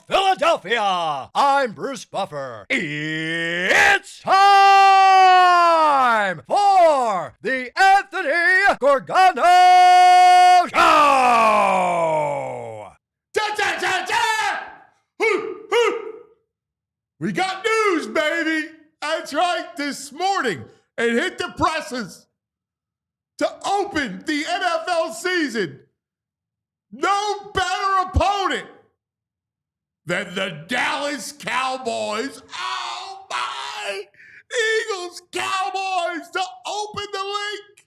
Philadelphia. I'm Bruce Buffer. It's time for the Anthony Gorgano Show. We got news, baby. That's right. This morning, it hit the presses to open the NFL season. No better opponent than the Dallas Cowboys. Oh, my. Eagles, Cowboys to open the league.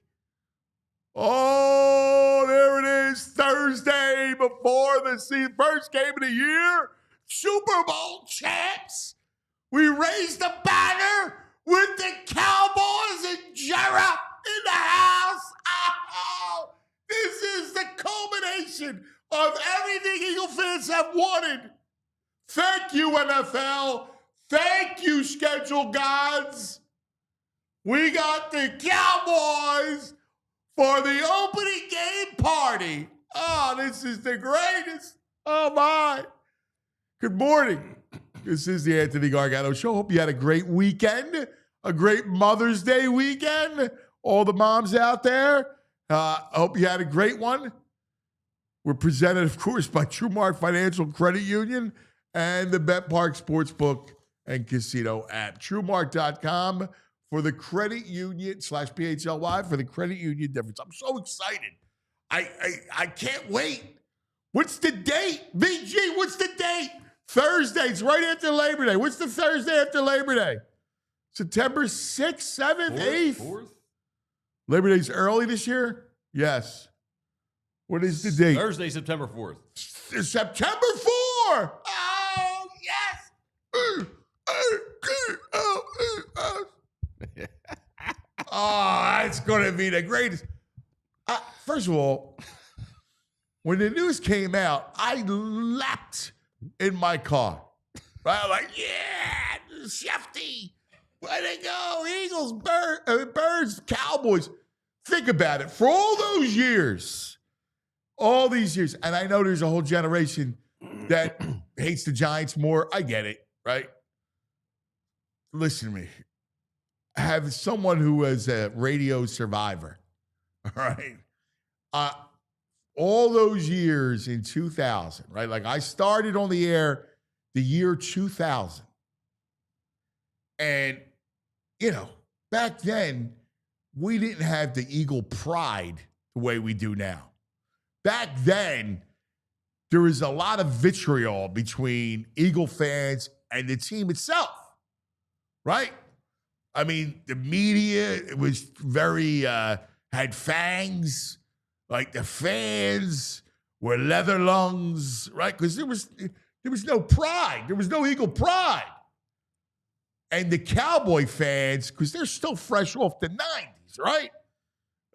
Oh, there it is. Thursday before the first game of the year. Super Bowl champs. We raised the banner with the Cowboys and Jarrah in the house. Oh, this is the culmination of everything Eagle fans have wanted. Thank you, NFL. Thank you, schedule gods. We got the Cowboys for the opening game party. Oh, this is the greatest. Oh, my. Good morning. This is the Anthony Gargano Show. Hope you had a great weekend, a great Mother's Day weekend. All the moms out there, hope you had a great one. We're presented, of course, by TrueMark Financial Credit Union and the Bet Park Sportsbook and Casino app. TrueMark.com for the credit union / PHLY for the credit union difference. I'm so excited. I can't wait. What's the date? Big G, what's the date? Thursday. It's right after Labor Day. What's the Thursday after Labor Day? September 6th, 7th, 8th? 4th? Labor Day's early this year? Yes. What is the date? Thursday, September 4th. September 4th! Oh, yes! Oh, that's going to be the greatest. First of all, when the news came out, I leapt in my car. Right? I'm like, yeah, Shefty. Way to go. Eagles, Birds, Cowboys. Think about it. For all those years, all these years, and I know there's a whole generation that hates the Giants more. I get it, right? Listen to me. I have someone who was a radio survivor, all right? All those years in 2000, right? Like I started on the air the year 2000. And, you know, back then, we didn't have the Eagle pride the way we do now. Back then, there was a lot of vitriol between Eagle fans and the team itself, right? I mean, the media, it was very, had fangs. Like the fans were leather lungs, right? Because there was no pride. There was no Eagle pride. And the Cowboy fans, because they're still fresh off the 90s, right?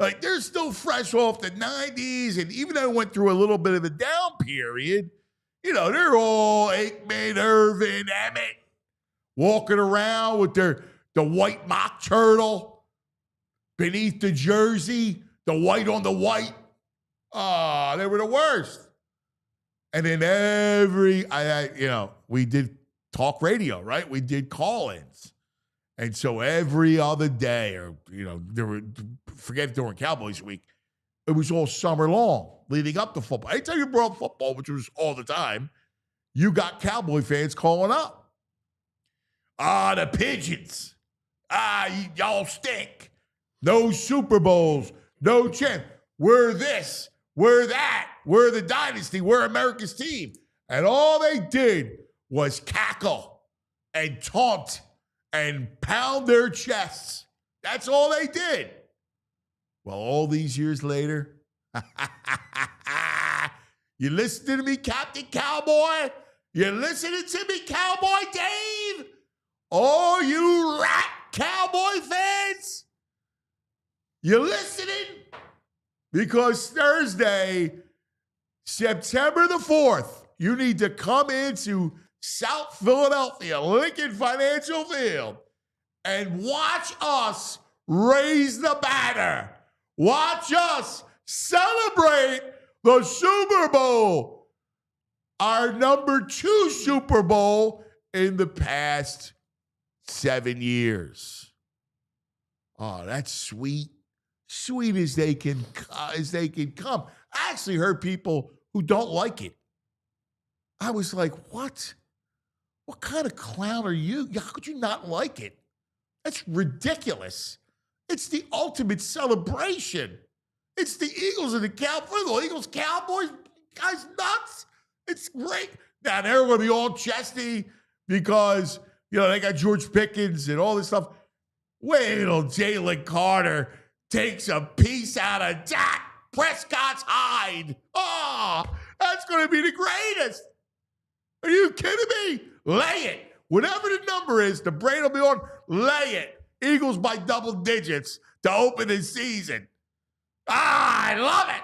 Like they're still fresh off the 90s. And even though it went through a little bit of a down period, you know, they're all Aikman, Irvin, Emmett, walking around with the white mock turtle beneath the jersey, the white on the white. Oh, they were the worst. And then we did talk radio, right? We did call-ins. And so every other day, or, forget during Cowboys week, it was all summer long leading up to football. Anytime you brought up football, which was all the time, you got Cowboy fans calling up. The Pigeons. Y'all stink. No Super Bowls. No champ. We're this. We're that. We're the dynasty. We're America's team. And all they did was cackle and taunt and pound their chests. That's all they did. Well, all these years later, you listening to me, Captain Cowboy? You listening to me, Cowboy Dave? Oh, you rat Cowboy fans? You listening? Because Thursday, September the 4th, you need to come into South Philadelphia, Lincoln Financial Field, and watch us raise the banner. Watch us celebrate the Super Bowl. our number 2 Super Bowl in the past 7 years. Oh, that's sweet. Sweet as they can come. I actually heard people who don't like it. I was like, what? What kind of clown are you? How could you not like it? That's ridiculous. It's the ultimate celebration. It's the Eagles and the Cowboys. The Eagles, Cowboys, guys nuts. It's great. Now, they're going to be all chesty because, they got George Pickens and all this stuff. Wait till Jalen Carter takes a piece out of Dak Prescott's hide. Oh, that's going to be the greatest. Are you kidding me? Lay it. Whatever the number is, the brain will be on. Lay it. Eagles by double digits to open the season. I love it.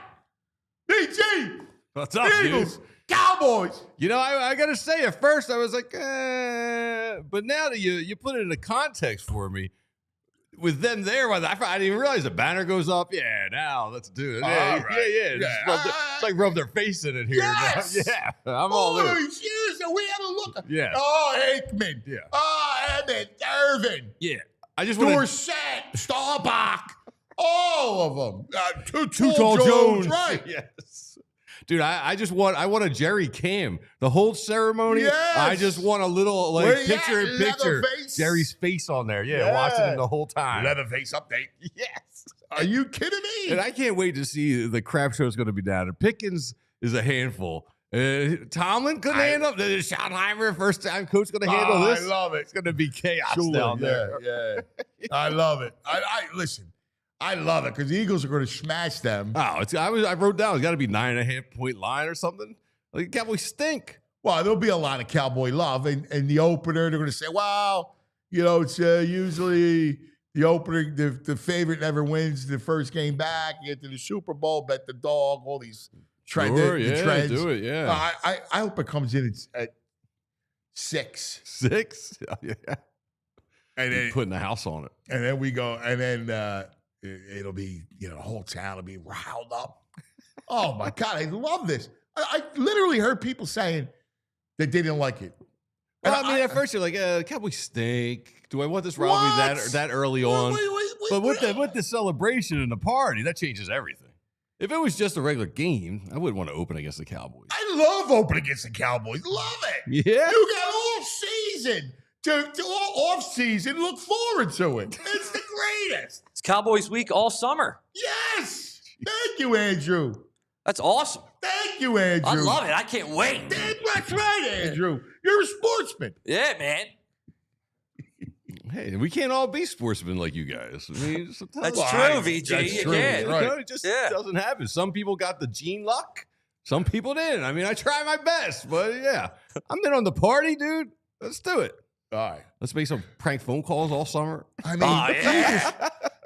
BG. What's up, Eagles, dude? Cowboys. I got to say, at first I was like, but now that you put it into context for me, with them there, I didn't even realize the banner goes up. Yeah, now let's do it. Yeah, right. It's like rub their face in it here. Yes. Yeah, I'm all there. Years, we had to look. Yeah. Oh, Aikman. Yeah. Oh, Emmett, Irvin. Yeah. I just want Dorsett, Staubach. All of them. Too Tall Jones. Right. Yes. Dude, I want a Jerry Cam. The whole ceremony. Yes. I just want a little picture in picture. Jerry's face on there. Yeah, watching him the whole time. Leatherface update. Yes. Are you kidding me? And I can't wait to see the crap show is going to be down. Pickens is a handful. Tomlin couldn't handle it. Schottenheimer, first time coach, going to handle this. I love it. It's going to be chaos down there. Yeah. I love it. Listen. I love it because the Eagles are going to smash them. Oh, I wrote down it's got to be 9.5 point line or something. Like Cowboys stink. Well, there'll be a lot of Cowboy love, and the opener they're going to say, "Wow, it's usually the opener. The favorite never wins the first game back. You get to the Super Bowl, bet the dog. All these trends. Do it. Yeah. I hope it comes in at 6. 6. Yeah. And then putting the house on it, and then we go, and then. It'll be, the whole town will be riled up. Oh, my God. I love this. I literally heard people saying that they didn't like it. Well, at first you're like, Cowboys stink. Do I want this rivalry that early on? But with the celebration and the party, that changes everything. If it was just a regular game, I wouldn't want to open against the Cowboys. I love opening against the Cowboys. Love it. Yeah. You got all season to all off season. Look forward to it. It's the greatest. It's Cowboys week all summer. Yes. Thank you, Andrew. That's awesome. Thank you, Andrew. I love it. I can't wait. That's right, Andrew. You're a sportsman. Yeah, man. Hey, we can't all be sportsmen like you guys. I mean, That's true, VG. That's true. Yeah. Right. It just doesn't happen. Some people got the gene luck. Some people didn't. I mean, I try my best, but yeah. I'm in on the party, dude. Let's do it. All right. Let's make some prank phone calls all summer. I mean,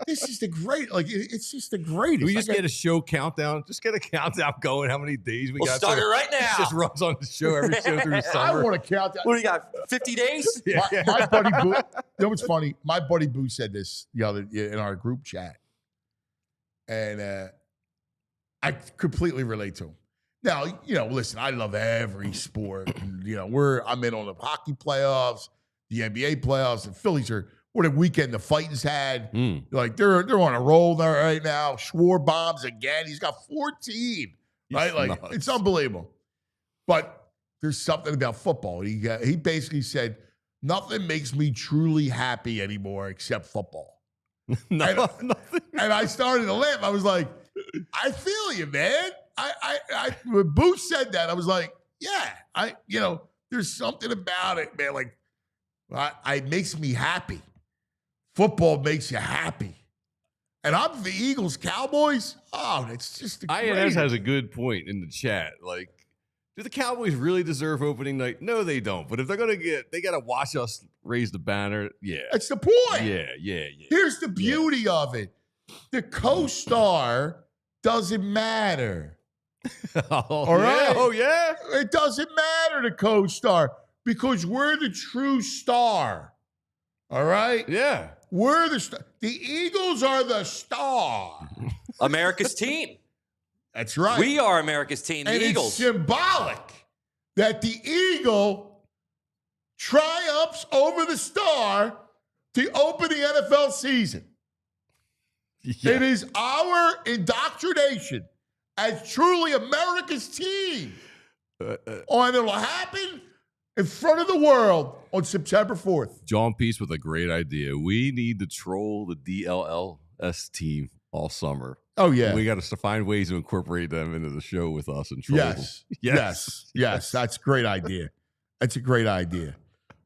this is the great. It's just the greatest. We just get a show countdown. Just get a countdown going. How many days we got? We'll start it right now. It just runs on the show every show through the summer. I want to count that. What do you got? 50 days? My buddy Boo. You know what's funny? My buddy Boo said this the other in our group chat, and I completely relate to him. Now, listen, I love every sport. And, I'm in on the hockey playoffs, the NBA playoffs. The Phillies are what a weekend the Fightins had. Like they're on a roll there right now. Schwarber bombs again. He's got 14. Right? Like it's unbelievable. But there's something about football. He basically said, nothing makes me truly happy anymore except football. Nothing. And I started to laugh. I was like, I feel you, man. When Boo said that, I was like, yeah, there's something about it, man. Like, it makes me happy. Football makes you happy. And I'm the Eagles, Cowboys. Oh, it's just the INS has a good point in the chat. Like, do the Cowboys really deserve opening night? No, they don't. But if they're going to they got to watch us raise the banner. Yeah. That's the point. Yeah. Here's the beauty of it. The co-star doesn't matter. All right? Oh, yeah? It doesn't matter, the co-star, because we're the true star. All right? Yeah. We're the star. The Eagles are the star. America's team. That's right. We are America's team, the and Eagles. It's symbolic. that the eagle triumphs over the star to open the NFL season. Yeah. It is our indoctrination as truly America's team. And it'll happen in front of the world on September 4th. John Peace with a great idea. We need to troll the DLLS team all summer. Oh, yeah. We got to find ways to incorporate them into the show with us and troll them. Yes. That's a great idea. That's a great idea.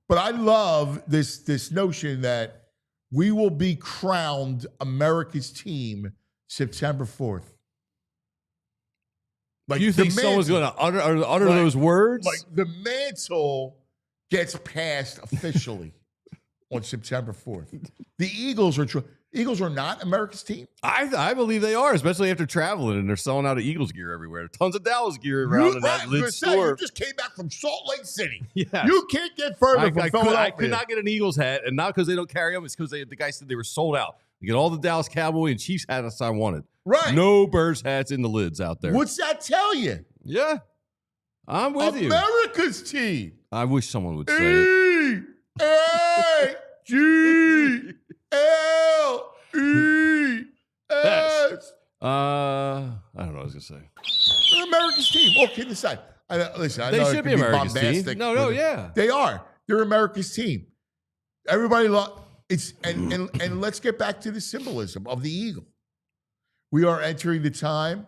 But I love this notion that we will be crowned America's team September 4th. Like, Do you think someone's going to utter those words? Like the mantle gets passed officially on September 4th. The Eagles are not America's team. I believe they are, especially after traveling and they're selling out of Eagles gear everywhere. Tons of Dallas gear around in that lid store. You just came back from Salt Lake City. Yes. You can't get further from Philadelphia. I could not get an Eagles hat, and not because they don't carry them. It's because the guy said they were sold out. You get all the Dallas Cowboy and Chiefs hats I wanted. Right. No Birds hats in the lids out there. What's that tell you? Yeah. I'm with you. America's team. I wish someone would say it. E-A-G-L-E-S. I don't know what I was going to say. America's team. All kidding aside. Listen, I They know should it be could America's team. bombastic, No, but yeah. They are. They're America's team. Everybody it's and let's get back to the symbolism of the eagle. We are entering the time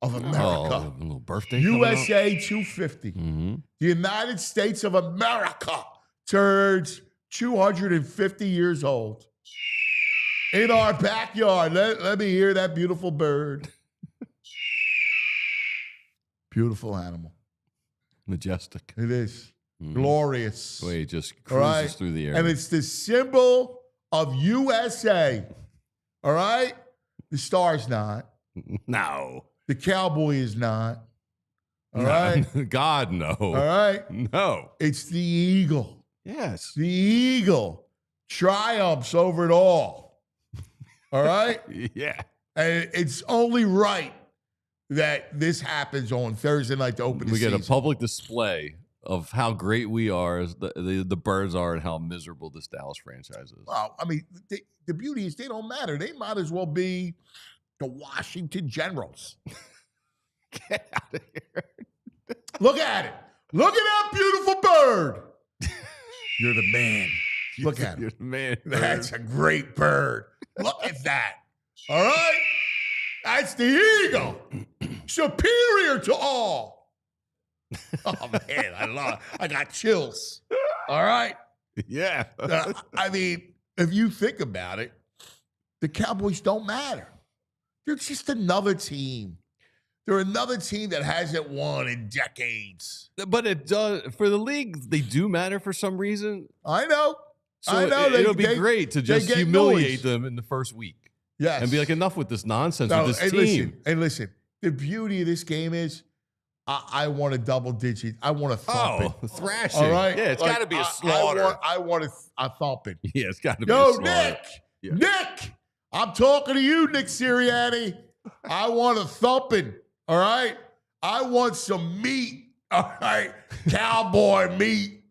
of America. Oh, a little birthday USA 250. Mm-hmm. The United States of America turns 250 years old. In our backyard. Let me hear that beautiful bird. Beautiful animal. Majestic. It is. Glorious. The way it just cruises through the air. And it's the symbol of USA. All right? The star's not. No. The cowboy is not. All right? God, no. All right? No. It's the eagle. Yes. The eagle triumphs over it all. All right? Yeah. And it's only right that this happens on Thursday night to open the We get season. a public display of how great we are, as the Birds are, and how miserable this Dallas franchise is. Well, I mean, the beauty is they don't matter. They might as well be the Washington Generals. Get out of here. Look at it. Look at that beautiful bird. You're the man. Look at You're it. the man. That's a great bird. Look at that. All right? That's the eagle. Superior to all. Oh, man, I got chills. All right? Yeah. I mean, if you think about it, the Cowboys don't matter. They're just another team. They're another team that hasn't won in decades. But it does for the league. They do matter for some reason. I know. So I know. it'll be great to just get humiliate noise. them in the first week. Yes. And be like, enough with this nonsense No, with this and team. listen. The beauty of this game is I want a double digit. I want a thumping. Thrashing. All right? Yeah, it's Like, got to be a slaughter. I want a thumping. Yeah, it's got to be a Yo, slaughter. Nick. Yeah. Nick. I'm talking to you, Nick Sirianni. I want a thumping. All right? I want some meat. All right? Cowboy meat.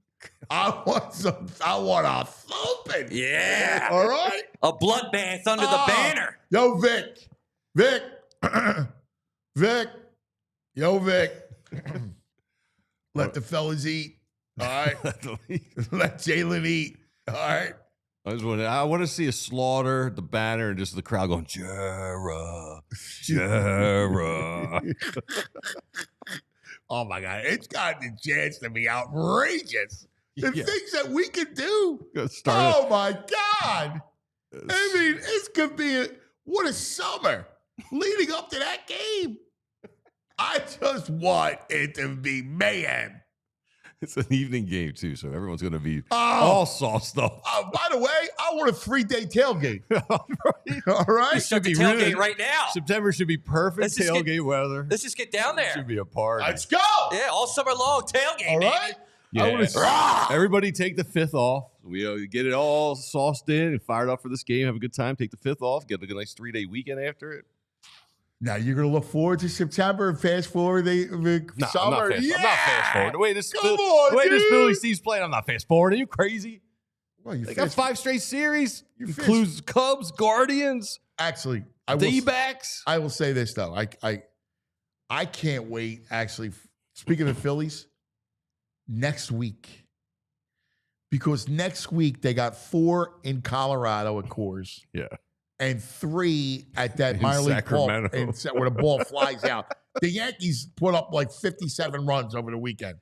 I want a thumping. Yeah. All right? A bloodbath under the banner. Yo, Vic. Vic. Yo, Vic. Let the fellas eat. All right? Let Jalen eat. All right? I want to see a slaughter, the banner, and just the crowd going, Jera, Jera. Oh, my God. It's got the chance to be outrageous. The Yeah. things that we can do. Start Oh, my God. I mean, this could be what a summer leading up to that game. I just want it to be mayhem. It's an evening game, too, so everyone's going to be Oh. all sauced up. By the way, I want a 3-day tailgate. All right? You start the be tailgate really- right now. September should be perfect Let's just tailgate weather. Let's just get down there. Should be a party. Let's go. Yeah, all summer long tailgate, All baby. right? Yeah. I wanna Everybody take the 5th off. We get it all sauced in and fired up for this game. Have a good time. Take the 5th off. Get a nice 3-day weekend after it. Now you're gonna look forward to September and fast forward the No, summer. I'm not fast forward. The way this Dude. Phillies team's playing, I'm not fast forward. Are you crazy? Well, you They got 5 straight series. You Includes Cubs, Guardians, Actually, D-backs. I will say this though. I can't wait. Actually, speaking of Phillies, next week, because next week they got 4 in Colorado at Coors. Yeah. And 3 at that In minor league ball, Sacramento. where the ball flies out. The Yankees put up like 57 runs over the weekend.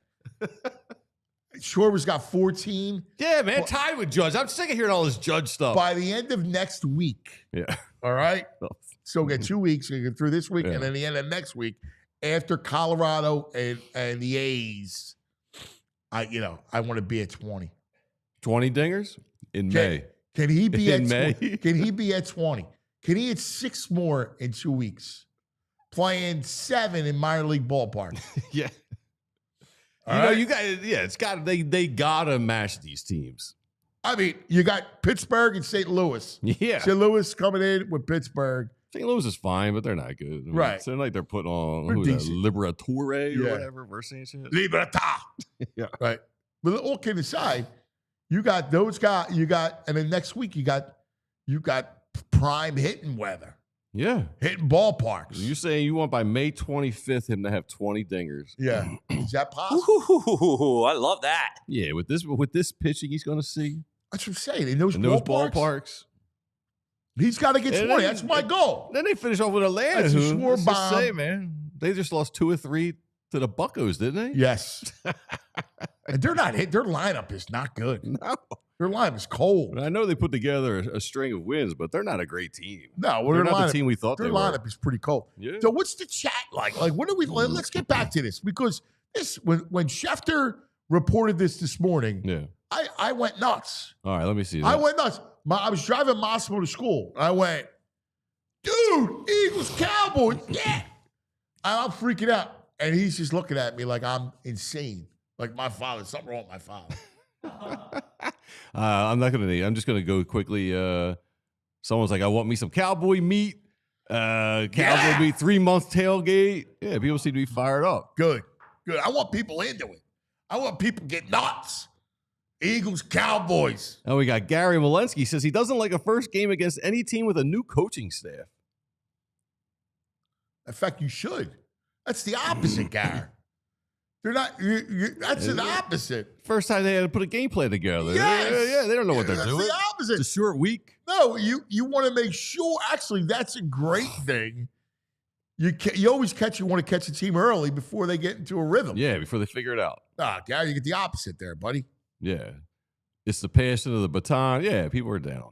Schwarber's got 14. Yeah, man, tied with Judge. I'm sick of hearing all this Judge stuff. By the end of next week, Yeah. all right? So we got 2 weeks. We get through this week, Yeah. and then the end of next week, after Colorado and the A's, I want to be at 20. 20 dingers in May. Can he be In at May? 20? Can he be at 20? Can he hit 6 more in 2 weeks? Playing 7 in minor league ballpark. Yeah. All You know, right? you got it's got they gotta match these teams. I mean, you got Pittsburgh and St. Louis. Yeah. St. Louis coming in with Pittsburgh. St. Louis is fine, but they're not good. I mean, Right. It's like they're putting on They're who's that, decent. Liberatore Yeah. or whatever. Versus shit. Libertà. Yeah. Right. But all kidding aside, you got those guys. And then next week you got prime hitting weather, Yeah. hitting ballparks. You're saying you want by May 25th him to have 20 dingers. Yeah. Is that possible? Ooh, I love that. Yeah, with this pitching he's gonna see That's what I'm saying. In those in those ballparks, ballparks. he's got to get And 20. then- That's my goal. Then they finish off with Atlanta. That's a who, Schwarber let's just say, bomb. man, they just lost 2 or 3 to the Buccos, didn't they? Yes. And they're not hit. Their lineup is not good. No. Their lineup is cold. I know they put together a string of wins, but they're not a great team. No, well, They're their not lineup, the team we thought their they were. lineup is pretty cold. Yeah. So what's the chat like? Like, what do we? Let's get back to this because when Schefter reported this morning, Yeah. I went nuts. All right, let me see. I went nuts. I was driving Massimo to school. And I went, dude, Eagles, Cowboys, yeah. I'm freaking out. And he's just looking at me like I'm insane. Like my father, something wrong with my father. I'm not gonna. I'm just gonna go quickly. Someone's like, I want me some cowboy meat. Cowboy meat 3-month tailgate. Yeah, people seem to be fired up. Good. I want people into it. I want people to get nuts. Eagles, Cowboys. And we got Gary Walensky says he doesn't like a first game against any team with a new coaching staff. In fact, you should. That's the opposite, Gary. They're not. That's the opposite. First time they had to put a game plan together. Yes. Yeah, they don't know what they're That's doing. the opposite. It's a short week. No, you want to make sure. Actually, that's a great thing. You always want to catch a team early before they get into a rhythm. Yeah, before they figure it out. Gary, you get the opposite there, buddy. Yeah. It's the passing of the baton. Yeah, people are down.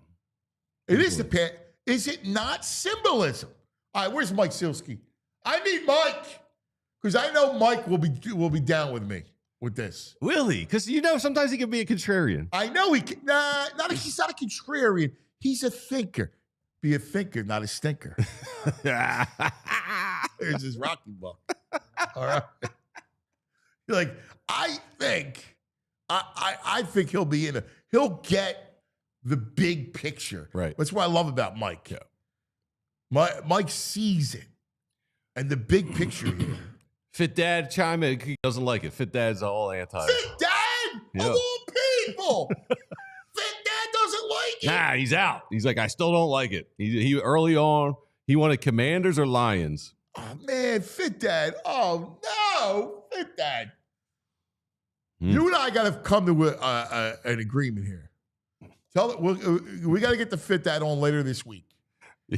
It is the pit. Is it not symbolism? All right, where's Mike Sielski? I need Mike because I know Mike will be down with me with this. Will he? Because sometimes he can be a contrarian. I know he can. He's not a contrarian. He's a thinker. Be a thinker, not a stinker. There's his Rocky book. All right. Like, I think he'll be in he'll get the big picture. Right. That's what I love about Mike. Yeah. Mike sees it and the big picture here. Fit Dad chime in. He doesn't like it. Fit Dad's all anti. Fit Dad Yeah. of all people. Fit Dad doesn't like it. Nah, he's out. He's like, I still don't like it. He early on, he wanted Commanders or Lions. Oh, man, Fit Dad. Oh, no, Fit Dad. You and I got to come to an agreement here. We got to get the Fit Dad on later this week.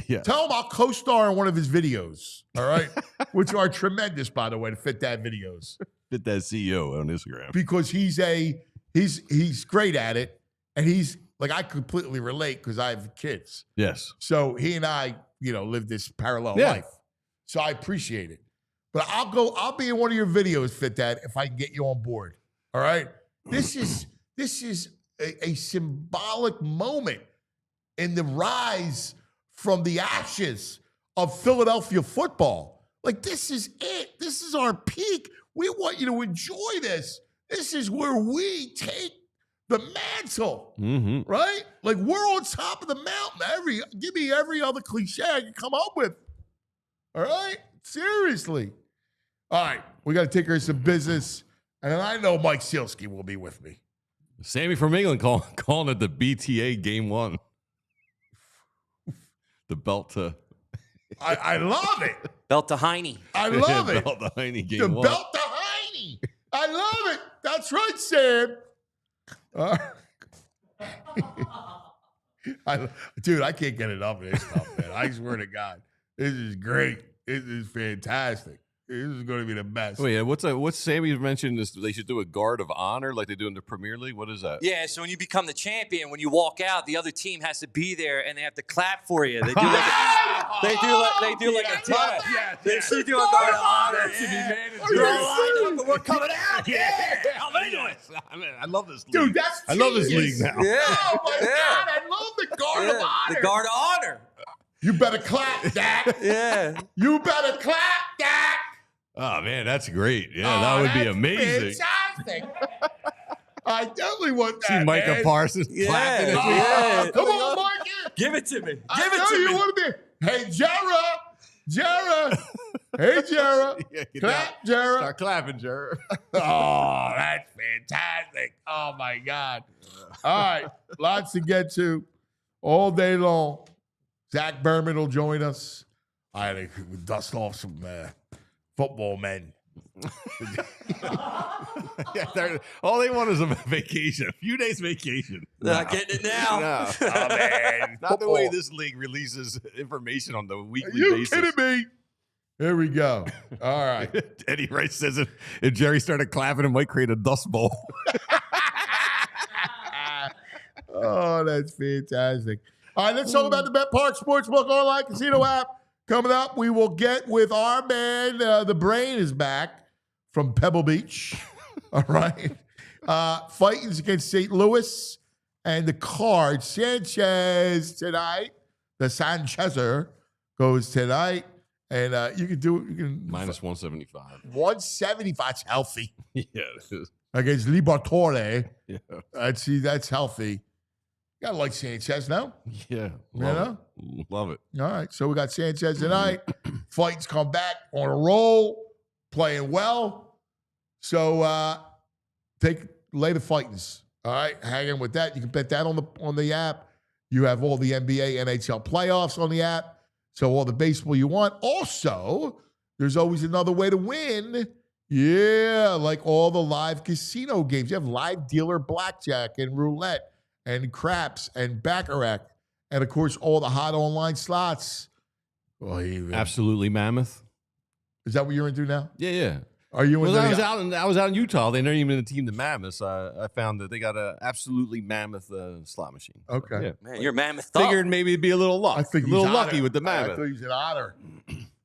Yeah. Tell him I'll co-star in one of his videos, all right? Which are tremendous, by the way, the Fit Dad videos. Fit Dad CEO on Instagram. Because he's great at it, and he's like, I completely relate because I have kids. Yes. So he and I, live this parallel Yeah. life. So I appreciate it. But I'll be in one of your videos, Fit Dad, if I can get you on board. All right? This is a symbolic moment in the rise from the ashes of Philadelphia football. Like, this is it. This is our peak. We want you to enjoy this. This is where we take the mantle, right? Like, we're on top of the mountain. Give me every other cliche I can come up with. All right? Seriously. All right. We got to take care of some business. And I know Mike Sielski will be with me. Sammy from England calling it the BTA Game 1. The belt to... I love it. Belt to Heine. I love it. Belt to Heine Game The 1. belt to Heine. I love it. That's right, Sam. Dude, I can't get enough of this stuff, man. I swear to God. This is great. This is fantastic. This is going to be the best. Oh, yeah. What's Sammy mentioned? They should do a guard of honor like they do in the Premier League. What is that? Yeah, so when you become the champion, when you walk out, the other team has to be there and they have to clap for you. They do like a tap. They should do a guard of honor. You're all lined up, but we're coming out. Yeah, I'm into it. I love this league. Dude, that's I love this genius. league now. Yeah. Oh, my God. I love the guard of honor. The guard of honor. You better clap, Dak. Yeah. You better clap, Dak. Oh, man, that's great. Yeah, that would be amazing. Fantastic. I definitely want that. See Micah man. Parsons clapping at me. Yeah. Come on, Mikey. Give it to me. I Give it know to you me. want to be. Hey, Jara. Hey, Jara. Yeah, Clap, Jara. Start clapping, Jer. Oh, that's fantastic. Oh, my God. All right. Lots to get to all day long. Zach Berman will join us. I had to dust off some football men. Yeah, all they want is a vacation, a few days vacation. They're not getting it now. No. Oh, man. Not the way this league releases information on the Are weekly you basis. kidding me? Here we go. All right. Eddie Rice says if Jerry started clapping, it might create a dust bowl. Oh, that's fantastic. All right, let's talk about the Bet Park Sportsbook Online Casino app. Coming up, we will get with our man, the Brain is back from Pebble Beach. All right. Fighting against St. Louis and the Cards. Sanchez tonight. The Sanchezer goes tonight. And you can do it. You can Minus 175. 175. That's healthy. Yeah, it is. Against Liberatore. Yeah. That's healthy. Gotta like Sanchez now. Yeah. Love it. All right. So we got Sanchez tonight. Fights come back on a roll, playing well. So lay the fightings. All right. Hang in with that. You can bet that on the app. You have all the NBA, NHL playoffs on the app. So all the baseball you want. Also, there's always another way to win. Yeah, like all the live casino games. You have live dealer blackjack and roulette and craps and baccarat. And, of course, all the hot online slots. Oh, Absolutely mammoth. Is that what you're into now? Yeah. Are you into I was out in Utah. They're not even in the team, the Mammoths. I found that they got an absolutely mammoth slot machine. Okay. Yeah. Man, you're mammoth. Figured maybe it'd be a little luck. I think a little he's lucky otter. with the I mammoth. thought he's an otter.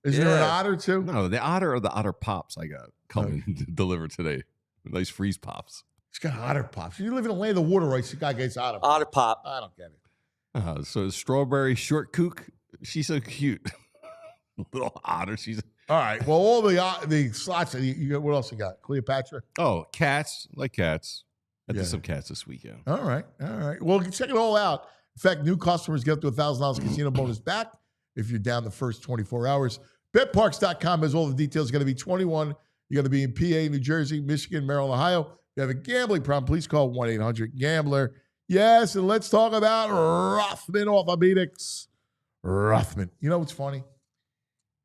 Is there an otter, too? No, the otter or the otter pops I got coming delivered today. Nice freeze pops. He's got otter pops. You live in the land of the water rights. The guy gets otter pops. Otter pop. I don't get it. So strawberry short kook. She's so cute. Little otter. She's All right. Well, all the slots. You got, what else you got? Cleopatra? cats. Like cats. I did Yeah. some cats this weekend. All right. Well, check it all out. In fact, new customers get up to $1,000 casino bonus back if you're down the first 24 hours. BetParks.com has all the details. You're going to be 21. You're going to be in PA, New Jersey, Michigan, Maryland, Ohio. If you have a gambling problem, please call 1-800-GAMBLER. Yes, and let's talk about Rothman Orthopedics. Rothman. You know what's funny?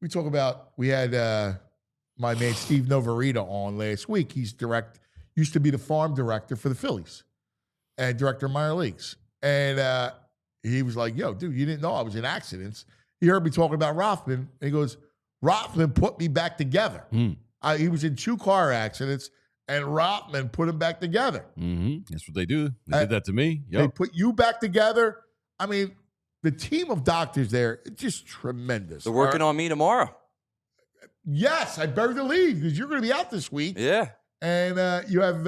We had my man Steve Novarita on last week. He's used to be the farm director for the Phillies and director of minor leagues. And he was like, yo, dude, you didn't know I was in accidents. He heard me talking about Rothman. And he goes, Rothman put me back together. He was in 2 car accidents, and Rothman put him back together. Mm-hmm. That's what they do. They did that to me. Yep. They put you back together. I mean, the team of doctors there, it's just tremendous. They're working on me tomorrow. Yes, I buried the lead because you're going to be out this week. Yeah. And you have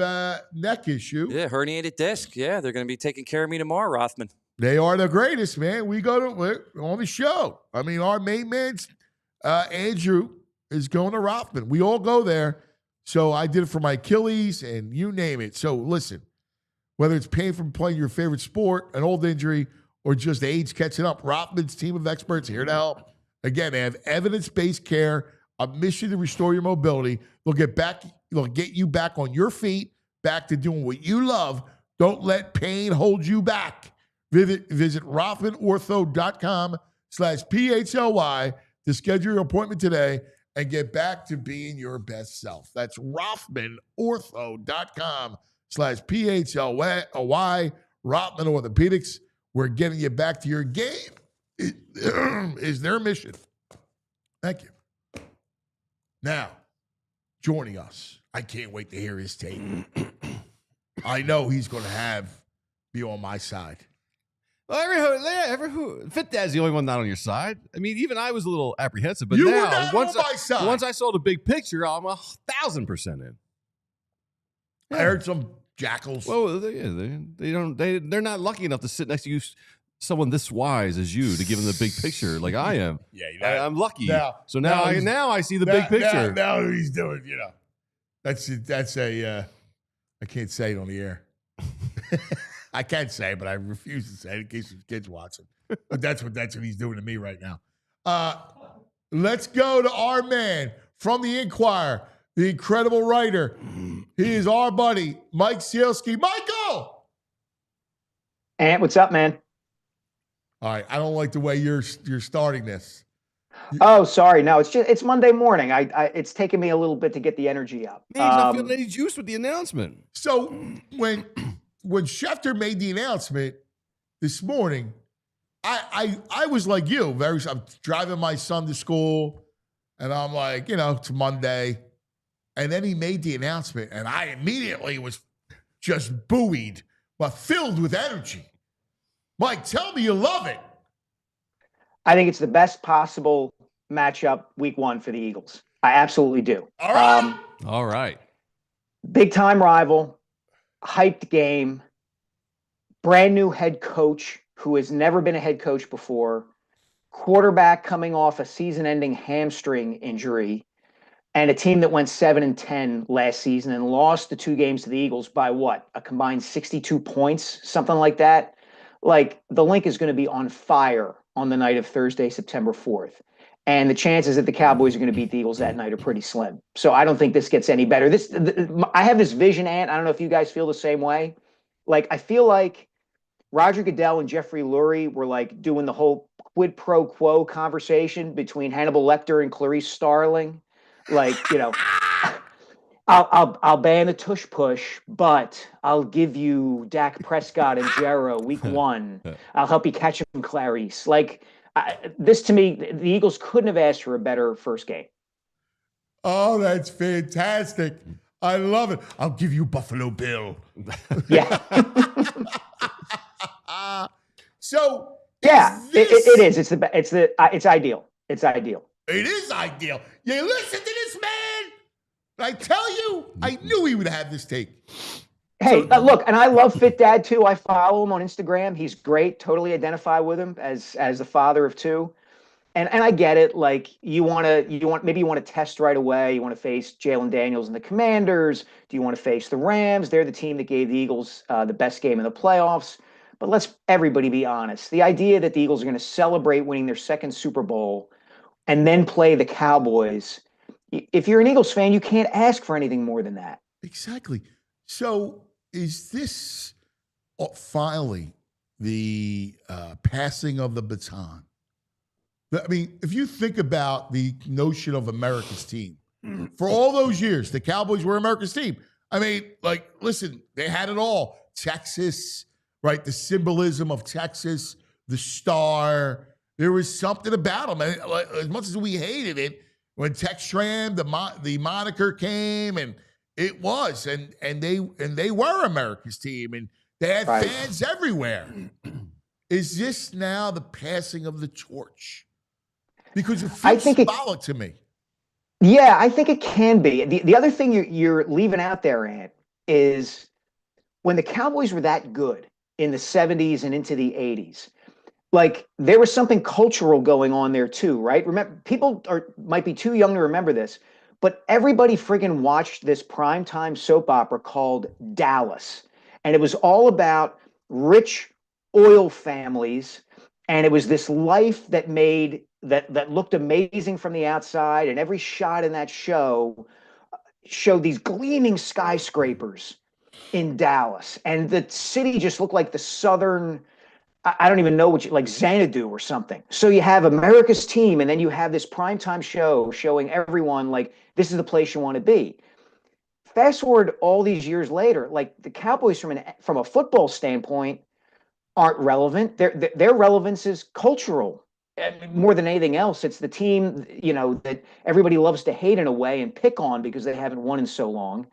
neck issue. Yeah, herniated disc. Yeah, they're going to be taking care of me tomorrow, Rothman. They are the greatest, man. We're on the show. I mean, our main man, Andrew, is going to Rothman. We all go there. So I did it for my Achilles and you name it. So listen, whether it's pain from playing your favorite sport, an old injury, or just age catching up, Rothman's team of experts here to help. Again, they have evidence-based care, a mission to restore your mobility. They'll get you back on your feet, back to doing what you love. Don't let pain hold you back. Visit RothmanOrtho.com/PHLY to schedule your appointment today and get back to being your best self. That's RothmanOrtho.com/PHLY. Rothman Orthopedics. We're getting you back to your game is their mission. Thank you. Now, joining us, I can't wait to hear his take. I know he's going to be on my side. Well, Fit Dad's the only one not on your side. I mean, even I was a little apprehensive, but you now were not once on my side. Once I saw the big picture, I'm 1,000% in. I heard some jackals. Well, they're not lucky enough to sit next to you, someone this wise as you, to give them the big picture like I am. Yeah, I'm lucky. Now I see the big picture. Now he's doing, that's a I can't say it on the air. I can't say it, but I refuse to say it in case the kids watching. But that's what he's doing to me right now. Let's go to our man from the Inquirer, the incredible writer. He is our buddy, Mike Sielski. Michael! Ant, what's up, man? All right, I don't like the way you're starting this. Oh, sorry. No, it's Monday morning. It's taken me a little bit to get the energy up. Man, he's not feeling any juice with the announcement. So when Schefter made the announcement this morning, I was like you. I'm driving my son to school, and I'm like, it's Monday. And then he made the announcement, and I immediately was just buoyed, but filled with energy. Mike, tell me you love it. I think it's the best possible matchup week one for the Eagles. I absolutely do. All right. All right. Big time rival, hyped game, brand new head coach who has never been a head coach before, quarterback coming off a season-ending hamstring injury, and a team that went 7-10 last season and lost the 2 games to the Eagles by what? A combined 62 points, something like that. Like, the link is going to be on fire on the night of Thursday, September 4th. And the chances that the Cowboys are going to beat the Eagles that night are pretty slim. So I don't think this gets any better. I have this vision, Ant. I don't know if you guys feel the same way. Like, I feel like Roger Goodell and Jeffrey Lurie were like doing the whole quid pro quo conversation between Hannibal Lecter and Clarice Starling. Like, I'll ban the tush push, but I'll give you Dak Prescott and Jarrow week 1. I'll help you catch him, Clarice. Like, this to me, the Eagles couldn't have asked for a better first game. Oh, that's fantastic. I love it. I'll give you Buffalo Bill. Yeah. So yeah, it is. It's ideal. It's ideal. It is ideal. You listen to this man. I tell you, I knew he would have this take. Hey, look, and I love Fit Dad too. I follow him on Instagram. He's great. Totally identify with him as the father of 2. And I get it. Like, maybe you want to test right away. You want to face Jalen Daniels and the Commanders. Do you want to face the Rams? They're the team that gave the Eagles the best game in the playoffs. But let's everybody be honest. The idea that the Eagles are going to celebrate winning their 2nd Super Bowl and then play the Cowboys, if you're an Eagles fan, you can't ask for anything more than that. Exactly. So is this finally the passing of the baton? I mean, if you think about the notion of America's team, for all those years, the Cowboys were America's team. I mean, like, listen, they had it all. Texas, right? The symbolism of Texas, the star. There was something about them. And as much as we hated it, when Textram, the moniker came, and it was, and they were America's team, and they had fans everywhere. Is this now the passing of the torch? Because it feels symbolic to me. Yeah, I think it can be. The other thing you're leaving out there, Ant, is when the Cowboys were that good in the 70s and into the 80s, like, there was something cultural going on there too, right? Remember, people might be too young to remember this, but everybody friggin' watched this primetime soap opera called Dallas. And it was all about rich oil families. And it was this life that made that looked amazing from the outside, and every shot in that show showed these gleaming skyscrapers in Dallas, and the city just looked like the southern, I don't even know what like Xanadu or something. So you have America's team, and then you have this primetime show showing everyone like this is the place you want to be. Fast forward all these years later, like the Cowboys from a football standpoint aren't relevant. Their relevance is cultural. More than anything else, it's the team, that everybody loves to hate in a way and pick on because they haven't won in so long.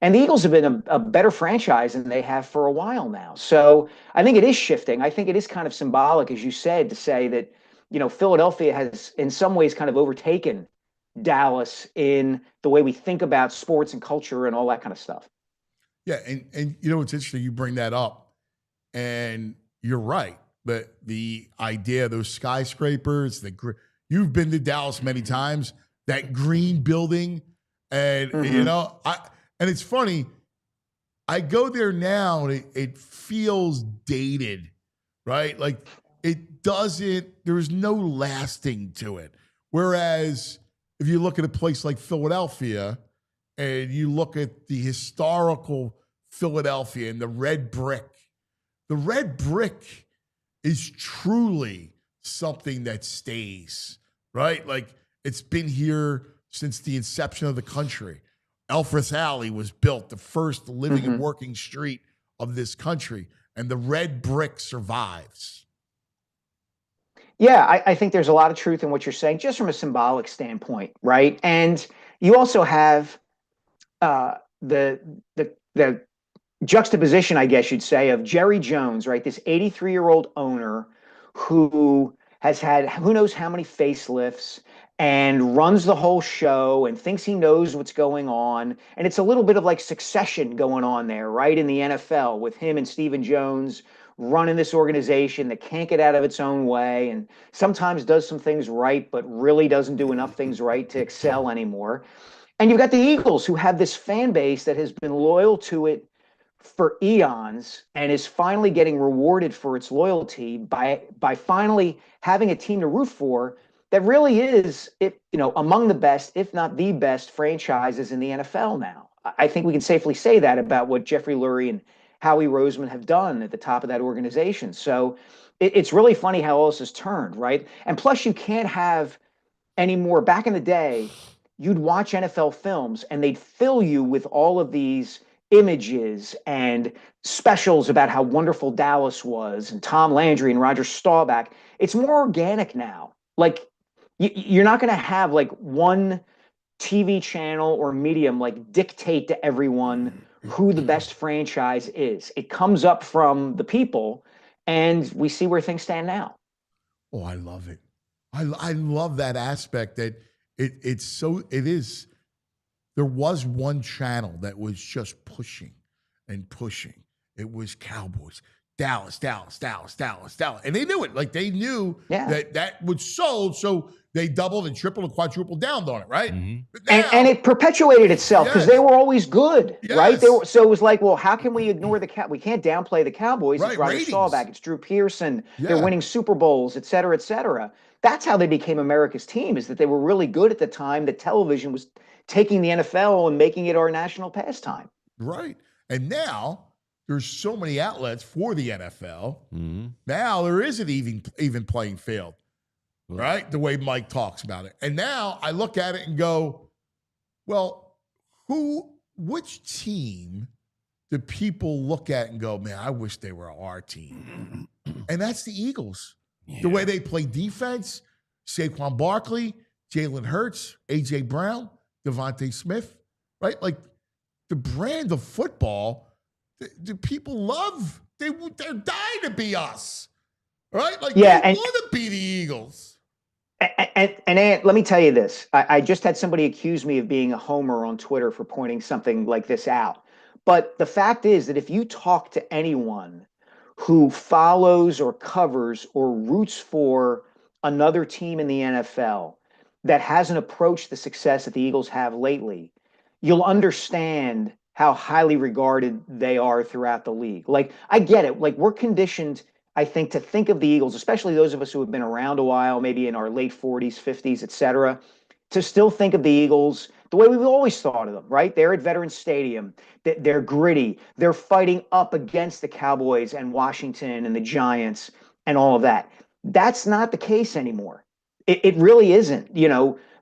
And the Eagles have been a better franchise than they have for a while now. So I think it is shifting. I think it is kind of symbolic, as you said, to say that, Philadelphia has in some ways kind of overtaken Dallas in the way we think about sports and culture and all that kind of stuff. Yeah. And it's interesting you bring that up. And you're right. But the idea of those skyscrapers, you've been to Dallas many times, that green building. And, and it's funny, I go there now and it feels dated, right? Like there's no lasting to it. Whereas if you look at a place like Philadelphia and you look at the historical Philadelphia and the red brick is truly something that stays, right? Like it's been here since the inception of the country. Elfreth Alley was built, the first living and working street of this country, and the red brick survives. Yeah, I think there's a lot of truth in what you're saying, just from a symbolic standpoint, right? And you also have the juxtaposition, I guess you'd say, of Jerry Jones, right? This 83-year-old owner who has had who knows how many facelifts and runs the whole show and thinks he knows what's going on. And it's a little bit of like Succession going on there, right? In the NFL with him and Stephen Jones running this organization that can't get out of its own way and sometimes does some things right, but really doesn't do enough things right to excel anymore. And you've got the Eagles, who have this fan base that has been loyal to it for eons and is finally getting rewarded for its loyalty by finally having a team to root for that really is, among the best, if not the best franchises in the NFL now. I think we can safely say that about what Jeffrey Lurie and Howie Roseman have done at the top of that organization. So it's really funny how all this has turned, right? And plus you can't have any more. Back in the day, you'd watch NFL films and they'd fill you with all of these images and specials about how wonderful Dallas was and Tom Landry and Roger Staubach. It's more organic now. Like you're not going to have like one TV channel or medium like dictate to everyone who the best franchise is. It comes up from the people, and we see where things stand now. Oh, I love it. I love that aspect that it is. There was one channel that was just pushing and pushing. It was Cowboys, Dallas. And they knew it. Like they knew that would sold. So they doubled and tripled and quadrupled down on it, right? Mm-hmm. And it perpetuated itself because they were always good, right? So it was like, well, how can we ignore we can't downplay the Cowboys. It's Roger Staubach, it's Drew Pearson. They're winning Super Bowls, et cetera, et cetera. That's how they became America's team, is that they were really good at the time that television was taking the NFL and making it our national pastime. Right. And now there's so many outlets for the NFL. Mm-hmm. Now there is an even playing field, right? The way Mike talks about it. And now I look at it and go, well, which team do people look at and go, man, I wish they were our team? And that's the Eagles. Yeah. The way they play defense, Saquon Barkley, Jalen Hurts, A.J. Brown, Devontae Smith, right? Like the brand of football, the people love. They're dying to be us, right? Like they want to be the Eagles. And Ant, let me tell you this. I just had somebody accuse me of being a homer on Twitter for pointing something like this out. But the fact is that if you talk to anyone who follows or covers or roots for another team in the NFL that hasn't approached the success that the Eagles have lately, you'll understand how highly regarded they are throughout the league. Like, I get it. Like, we're conditioned I think, to think of the Eagles, especially those of us who have been around a while, maybe in our late 40s, 50s, et cetera, to still think of the Eagles the way we've always thought of them, right? They're at Veterans Stadium. They're gritty. They're fighting up against the Cowboys and Washington and the Giants and all of that. That's not the case anymore. It really isn't.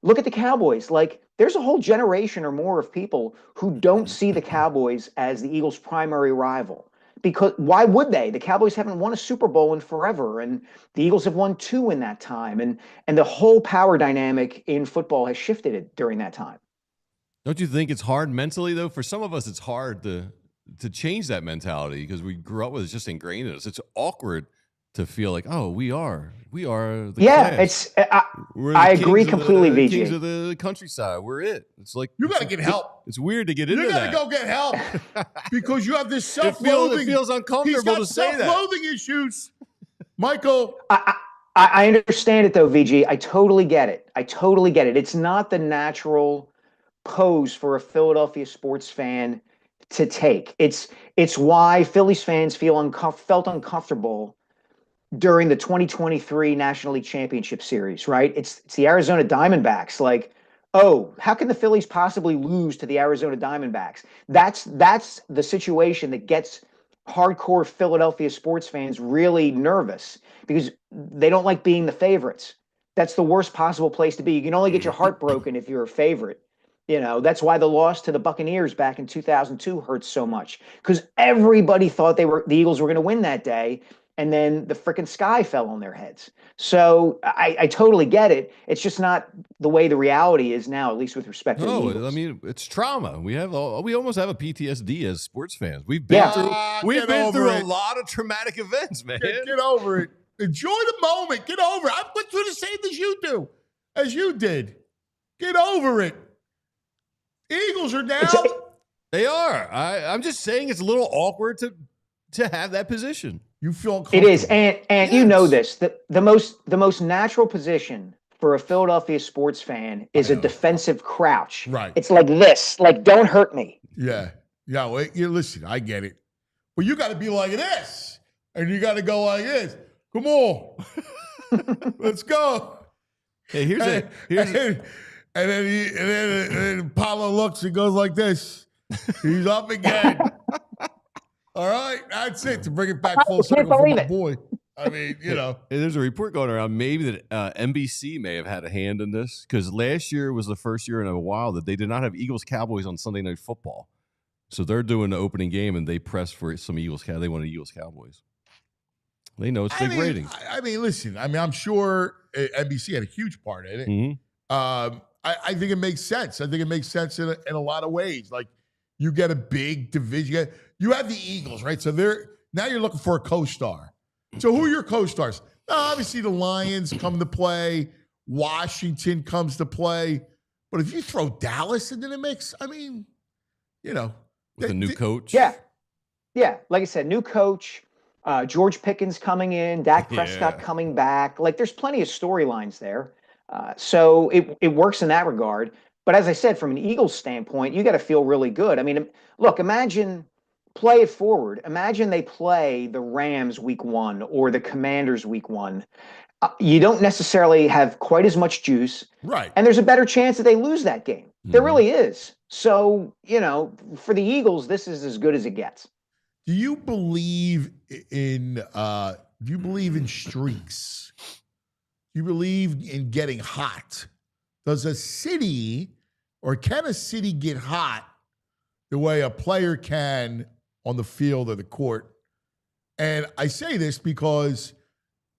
Look at the Cowboys. Like, there's a whole generation or more of people who don't see the Cowboys as the Eagles' primary rival. Because why would they? The Cowboys haven't won a Super Bowl in forever, and the Eagles have won 2 in that time. And the whole power dynamic in football has shifted during that time. Don't you think it's hard mentally, though? For some of us, it's hard to change that mentality because we grew up with it. It's just ingrained in us. It's awkward to feel like, oh, we are the class. I agree completely, VG. Kings of the countryside. We're it. It's like you got to get help. It's weird to get into that. You got to go get help because you have this self-loathing. It feels uncomfortable to say that. Self-loathing issues, Michael. I understand it though, VG. I totally get it. It's not the natural pose for a Philadelphia sports fan to take. It's why Phillies fans felt uncomfortable during the 2023 National League Championship Series, right? It's the Arizona Diamondbacks. Like, oh, how can the Phillies possibly lose to the Arizona Diamondbacks? That's the situation that gets hardcore Philadelphia sports fans really nervous because they don't like being the favorites. That's the worst possible place to be. You can only get your heart broken if you're a favorite. That's why the loss to the Buccaneers back in 2002 hurts so much because everybody thought the Eagles were going to win that day. And then the freaking sky fell on their heads. So I totally get it. It's just not the way the reality is now, at least with respect to the Eagles. I mean, it's trauma. We almost have a PTSD as sports fans. We've been through a lot of traumatic events, man. Get over it. Enjoy the moment. Get over it. I went through the same as you did. Get over it. Eagles are down. They are. I'm just saying it's a little awkward to have that position. You feel it is, and yes. You know this. The most natural position for a Philadelphia sports fan is a defensive crouch. Right. It's like this, like don't hurt me. Yeah. Well, listen, I get it. But you got to be like this, and you got to go like this. Come on, let's go. Hey, and then Apollo looks and goes like this. He's up again. All right, that's it. To bring it back full circle for my boy. I mean, There's a report going around maybe that NBC may have had a hand in this because last year was the first year in a while that they did not have Eagles-Cowboys on Sunday Night Football. So they're doing the opening game, and they pressed for some Eagles-Cowboys. They wanted Eagles-Cowboys. They know it's big ratings. Listen, I'm sure NBC had a huge part in it. Mm-hmm. I think it makes sense. I think it makes sense in a lot of ways. Like, you get a big division. You have the Eagles, right? So now you're looking for a co-star. So who are your co-stars? Obviously, the Lions come to play. Washington comes to play. But if you throw Dallas into the mix, with a new coach. Yeah. Like I said, new coach. George Pickens coming in. Dak Prescott coming back. Like, there's plenty of storylines there. So it works in that regard. But as I said, from an Eagles standpoint, you got to feel really good. I mean, look, play it forward. Imagine they play the Rams week 1 or the Commanders week 1. You don't necessarily have quite as much juice. Right. And there's a better chance that they lose that game. Mm-hmm. There really is. So, for the Eagles, this is as good as it gets. Do you believe in streaks? Do you believe in getting hot? Can a city get hot the way a player can on the field or the court? And I say this because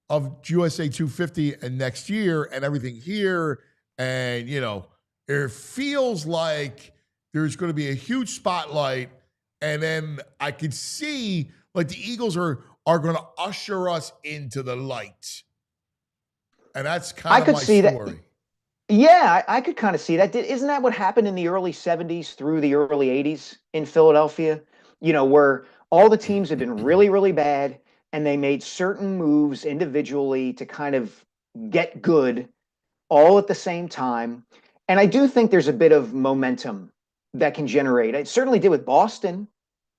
of USA 250 and next year and everything here. And, it feels like there's going to be a huge spotlight. And then I could see like the Eagles are going to usher us into the light. And that's kind of my story. That. Yeah, I could kind of see that. Isn't that what happened in the early 70s through the early 80s in Philadelphia? Where all the teams had been really, really bad, and they made certain moves individually to kind of get good all at the same time. And I do think there's a bit of momentum that can generate. It certainly did with Boston,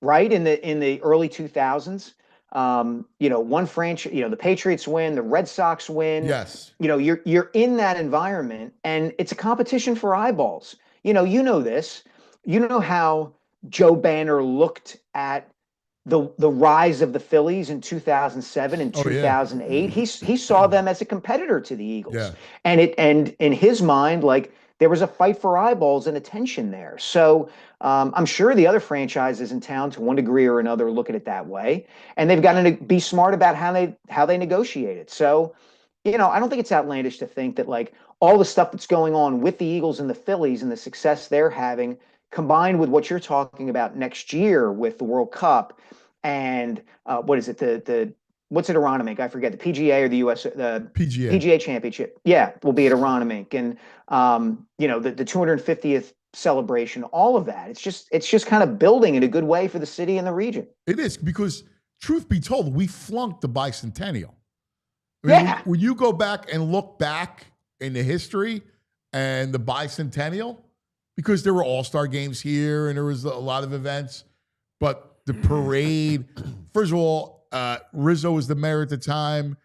right, in the early 2000s. One franchise, the Patriots win, the Red Sox win. Yes. You're in that environment, and it's a competition for eyeballs. You know this. You know how Joe Banner looked at the rise of the Phillies in 2007 and 2008. He saw them as a competitor to the Eagles. Yeah. And in his mind, like, there was a fight for eyeballs and attention there. So I'm sure the other franchises in town, to one degree or another, look at it that way, and they've got to be smart about how they negotiate it. So, I don't think it's outlandish to think that, like, all the stuff that's going on with the Eagles and the Phillies and the success they're having, combined with what you're talking about next year with the World Cup and what is it, what's it, Aronimink? I forget, the PGA or the the PGA Championship. Yeah, will be at Aronimink, and the 250th celebration, all of that. It's just kind of building in a good way for the city and the region. It is, because truth be told, we flunked the bicentennial. I mean, when you go back and look back in the history and the bicentennial, because there were all-star games here and there was a lot of events, but the parade, first of all, Rizzo was the mayor at the time.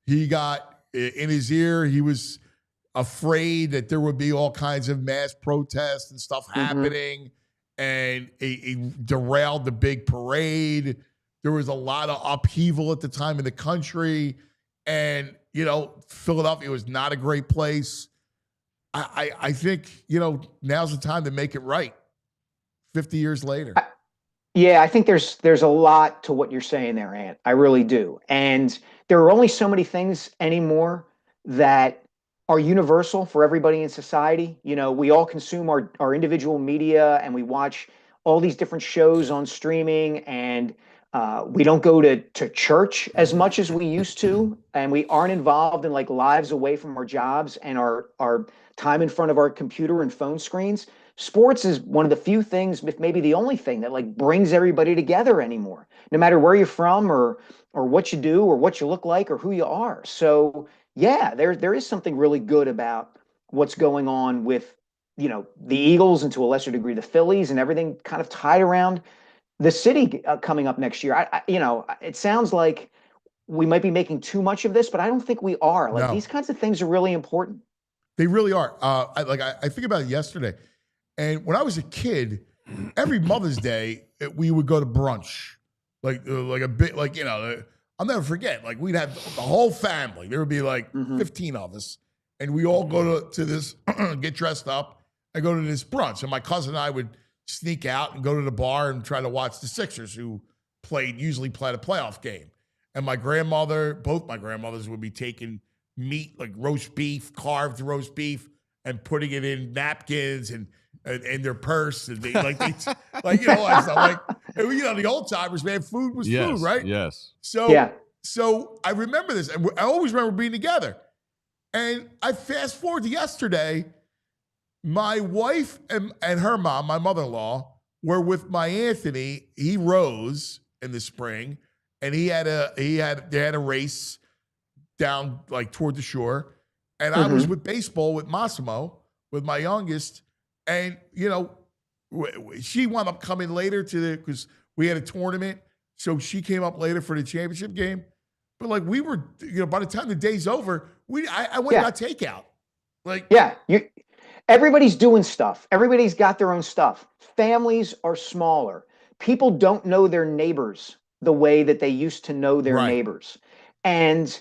He got in his ear, he was afraid that there would be all kinds of mass protests and stuff happening, and he derailed the big parade. There was a lot of upheaval at the time in the country, and Philadelphia was not a great place. I think now's the time to make it right. 50 years later. Yeah, I think there's a lot to what you're saying there, Ant. I really do. And there are only so many things anymore that are universal for everybody in society. We all consume our individual media, and we watch all these different shows on streaming, and we don't go to church as much as we used to, and we aren't involved in, like, lives away from our jobs and our time in front of our computer and phone screens. Sports is one of the few things, if maybe the only thing, that, like, brings everybody together anymore, no matter where you're from or what you do or what you look like or who you are. So yeah, there is something really good about what's going on with, the Eagles, and to a lesser degree the Phillies, and everything kind of tied around the city coming up next year. It sounds like we might be making too much of this, but I don't think we are. Like, these kinds of things are really important. They really are. I think about it yesterday. And when I was a kid, every Mother's Day, we would go to brunch. Like a bit, I'll never forget. Like, we'd have the whole family. There would be like 15 of us. And we all go to this, get dressed up, and go to this brunch. And my cousin and I would sneak out and go to the bar and try to watch the Sixers, who usually played a playoff game. And both my grandmothers would be taking meat, like roast beef, carved roast beef, and putting it in napkins and their purse, and the old timers, man, food was food, right? Yes. So I remember this, and I always remember being together. And I fast forward to yesterday, my wife and her mom, my mother-in-law, were with my Anthony. He rose in the spring, and they had a race down, like, toward the shore, and I was with baseball with Massimo, with my youngest. And, she wound up coming later because we had a tournament. So she came up later for the championship game. But, like, we were, by the time the day's over, I went and got takeout. Everybody's doing stuff. Everybody's got their own stuff. Families are smaller. People don't know their neighbors the way that they used to know their neighbors. And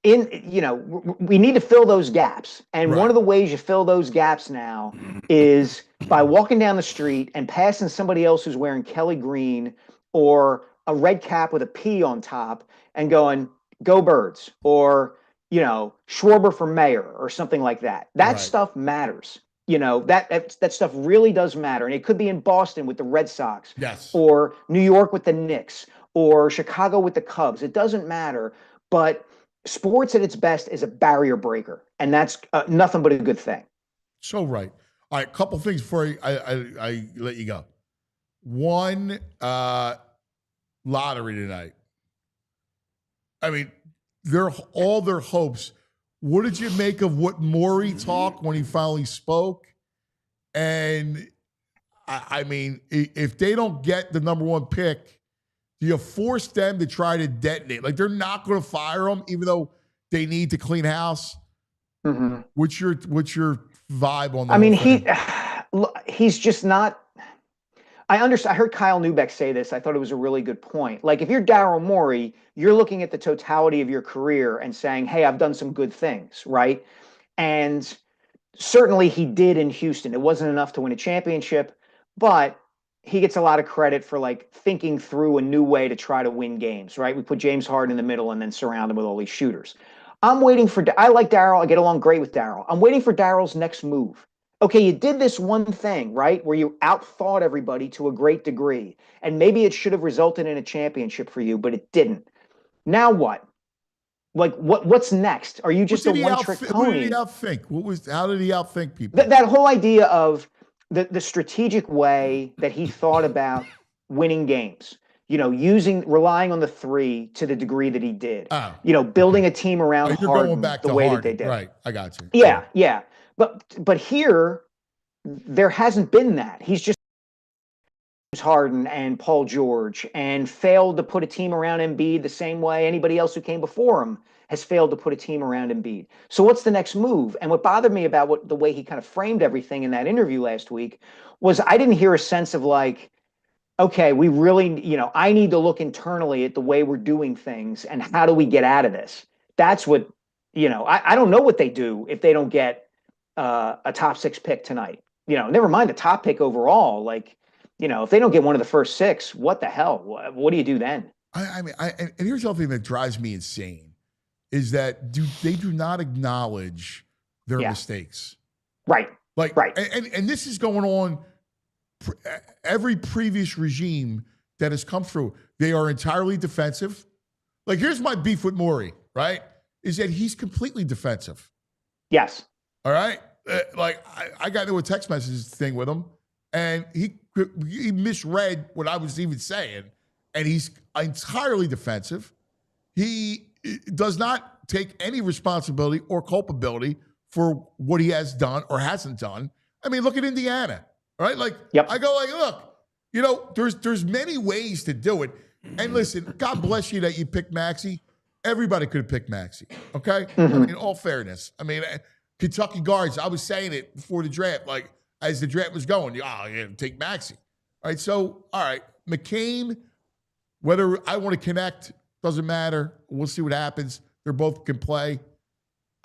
we need to fill those gaps. And one of the ways you fill those gaps now is by walking down the street and passing somebody else who's wearing Kelly green or a red cap with a P on top and going, "Go Birds," or, Schwarber for mayor or something like that. That stuff matters. That stuff really does matter. And it could be in Boston with the Red Sox, or New York with the Knicks, or Chicago with the Cubs. It doesn't matter. But sports at its best is a barrier breaker, and that's nothing but a good thing. So right. All right, couple things before I let you go. One, lottery tonight. I mean, all their hopes. What did you make of what Maury talked when he finally spoke? And I mean, if they don't get the number one pick, Do you force them to try to detonate? Like, they're not going to fire him, even though they need to clean house. Mm-hmm. What's your vibe on that? I mean, he's just not. I understand. I heard Kyle Neubeck say this. I thought it was a really good point. Like, if you're Daryl Morey, you're looking at the totality of your career and saying, hey, I've done some good things, right? And certainly he did in Houston. It wasn't enough to win a championship, but he gets a lot of credit for like thinking through a new way to try to win games, right? We put James Harden in the middle and then surround him with all these shooters. I like Daryl. I get along great with Daryl. I'm waiting for Daryl's next move. Okay, you did this one thing, right, where you outthought everybody to a great degree, and maybe it should have resulted in a championship for you, but it didn't. Now what? Like, what's next? Are you just a one-trick pony? What did he outthink? How did he outthink people? That whole idea of the strategic way that he thought about winning games. You know, relying on the three to the degree that he did. Oh. You know, building a team around Harden the way that they did. Right, I got you. Yeah. But here, there hasn't been that. He's just Harden and Paul George and failed to put a team around Embiid the same way anybody else who came before him has failed to put a team around Embiid. So what's the next move? And what bothered me about the way he kind of framed everything in that interview last week was I didn't hear a sense of like, okay, we really, I need to look internally at the way we're doing things and how do we get out of this? That's what, I don't know what they do if they don't get a top 6 pick tonight. Never mind the top pick overall. Like, if they don't get one of the first 6, what the hell? What do you do then? And here's the other thing that drives me insane is that they do not acknowledge their mistakes. Right. Right. And this is going on. Every previous regime that has come through, they are entirely defensive. Like, here's my beef with Morey, right? Is that he's completely defensive. Yes. All right. I got into a text message thing with him, and he misread what I was even saying, and he's entirely defensive. He does not take any responsibility or culpability for what he has done or hasn't done. I mean, look at Indiana, right? Like, yep. I go like, look, there's many ways to do it. And listen, God bless you that you picked Maxey. Everybody could have picked Maxey, okay? Mm-hmm. I mean, in all fairness. I mean, Kentucky guards, I was saying it before the draft, like as the draft was going, take Maxey. All right, so, all right, McCain, whether I want to connect, doesn't matter. We'll see what happens. They both can play.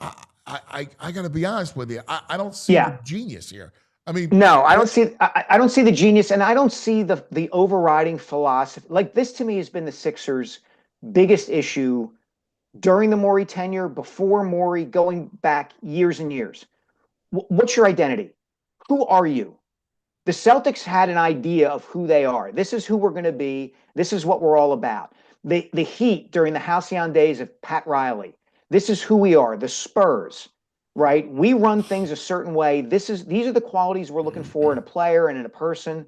I got to be honest with you. I don't see the genius here. I mean, no, I don't see the genius, and I don't see the overriding philosophy. Like, this to me has been the Sixers' biggest issue during the Morey tenure, before Morey, going back years and years. What's your identity? Who are you? The Celtics had an idea of who they are. This is who we're going to be. This is what we're all about. The Heat during the halcyon days of Pat Riley. This is who we are. The Spurs, right? We run things a certain way. These are the qualities we're looking for in a player and in a person.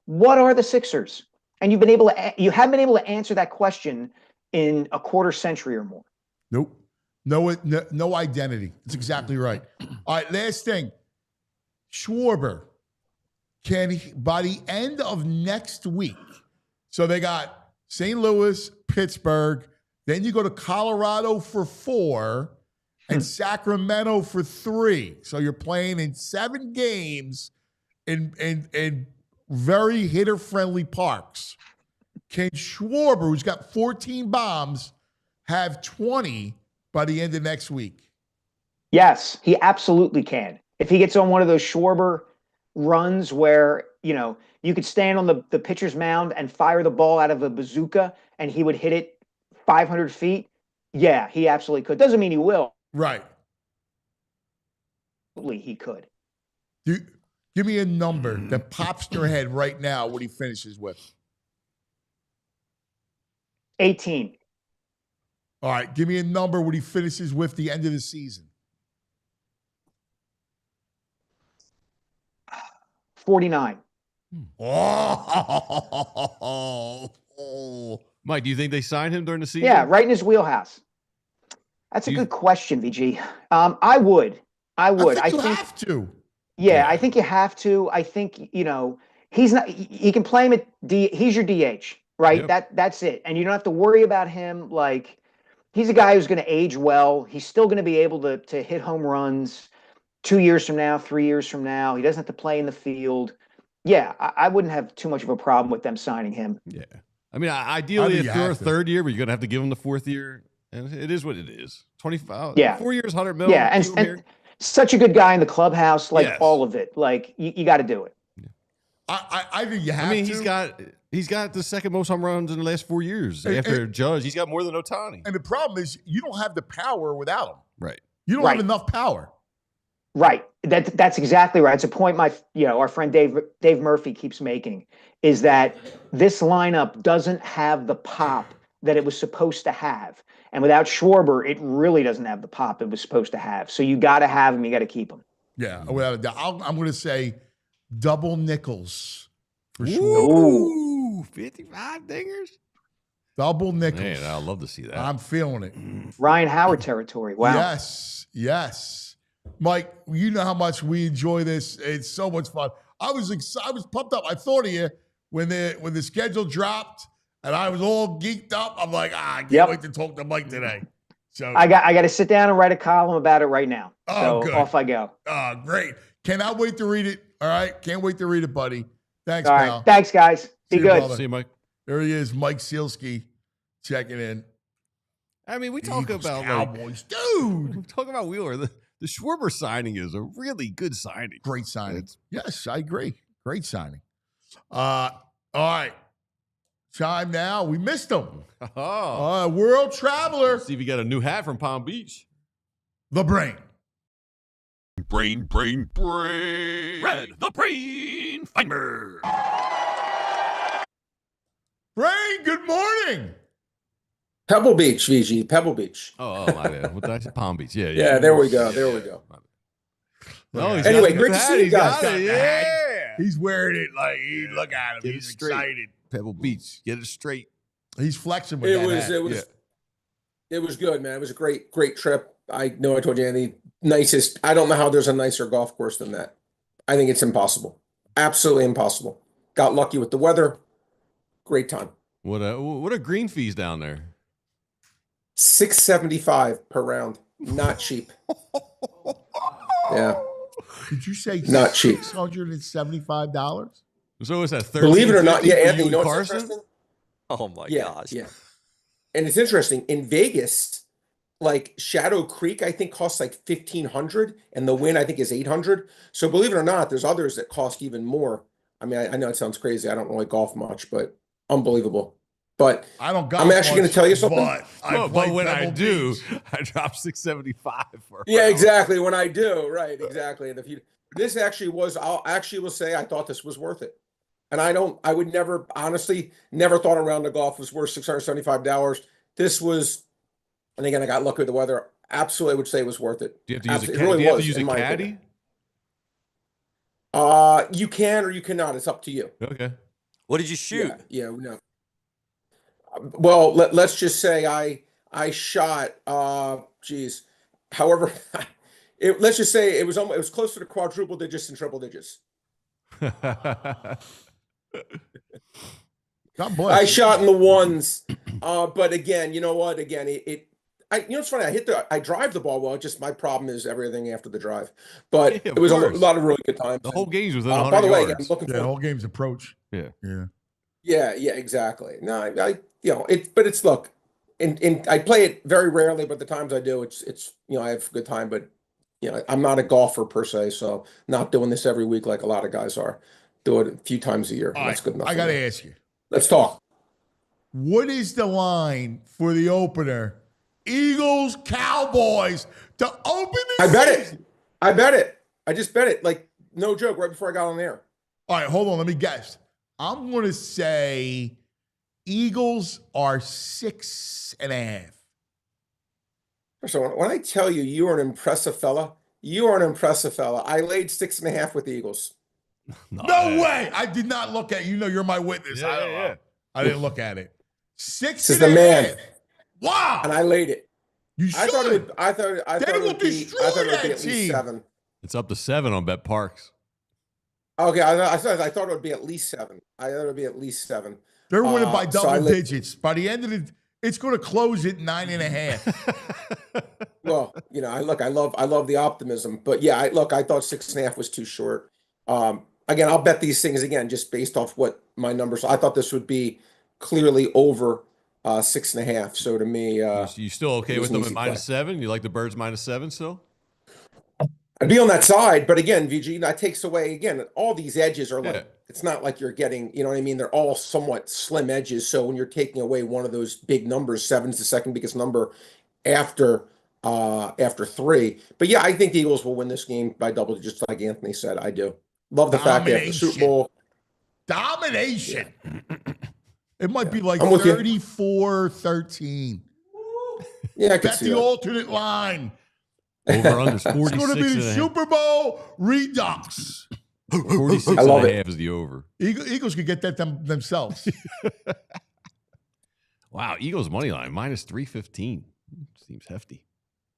What are the Sixers? And you haven't been able to answer that question in a quarter century or more. Nope. No identity. That's exactly right. All right, last thing. Schwarber, by the end of next week, so they got St. Louis, Pittsburgh, then you go to Colorado for 4 and Sacramento for 3. So you're playing in 7 games in very hitter-friendly parks. Can Schwarber, who's got 14 bombs, have 20 by the end of next week? Yes, he absolutely can. If he gets on one of those Schwarber runs where, you could stand on the pitcher's mound and fire the ball out of a bazooka and he would hit it 500 feet, yeah, he absolutely could. Doesn't mean he will. Right. He could. Give me a number that pops in your head right now what he finishes with. 18. All right, give me a number what he finishes with the end of the season. 49. Mike, do you think they signed him during the season? Yeah, right in his wheelhouse. That's a good question, VG. I would. I think you have to. Yeah, I think you have to. I think, he's not. He can play him at D. He's your DH, right? That's it. And you don't have to worry about him. Like, he's a guy who's going to age well. He's still going to be able to hit home runs 2 years from now, 3 years from now. He doesn't have to play in the field. Yeah, I wouldn't have too much of a problem with them signing him. Yeah. I mean, ideally, if you're a third year, but you're going to have to give him the fourth year. And it is what it is. 25, 4 years, 100 million. Yeah, and such a good guy in the clubhouse, like all of it. Like, you got to do it. I think you have to. I mean, he's got the second most home runs in the last 4 years. After Judge, he's got more than Ohtani. And the problem is you don't have the power without him. Right. You don't have enough power. Right. That's exactly right. It's a point our friend Dave Murphy keeps making, is that this lineup doesn't have the pop that it was supposed to have. And without Schwarber, it really doesn't have the pop it was supposed to have. So you got to have him. You got to keep him. Yeah. Without a doubt. I'm going to say double nickels for Schwarber. Ooh, 55 dingers. Double nickels. Man, I'd love to see that. I'm feeling it. Ryan Howard territory. Wow. Yes. Mike, you know how much we enjoy this. It's so much fun. I was pumped up. I thought of you when the schedule dropped, and I was all geeked up. I'm like, I can't wait to talk to Mike today. So I got to sit down and write a column about it right now. Oh, good. Off I go. Oh, great. Cannot wait to read it. All right. Can't wait to read it, buddy. Thanks, all pal. Right. Thanks, guys. Be good. See you, Mike. There he is, Mike Sielski, checking in. I mean, we talk about Cowboys, dude. We talk about Wheeler. The Schwarber signing is a really good signing. Great signing. Yes, I agree. Great signing. All right. Time now. We missed him. World traveler. Let's see if you got a new hat from Palm Beach. The Brain. Brain. Red, the Brain Finder. Brain, good morning. Pebble Beach, VG. Pebble Beach. Oh my bad. What did I say? Palm Beach. Yeah, there we go. There we go. Oh, anyway, great to see you guys. Yeah. He's wearing it like, look at him. He's excited. Pebble Beach. Get it straight. He's flexing with that. It was good, man. It was a great trip. I know I told you, Andy, nicest. I don't know how there's a nicer golf course than that. I think it's impossible. Absolutely impossible. Got lucky with the weather. Great time. What are green fees down there? $675 per round. Not cheap. Yeah. Did you say not cheap? $675? So is that 13? Believe it or not, yeah, Anthony, you know what's Carson? interesting? Oh my gosh. Yeah. And it's interesting. In Vegas, like Shadow Creek, I think costs like $1,500, and the Wynn I think is $800. So believe it or not, there's others that cost even more. I mean, I know it sounds crazy. I don't really golf much, but unbelievable. But I don't golf. I'm actually going to tell you something. But when I do, I drop $675 for. Yeah, exactly. When I do, right? Exactly. And if you, this actually was, I'll actually will say I thought this was worth it. And I would never, honestly, never thought a round of golf was worth $675. This was, and again, I got lucky with the weather. Absolutely, I would say it was worth it. Do you have to use a caddy? You can or you cannot. It's up to you. Okay. What did you shoot? Yeah, no. Well, let's just say I shot. However, let's just say it was closer to quadruple digits than triple digits. God bless. I shot in the ones, but again, you know what? Again, it's funny. I drive the ball well. Just my problem is everything after the drive. But it was a lot of really good times. The whole game's within 100 by the way, yards. I'm looking for the whole game's approach. Yeah, exactly. No, but it's look, and I play it very rarely, but the times I do, it's I have a good time. But I'm not a golfer per se, so not doing this every week like a lot of guys are. Do it a few times a year. That's good enough. I got to ask you. Let's talk. What is the line for the opener? Eagles, Cowboys to open the season. I bet it. I just bet it. Like, no joke, right before I got on the air. All right, hold on. Let me guess. I'm going to say Eagles are 6.5. So when I tell you you are an impressive fella, you are an impressive fella. I laid 6.5 with the Eagles. No way. I did not look at it. You're my witness. I didn't look at it. 6.5. This is the man. Wow. And I laid it. You should. I thought it would be at least 7. It's up to 7 on Bet Parks. Okay, I thought it would be at least 7. I thought it would be at least 7. They're winning by So double digits. By the end of the, it's going to close at 9.5. Well, you know, I love the optimism, but yeah, I thought 6.5 was too short. Again, I'll bet these things again just based off what my numbers. I thought this would be clearly over 6.5. So to me, you still okay with them at -7? You like the Birds -7 still? I'd be on that side, but again, VG, that takes away again. All these edges are like, Yeah. it's not like you're getting, you know what I mean? They're all somewhat slim edges. So when you're taking away one of those big numbers, 7's the second biggest number after 3. But yeah, I think the Eagles will win this game by double digits, like Anthony said. I do. Love the fact that the Super Bowl domination. It might be like I'm with you. 34-13. Yeah, I could That's see the that. alternate line. Over under 46. It's going to be the Super Bowl redux. 46 I love and a it. half is the over. Eagles could get that themselves. Wow, Eagles money line -315. Seems hefty.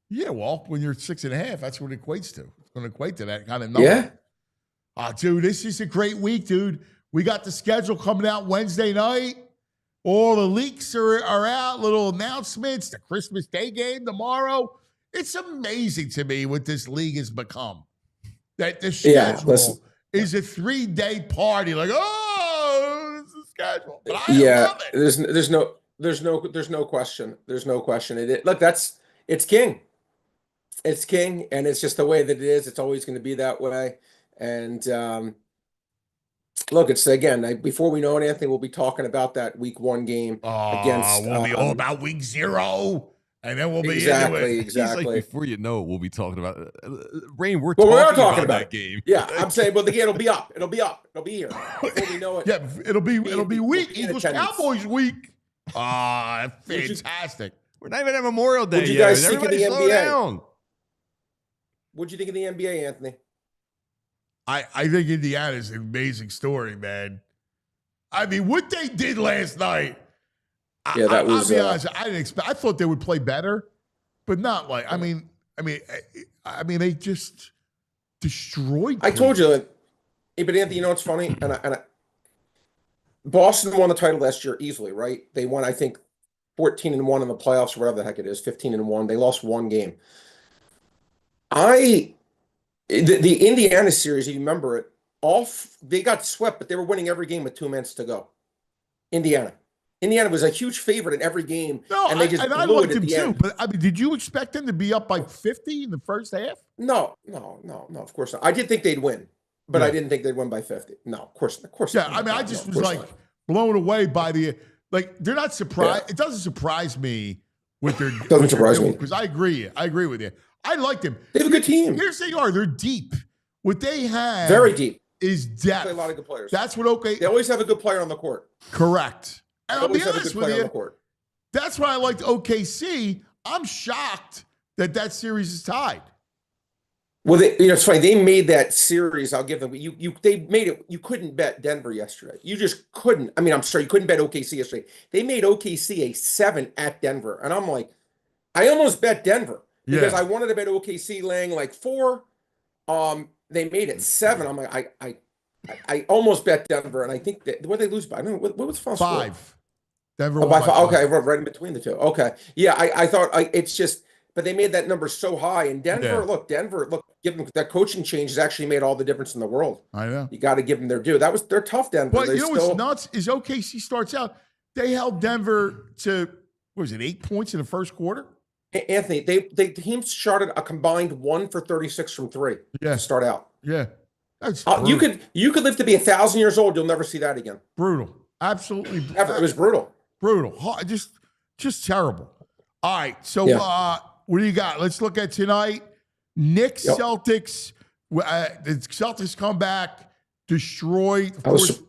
Yeah, well, when you're 6.5, that's what it equates to. It's going to equate to that kind of number. Yeah. Dude, this is a great week, dude. We got the schedule coming out Wednesday night. All the leaks are out, little announcements, the Christmas Day game tomorrow. It's amazing to me what this league has become. That the schedule is a 3-day party. Like, oh, it's the schedule. But I love it. There's no question. There's no question. Look, it's king. It's king, and it's just the way that it is. It's always going to be that way. And look, it's again before we know it, Anthony, we'll be talking about that week 1 game against. We'll be all about week 0, and then we'll be into it. Exactly. Like before you know it, we'll be talking about Rain. We're we are talking talking about that game. Yeah, I'm saying, well, it'll be up. It'll be here before we know it. Yeah, it'll be week. Eagles attendance. Cowboys week. Fantastic. We're not even at Memorial Day What'd you yet. guys think of the Everybody slow NBA? down. What'd you think of the NBA, Anthony? I think Indiana's an amazing story, man. I mean, what they did last night. Yeah, that was. I'll be honest. I didn't expect. I thought they would play better, but not like. I mean, they just destroyed. I told you, but Anthony, you know what's funny? And Boston won the title last year easily, right? They won, I think, 14-1 in the playoffs, or whatever the heck it is, 15-1. They lost 1 game. The Indiana series, if you remember it, they got swept, but they were winning every game with 2 minutes to go. Indiana was a huge favorite in every game, and they just I blew liked it at them the too. end. But I mean, did you expect them to be up by 50 in the first half? No, of course not. I did think they'd win, but I didn't think they'd win by 50. No, of course Yeah, not. I mean, I just was like blown away by they're not surprised. Yeah. It doesn't surprise me with their doesn't surprise me because I agree with you. I like them. They have a good team. Here's they are. They're deep. What they have very deep is depth. They play a lot of good players. That's what They always have a good player on the court. Correct. And I'll be honest with you. Court. That's why I liked OKC. I'm shocked that series is tied. Well, it's funny. They made that series. I'll give them. They made it. You couldn't bet Denver yesterday. You just couldn't. I mean, I'm sorry, you couldn't bet OKC yesterday. They made OKC a 7 at Denver, and I'm like, I almost bet Denver because I wanted to bet OKC laying like 4. They made it 7. I'm like, I almost bet Denver, and I think that what did they lose by? I don't know what was the final 5. score? Denver by won by 5. Okay, right in between the two. Okay, yeah, I thought it's just, but they made that number so high. And Denver, give them that coaching change has actually made all the difference in the world. I know. You got to give them their due. They're tough, Denver. But you know what's nuts is OKC starts out. They held Denver to 8 points in the first quarter. Anthony, the team started a combined 1 for 36 from 3 to start out. Yeah, that's you could live to be 1,000 years old. You'll never see that again. Brutal, absolutely. Ever. It was brutal. Brutal, just terrible. All right, so what do you got? Let's look at tonight. Knicks, Celtics. The Celtics come back, destroyed. Of course,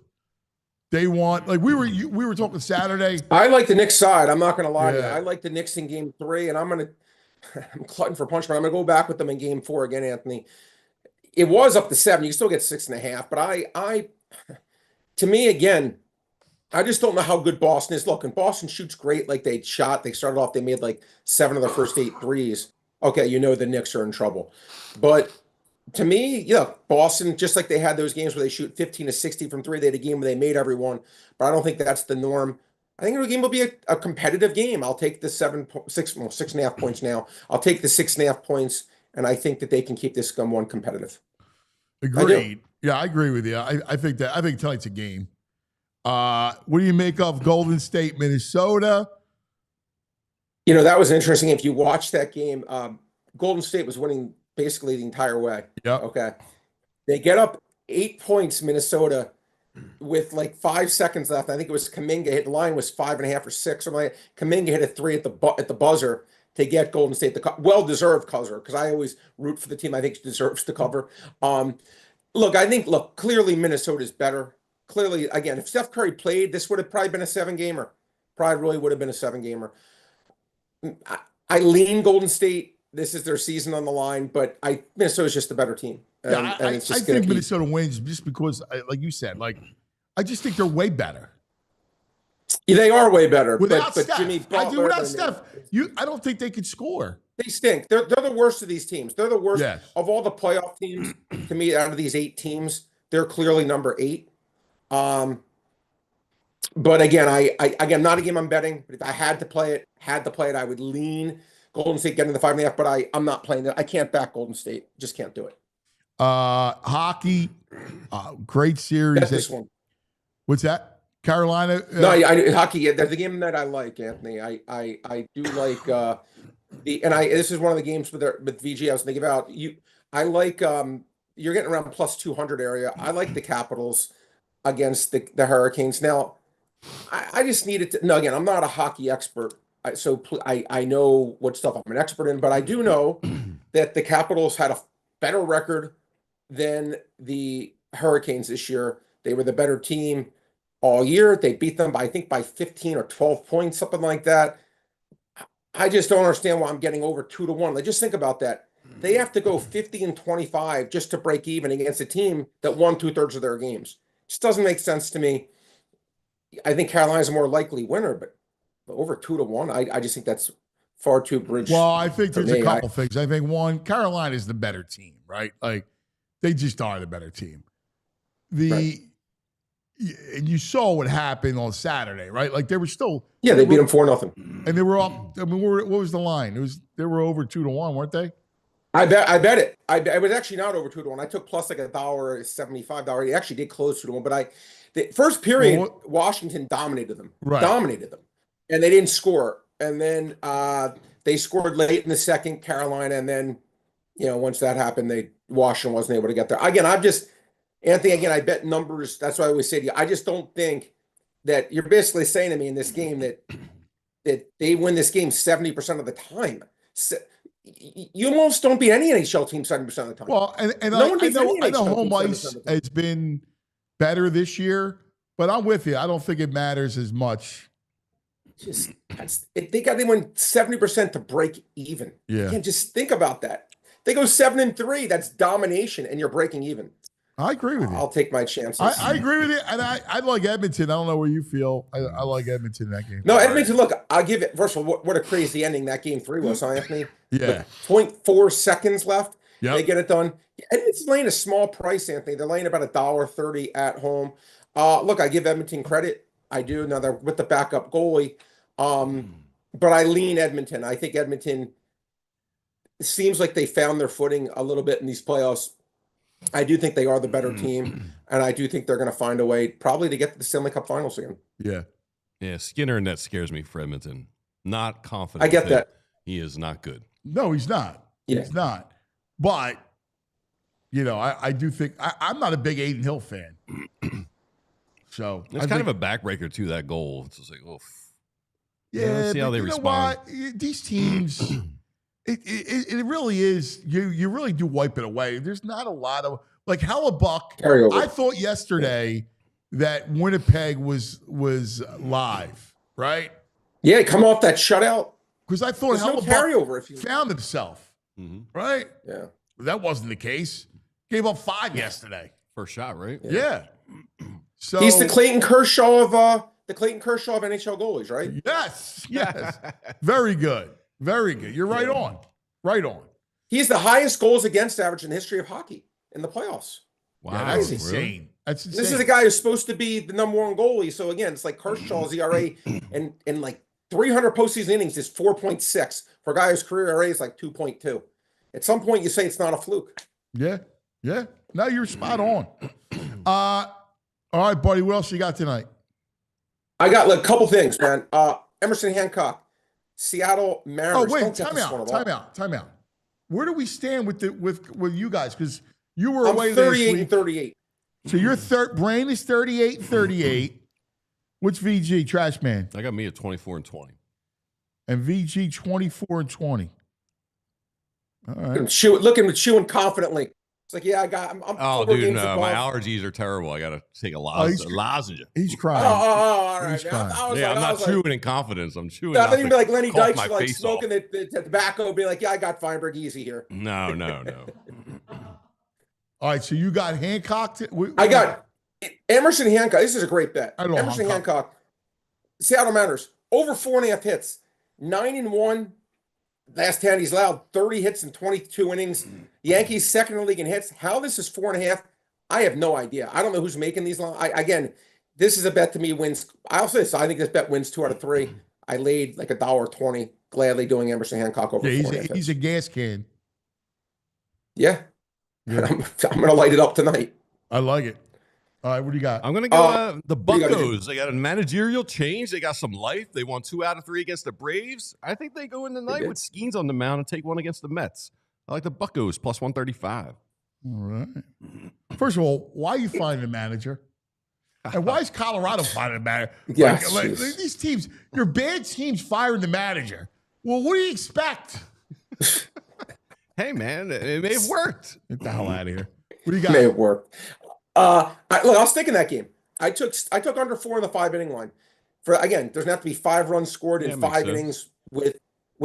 they want. Like we were talking Saturday. I like the Knicks side. I'm not going to lie to you. I like the Knicks in Game 3, and I'm glutton for punishment. I'm going to go back with them in Game 4 again, Anthony. It was up to 7. You can still get 6.5, but to me again, I just don't know how good Boston is. Look, and Boston shoots great. Like they started off, they made like 7 of their first 8 threes. Okay, you know the Knicks are in trouble. But to me, Boston, just like they had those games where they shoot 15 to 60 from three, they had a game where they made everyone, but I don't think that's the norm. I think the game will be a competitive game. I'll take the 6.5 points now. I'll take the 6.5 points, and I think that they can keep this game one competitive. Agreed. Yeah, I agree with you. I think tonight's a game. What do you make of Golden State, Minnesota? That was interesting. If you watch that game, Golden State was winning basically the entire way. Yeah. Okay. They get up 8 points, Minnesota, with like 5 seconds left. I think it was Kuminga hit. The line was 5.5 or 6. Or like Kuminga hit a 3 at the buzzer to get Golden State the well-deserved cover, because I always root for the team I think deserves to cover. Clearly Minnesota's better. Clearly, again, if Steph Curry played, this would have probably been a 7-gamer. Probably really would have been a 7-gamer. I lean Golden State. This is their season on the line, but Minnesota's just the better team. I think Minnesota wins just because, like you said, I just think they're way better. Yeah, they are way better. Without but Steph, Jimmy Butler, without Steph, I don't think they could score. They stink. They're the worst of these teams. They're the worst Yes. of all the playoff teams. To me, out of these 8 teams, they're clearly number 8. But again, I not a game I'm betting. But if I had to play it, I would lean Golden State getting the 5.5. But I'm not playing that. I can't back Golden State. Just can't do it. Hockey, great series. That's this one. What's that? Carolina. No, hockey. Yeah, that's the game that I like, Anthony. I do like this is one of the games with VG I was thinking about. I like you're getting around plus 200 area. I like the Capitals against the Hurricanes. Now, I just needed to. No, again, I'm not a hockey expert, so I know what stuff I'm an expert in, but I do know that the Capitals had a better record than the Hurricanes this year. They were the better team all year. They beat them by 15 or 12 points, something like that. I just don't understand why I'm getting over 2-1. Like, just think about that. They have to go 50-25 just to break even against a team that won 2/3 of their games. Just doesn't make sense to me. I think Carolina's a more likely winner, but over 2-1, I just think that's far too bridge. Well, I think there's a couple things. I think one, Carolina's the better team, right? Like, they just are the better team. Right. And you saw what happened on Saturday, right? Like, they were still. Yeah, they beat them 4-0. And they were up. I mean, what was the line? They were over 2-1, weren't they? I bet it. I was actually not over 2-1. I took plus like $1.75. It actually did close 2-1, but the first period, Washington dominated them. Right. Dominated them. And they didn't score. And then they scored late in the second, Carolina, and then, once that happened, Washington wasn't able to get there. Again, Anthony, I bet numbers. That's why I always say to you, I just don't think that you're basically saying to me in this game that they win this game 70% of the time. So, you almost don't beat any NHL team 70% of the time. Well, and I know home ice has been better this year, but I'm with you. I don't think it matters as much. They win 70% to break even. Yeah. You can't just think about that. They go 7-3. That's domination, and you're breaking even. I agree with you. I'll take my chances. I agree with you, and I like Edmonton. I don't know where you feel. I like Edmonton in that game. No, Edmonton, look, I'll give it. First of all, what a crazy ending that game 3 was, huh, Anthony? Yeah. 0.4 seconds left. Yep. They get it done. Edmonton's laying a small price, Anthony. They're laying about $1.30 at home. Look, I give Edmonton credit. I do. Now they're with the backup goalie. But I lean Edmonton. I think Edmonton seems like they found their footing a little bit in these playoffs. I do think they are the better team, and I do think they're going to find a way probably to get to the Stanley Cup Finals again. Yeah. Yeah, Skinner net scares me for Edmonton. Not confident. I get that. He is not good. No, he's not. Yeah. He's not. But, I do think I'm not a big Aiden Hill fan. So it's kind of a backbreaker too, that goal. It's just like, oh. Yeah, let's see how they respond. These teams, it really is. You really do wipe it away. There's not a lot of like Hellebuck. Carryover. I thought yesterday that Winnipeg was live, right? Yeah, come off that shutout. Because I thought There's no Hellebuck carryover if you found himself, right? Yeah, that wasn't the case. Gave up 5 yesterday. First shot, right? Yeah. So he's the Clayton Kershaw of NHL goalies, right? Yes. Very good. Very good. You're right on. Right on. He's the highest goals against average in the history of hockey in the playoffs. Wow, that's crazy. insane. That's insane. This is a guy who's supposed to be the #1 goalie. So again, it's like Kershaw's ERA and like 300 postseason innings is 4.6. For a guy whose career ERA is like 2.2. At some point, you say it's not a fluke. Yeah. No, you're spot on. All right, buddy. What else you got tonight? I got like a couple things, man. Emerson Hancock, Seattle Mariners. Oh wait, time out. Where do we stand with you guys? Because you were away 38 and 38. So your brain is 38 and 38. What's VG, Trash Man? I got me at 24 and 20. And VG 24 and 20. All right. Looking at chewing confidently. It's like, yeah, I'm dude, no, my allergies are terrible. I got to take a lozenge. He's crying. All right. I'm not chewing in confidence. I'm chewing. I think you'd be like Lenny Dykes, like smoking off. the tobacco, be like, yeah, I got Feinberg easy here. No. All right, so you got Hancock. I got Emerson Hancock. This is a great bet. Emerson Hancock, Seattle Mariners, over 4.5 hits, 9-1. Last 10, he's allowed 30 hits in 22 innings. Yankees second in the league in hits. How this is 4.5, I have no idea. I don't know who's making these lines. Again, this is a bet to me wins. I think this bet wins 2 out of 3. I laid like $1.20, gladly doing Emerson Hancock over. Yeah, he's a gas can. Yeah. I'm going to light it up tonight. I like it. All right, what do you got? I'm going to go the Buccos. They got a managerial change. They got some life. They won 2 out of 3 against the Braves. I think they go in the night with Skeens on the mound and take one against the Mets. I like the Buccos plus 135. All right. First of all, why are you finding a manager? And why is Colorado finding a manager? Yes, like these teams, your bad teams firing the manager. Well, what do you expect? Hey, man, it may have worked. Get the hell out of here. What do you got? May have worked. I'll stick in that game. I took under 4 in the 5-inning line. Again, doesn't have to be 5 runs scored in 5 innings with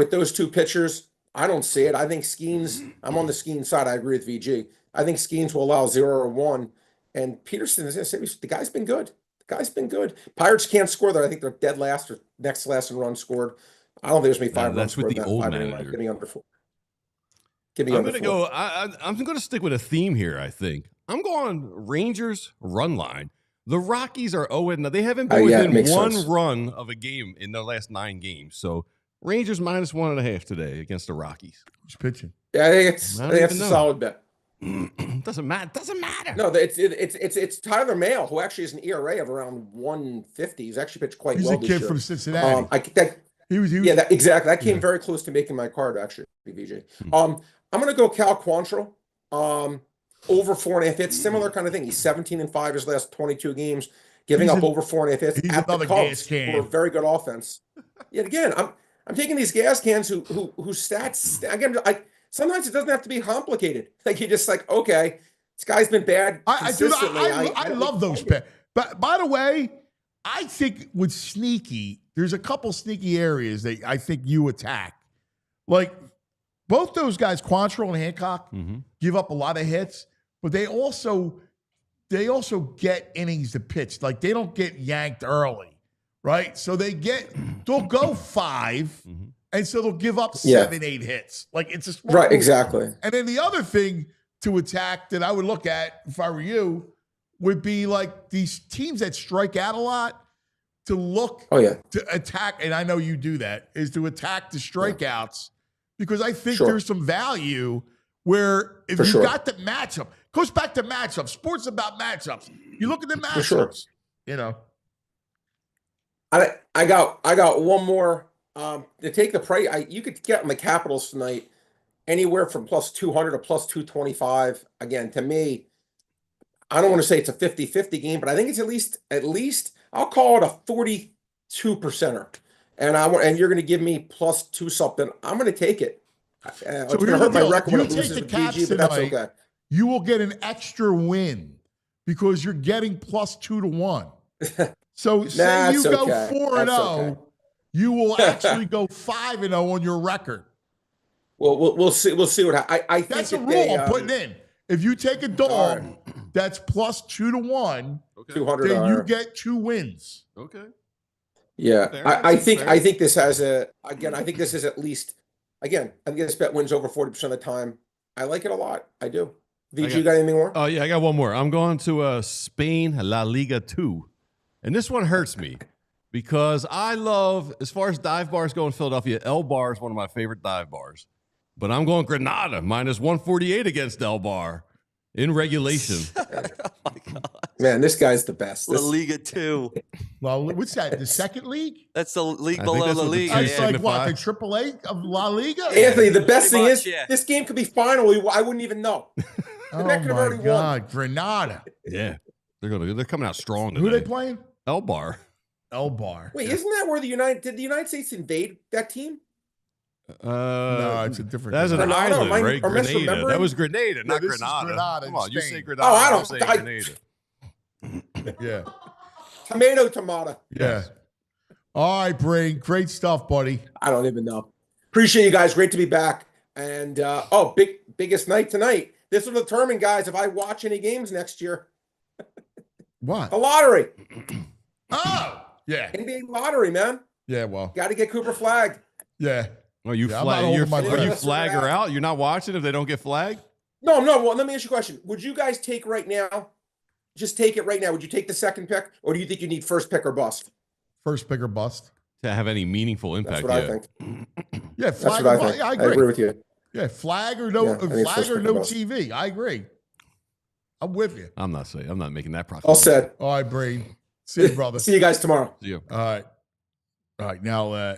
those 2 pitchers. I don't see it. I think Skeens, I'm on the Skeens side. I agree with VG. I think Skeens will allow 0 or 1. And Peterson is going to say, the guy's been good. Pirates can't score there. I think they're dead last or next to last in runs scored. I don't think there's going to be 5 runs. That's with the old manager. Give me under 4. I'm going to go. I'm going to stick with a theme here, I think. I'm going Rangers run line. The Rockies are 0-0. They haven't been within 1 run of a game in their last 9 games. So Rangers minus 1.5 today against the Rockies. Who's pitching? Yeah, I think that's a solid bet. Doesn't matter. No, it's Tyler Mahle, who actually has an ERA of around 150. He's actually pitched quite well. He's a kid from Cincinnati. Exactly. That came very close to making my card, actually, VJ. I'm going to go Cal Quantrill. Over 4.5 hits, similar kind of thing. He's 17-5 his last 22 games, giving up over 4.5 hits at the Cubs for a very good offense. Yet again, I'm taking these gas cans who stats again. Sometimes it doesn't have to be complicated. Like you're just like, okay, this guy's been bad consistently. I love those bets. But by the way, I think with sneaky, there's a couple sneaky areas that I think you attack. Like both those guys, Quantrill and Hancock, give up a lot of hits, but they also get innings to pitch. Like they don't get yanked early, right? So they'll go 5, and so they'll give up 7, 8 hits. Like it's a smart right, move. exactly. And then the other thing to attack that I would look at if I were you would be like these teams that strike out a lot to look to attack. And I know you do that, is to attack the strikeouts. Because I think there's some value where if you got the matchup, goes back to matchups. Sports about matchups. You look at the matchups, you know. I got one more to take the price. You could get on the Capitals tonight anywhere from plus 200 to plus 225. Again, to me, I don't want to say it's a 50-50 game, but I think it's at least I'll call it a 42%er. And you're going to give me plus 2 something. I'm going to take it. It's going to hurt my record when it loses to PG, but that's okay. You will get an extra win because you're getting plus 2 to 1. So say you go 4-0, you will actually go 5-0 on your record. Well, we'll see. We'll see what happens. I think that's a rule I'm putting in. If you take a dog that's plus 2 to 1, 200, then you get 2 wins. Okay. Yeah, I think this has I think this is at least Again, I think this bet wins over 40% of the time. I like it a lot. I do. VG, you got anything more? Oh, yeah, I got one more. I'm going to Spain La Liga 2. And this one hurts me because I love, as far as dive bars go in Philadelphia, El Bar is one of my favorite dive bars. But I'm going Granada, minus 148 against El Bar in regulation. Oh my God. Man, this guy's the best. La Liga 2. Well, what's that? The second league? That's the league I think below that's La what the Liga. two It's like what? The signify. AAA of La Liga? Anthony, the best thing much, is yeah. this game could be final. I wouldn't even know. Oh bet could have my already won. God, Granada. Yeah. They're coming out strong today. Who are they playing? El Bar. El Bar. Wait, isn't that where did the United States invade that team? No, it's a different. That's an Granada, island, am I- right? am I misremembering? Grenada. That was Grenada, not this is Granada. Granada Come in on, you Spain. say Granada. Oh, I I'm don't- saying I- Grenada. Yeah. Tomato. Yeah. All right, Brain. Great stuff, buddy. I don't even know. Appreciate you guys. Great to be back. And biggest night tonight. This will determine, guys, if I watch any games next year. What? The lottery. Oh, yeah. NBA lottery, man. Yeah, well, Got to get Cooper flagged. yeah. Oh, you Yeah, I'm flag? not holding my You breath. flag her out? You're not watching if they don't get flagged? No. Well, let me ask you a question. Would you guys take right now? Just take it right now. Would you take the second pick, or do you think you need first pick or bust? First pick or bust. To have any meaningful That's impact? what I Yeah. think. Yeah, That's flag what I or bust. think. Yeah, I I agree. agree with you. Yeah, flag or no, Yeah, I think it's flag first or pick or no bust. TV. I agree. I'm with you. I'm not making that proclamation. All said. All right, Brain. See you, brother. See you guys tomorrow. See you. All right. Now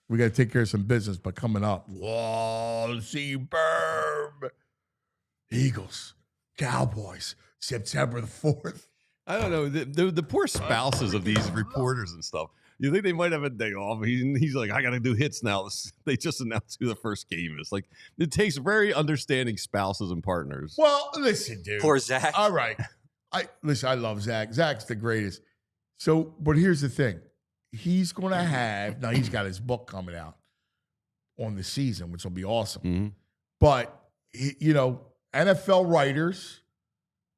we got to take care of some business. But coming up, wall see Berm. Eagles, Cowboys, September the 4th. I don't know. The poor spouses of these reporters and stuff. You think they might have a day off? He's like, I got to do hits now. They just announced who the first game is. Like, it takes very understanding spouses and partners. Well, listen, dude. Poor Zach. All right. I love Zach. Zach's the greatest. So, but here's the thing. He's going to have, now he's got his book coming out on the season, which will be awesome. Mm-hmm. But, NFL writers,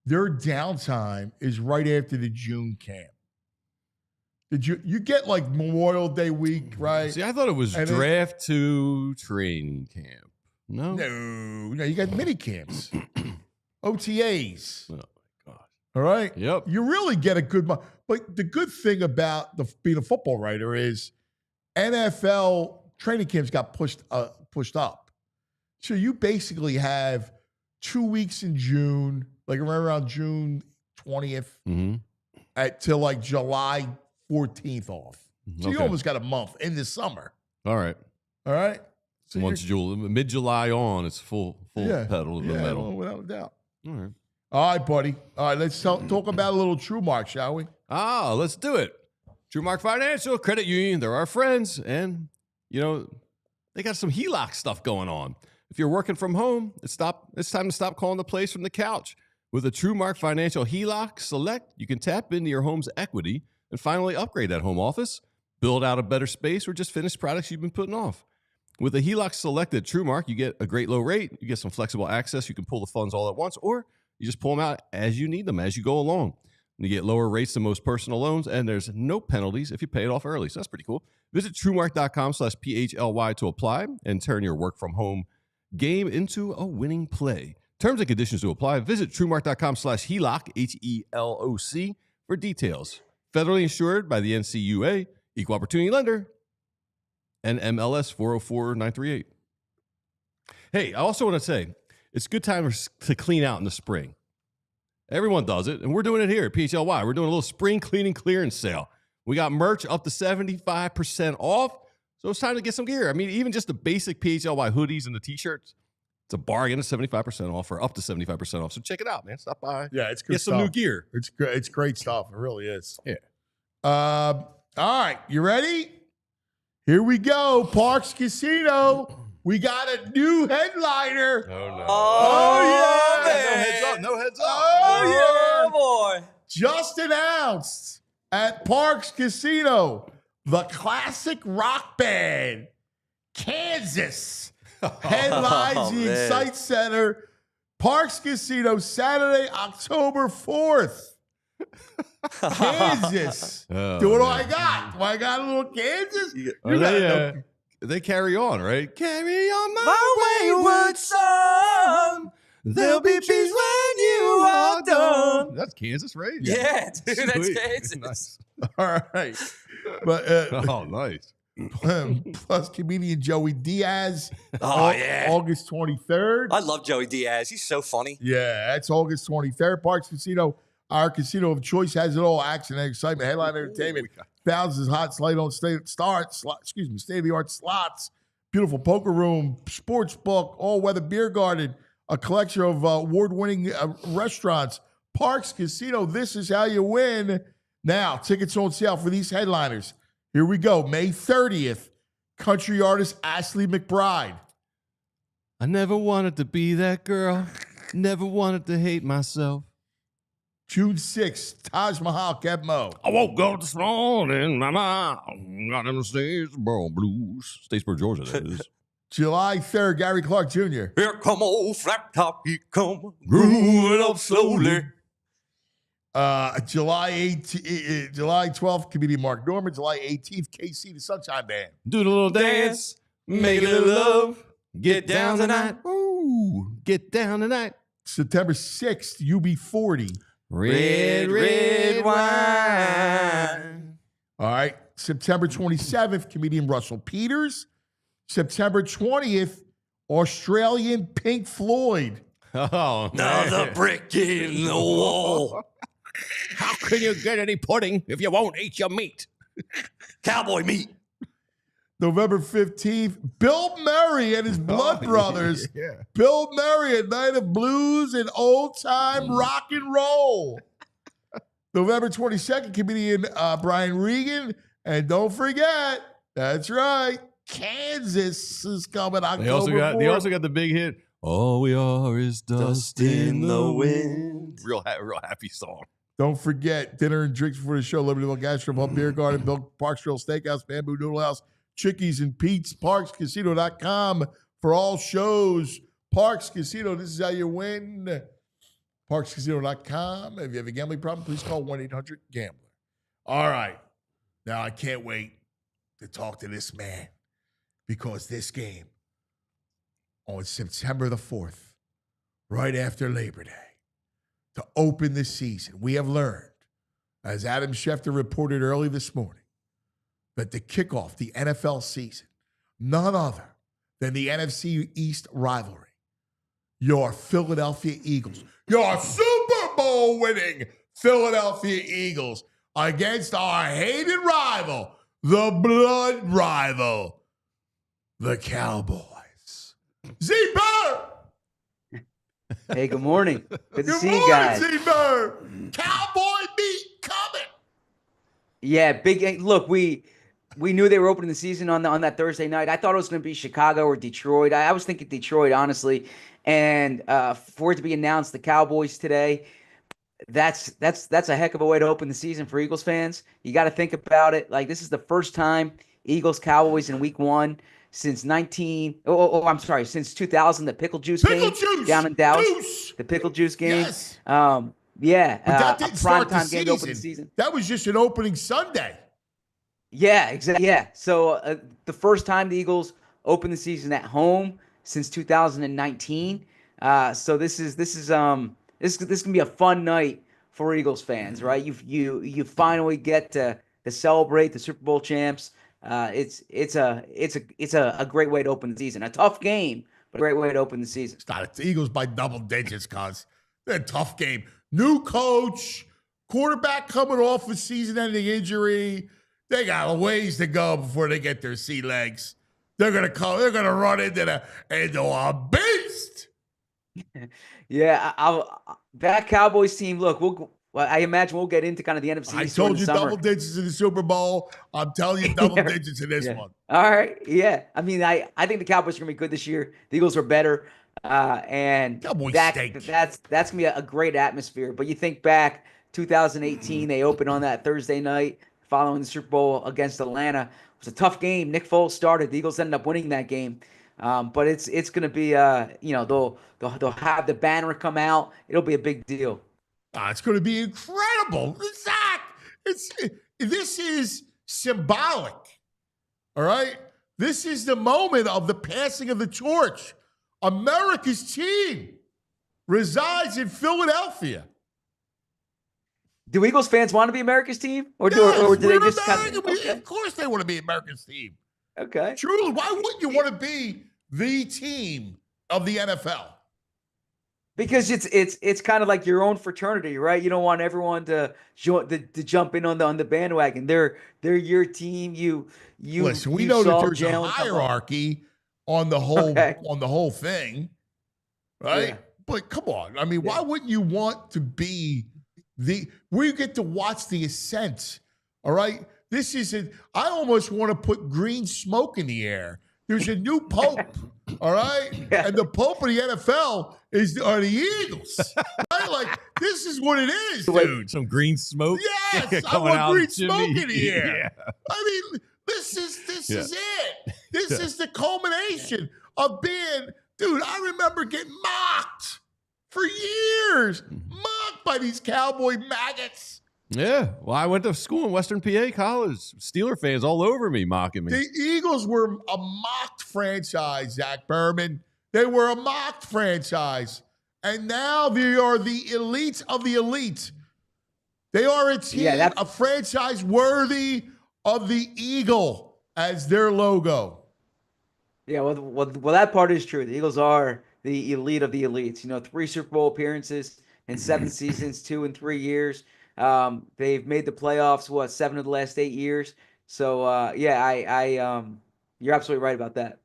their downtime is right after the June camp. Did you get like Memorial Day week, right? See, I thought it was And then- draft to training camp. No. No, you got mini camps, OTAs. Oh, my God. All right. Yep. You really get a good month. But the good thing about being a football writer is NFL training camps got pushed up. So you basically have 2 weeks in June, like around June 20th Mm-hmm. till like July 14th off. So you Okay. almost got a month in the summer. All right. All right. So Once mid-July on, it's full pedal to the metal. well, without a doubt. All right. All right, buddy. All right, let's talk about a little True Mark, shall we? Let's do it. TrueMark Financial Credit Union, they're our friends, and they got some HELOC stuff going on. If you're working from home, it's time to stop calling the place from the couch. With a TrueMark Financial HELOC Select, you can tap into your home's equity and finally upgrade that home office, build out a better space, or just finish projects you've been putting off. With a HELOC Select at TrueMark, you get a great low rate, you get some flexible access, you can pull the funds all at once, or you just pull them out as you need them, as you go along. You get lower rates than most personal loans, and there's no penalties if you pay it off early. So that's pretty cool. Visit TrueMark.com/PHLY to apply and turn your work from home game into a winning play. Terms and conditions to apply. Visit TrueMark.com/HELOC, HELOC, for details. Federally insured by the NCUA, Equal Opportunity Lender, and MLS 404938. Hey, I also want to say, it's a good time to clean out in the spring. Everyone does it, and we're doing it here at PHLY. We're doing a little spring cleaning clearance sale. We got merch up to 75% off, so it's time to get some gear. I mean, even just the basic PHLY hoodies and the T-shirts, it's a bargain of 75% off or up to 75% off. So check it out, man. Stop by. Yeah, it's good Get some new gear. It's good. It's great stuff. It really is. Yeah. All right, you ready? Here we go. Parks Casino. We got a new headliner. Oh, no. Oh, yeah. No heads up. No heads up. Oh, boy. Just announced at Parks Casino, the classic rock band, Kansas, headlines the man. Excite Center, Parks Casino, Saturday, October 4th. Kansas. Oh, Do what man. I got? Do I got a little Kansas? Are You they, gotta know they carry on, right? Carry on my wayward son. There'll be peace when you are done. That's Kansas, right? Yeah, dude, that's Sweet. Kansas. Nice. All right. But Oh, nice. plus comedian Joey Diaz. Oh, yeah. August 23rd. I love Joey Diaz. He's so funny. Yeah, that's August 23rd. Parks Casino, our casino of choice, has it all. Action and excitement, headline entertainment, thousands of hot state-of-the-art slots, beautiful poker room, sports book, all-weather beer garden, a collection of award-winning restaurants. Parks Casino, this is how you win. Now, tickets on sale for these headliners. Here we go. May 30th, country artist Ashley McBride. I never wanted to be that girl. Never wanted to hate myself. June 6th, Taj Mahal, Kebmo. I woke up this morning, mama. Got them Statesboro blues. Statesboro, Georgia, that is. July 3rd, Gary Clark Jr. Here come old flat top, he come grooving up slowly. July 12th, comedian Mark Norman. July 18th, KC, the Sunshine Band. Do the little dance, make a little love, get down tonight. Ooh, get down tonight. September 6th, UB40. Red wine. All right. September 27th, comedian Russell Peters. September 20th, Australian Pink Floyd. Oh, Another brick in the wall. How can you get any pudding if you won't eat your meat? Cowboy meat. November 15th, Bill Murray and his Blood Brothers. Yeah. Bill Murray, a night of blues and old-time rock and roll. November 22nd, comedian Brian Regan. And don't forget, that's right, Kansas is coming October They 4th. also got the big hit. All we are is dust in the wind. Real happy song. Don't forget, dinner and drinks before the show, Libertyville Gastro Pub, Beer Garden, Bill Parks Grill Steakhouse, Bamboo Noodle House, Chickies and Pete's, ParksCasino.com for all shows. Parks Casino, this is how you win. ParksCasino.com. If you have a gambling problem, please call 1-800-GAMBLER. All right. Now, I can't wait to talk to this man because this game on September the 4th, right after Labor Day, to open the season, we have learned, as Adam Schefter reported early this morning, that to kick off the NFL season, none other than the NFC East rivalry, your Philadelphia Eagles, your Super Bowl winning Philadelphia Eagles against our hated rival, the blood rival, the Cowboys. Z-Bird! Hey, good morning. Good to Good see morning, you guys. Z-Bird! Cowboy beat coming! Yeah, big. Look, we knew they were opening the season on that Thursday night. I thought it was going to be Chicago or Detroit. I was thinking Detroit, honestly. And for it to be announced, the Cowboys today, that's a heck of a way to open the season for Eagles fans. You got to think about it. Like, this is the first time Eagles Cowboys in Week 1 since since 2000, the Pickle Juice game down in Dallas. Juice. The Pickle Juice game. Yes. Yeah, But that didn't a start the primetime game to open the season. season. That was just an opening Sunday. Yeah, exactly. Yeah. So the first time the Eagles opened the season at home since 2019. So this is gonna be a fun night for Eagles fans, right? You finally get to celebrate the Super Bowl champs. It's a great way to open the season. A tough game, but a great way to open the season. It's not. It's the Eagles by double digits, cuz. They're a tough game. New coach, quarterback coming off a season-ending injury. They got a ways to go before they get their sea legs. They're gonna come. They're gonna run into a beast. Yeah, that Cowboys team. Look, I imagine we'll get into kind of the NFC. I told you double digits in the Super Bowl. I'm telling you double digits in this one. All right. Yeah. I mean, I think the Cowboys are gonna be good this year. The Eagles are better. And Cowboys stink. that's gonna be a great atmosphere. But you think back 2018, they opened on that Thursday night following the Super Bowl against Atlanta. It was a tough game. Nick Foles started. The Eagles ended up winning that game. But it's gonna be they'll have the banner come out. It'll be a big deal. It's going to be incredible. Zach, this is symbolic. All right? This is the moment of the passing of the torch. America's team resides in Philadelphia. Do Eagles fans want to be America's team, or do they just kind of? Okay. Of course, they want to be America's team. Okay. Truly, why wouldn't you want to be the team of the NFL? Because it's kind of like your own fraternity, right? You don't want everyone to jump in on the bandwagon. They're your team. You listen. We you know that saw there's a Jalen hierarchy on the whole Okay. on the whole thing, right? Yeah. But come on, I mean, why wouldn't you want to be where you get to watch the ascent? All right, this isn't. I almost want to put green smoke in the air. There's a new pope, all right, Yeah. and the pope of the NFL are the Eagles, right? Like this is what it is, dude. Some green smoke. Yes, I coming want out green of the smoke chimney. in the air. Yeah. I mean, this is it. This Yeah. is the culmination of being, dude. I remember getting mocked for years, mocked by these cowboy maggots. Yeah. Well, I went to school in Western PA College. Steeler fans all over me, mocking me. The Eagles were a mocked franchise, Zach Berman. They were a mocked franchise. And now they are the elites of the elite. They are a team, a franchise worthy of the eagle as their logo. Yeah, well, that part is true. The Eagles are the elite of the elites. 3 Super Bowl appearances in 7 seasons, 2 in 3 years. They've made the playoffs, 7 of the last 8 years. So, you're absolutely right about that.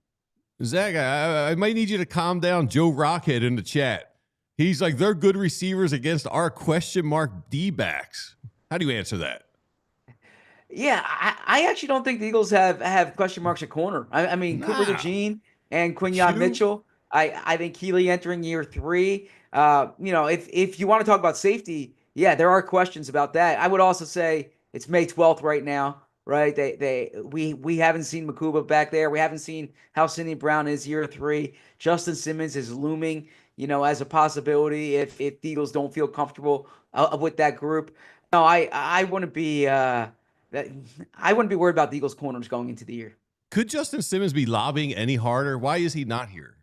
Zach, I might need you to calm down Joe Rockhead in the chat. He's like, they're good receivers against our question mark D-backs. How do you answer that? Yeah, I actually don't think the Eagles have question marks at corner. I mean, Cooper DeJean and Quinyon Mitchell. I think Keeley entering year 3. If you want to talk about safety, yeah, there are questions about that. I would also say it's May 12th right now, right? We haven't seen Makuba back there. We haven't seen how Sidney Brown is year 3. Justin Simmons is looming, as a possibility if the Eagles don't feel comfortable with that group. No, I wouldn't be I wouldn't be worried about the Eagles corners going into the year. Could Justin Simmons be lobbying any harder? Why is he not here?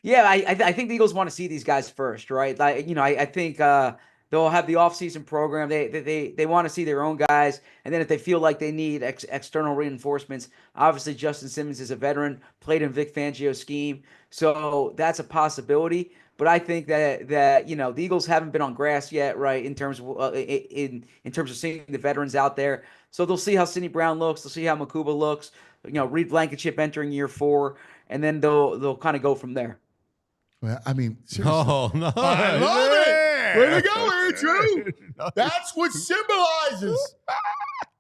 Yeah, I think the Eagles want to see these guys first, right? I think they'll have the offseason program. They want to see their own guys, and then if they feel like they need external reinforcements, obviously Justin Simmons is a veteran, played in Vic Fangio's scheme, so that's a possibility. But I think that the Eagles haven't been on grass yet, right? In terms of in terms of seeing the veterans out there, so they'll see how Sidney Brown looks, they'll see how Makuba looks. Reed Blankenship entering year 4. And then they'll kind of go from there. Well, I mean, seriously. Oh, no. I love it. Way to go, Andrew. That's what symbolizes.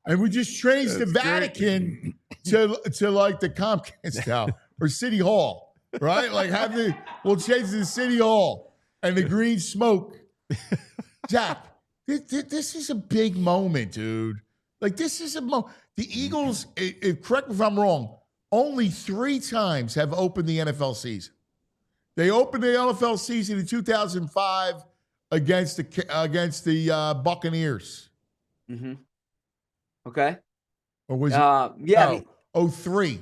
And we just changed the Vatican to like the Comcast Tower or City Hall, right? Like we'll change it to City Hall and the green smoke. Zach, this is a big moment, dude. Like this is a moment. The Eagles, correct me if I'm wrong, only 3 times have opened the NFL season. They opened the NFL season in 2005 against the Buccaneers. Mm-hmm. Okay. Or was it? Yeah. 03.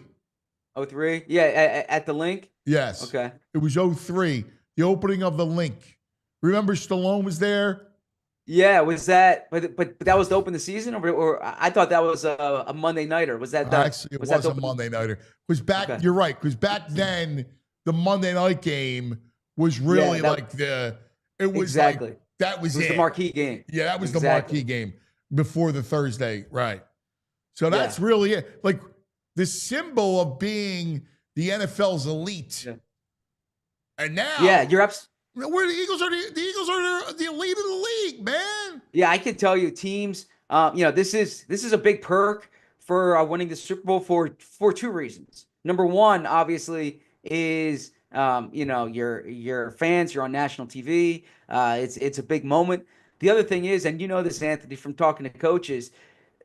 03? Yeah, at the link? Yes. Okay. It was 03, the opening of the link. Remember Stallone was there? Yeah, was that? But that was to open the season, or I thought that was a Monday nighter. Was that? Actually, it was a Monday nighter. Because back, You're right. Because back then, the Monday night game was really it was exactly like that was it. The marquee game. Yeah, that was the marquee game before the Thursday, right? So that's really it. Like the symbol of being the NFL's elite. Yeah. And now, you're where the Eagles are the elite of the league, man. Yeah, I can tell you, teams. This is a big perk for winning the Super Bowl for 2 reasons. Number 1, obviously, is your fans. You're on national TV. It's a big moment. The other thing is, and you know this, Anthony, from talking to coaches,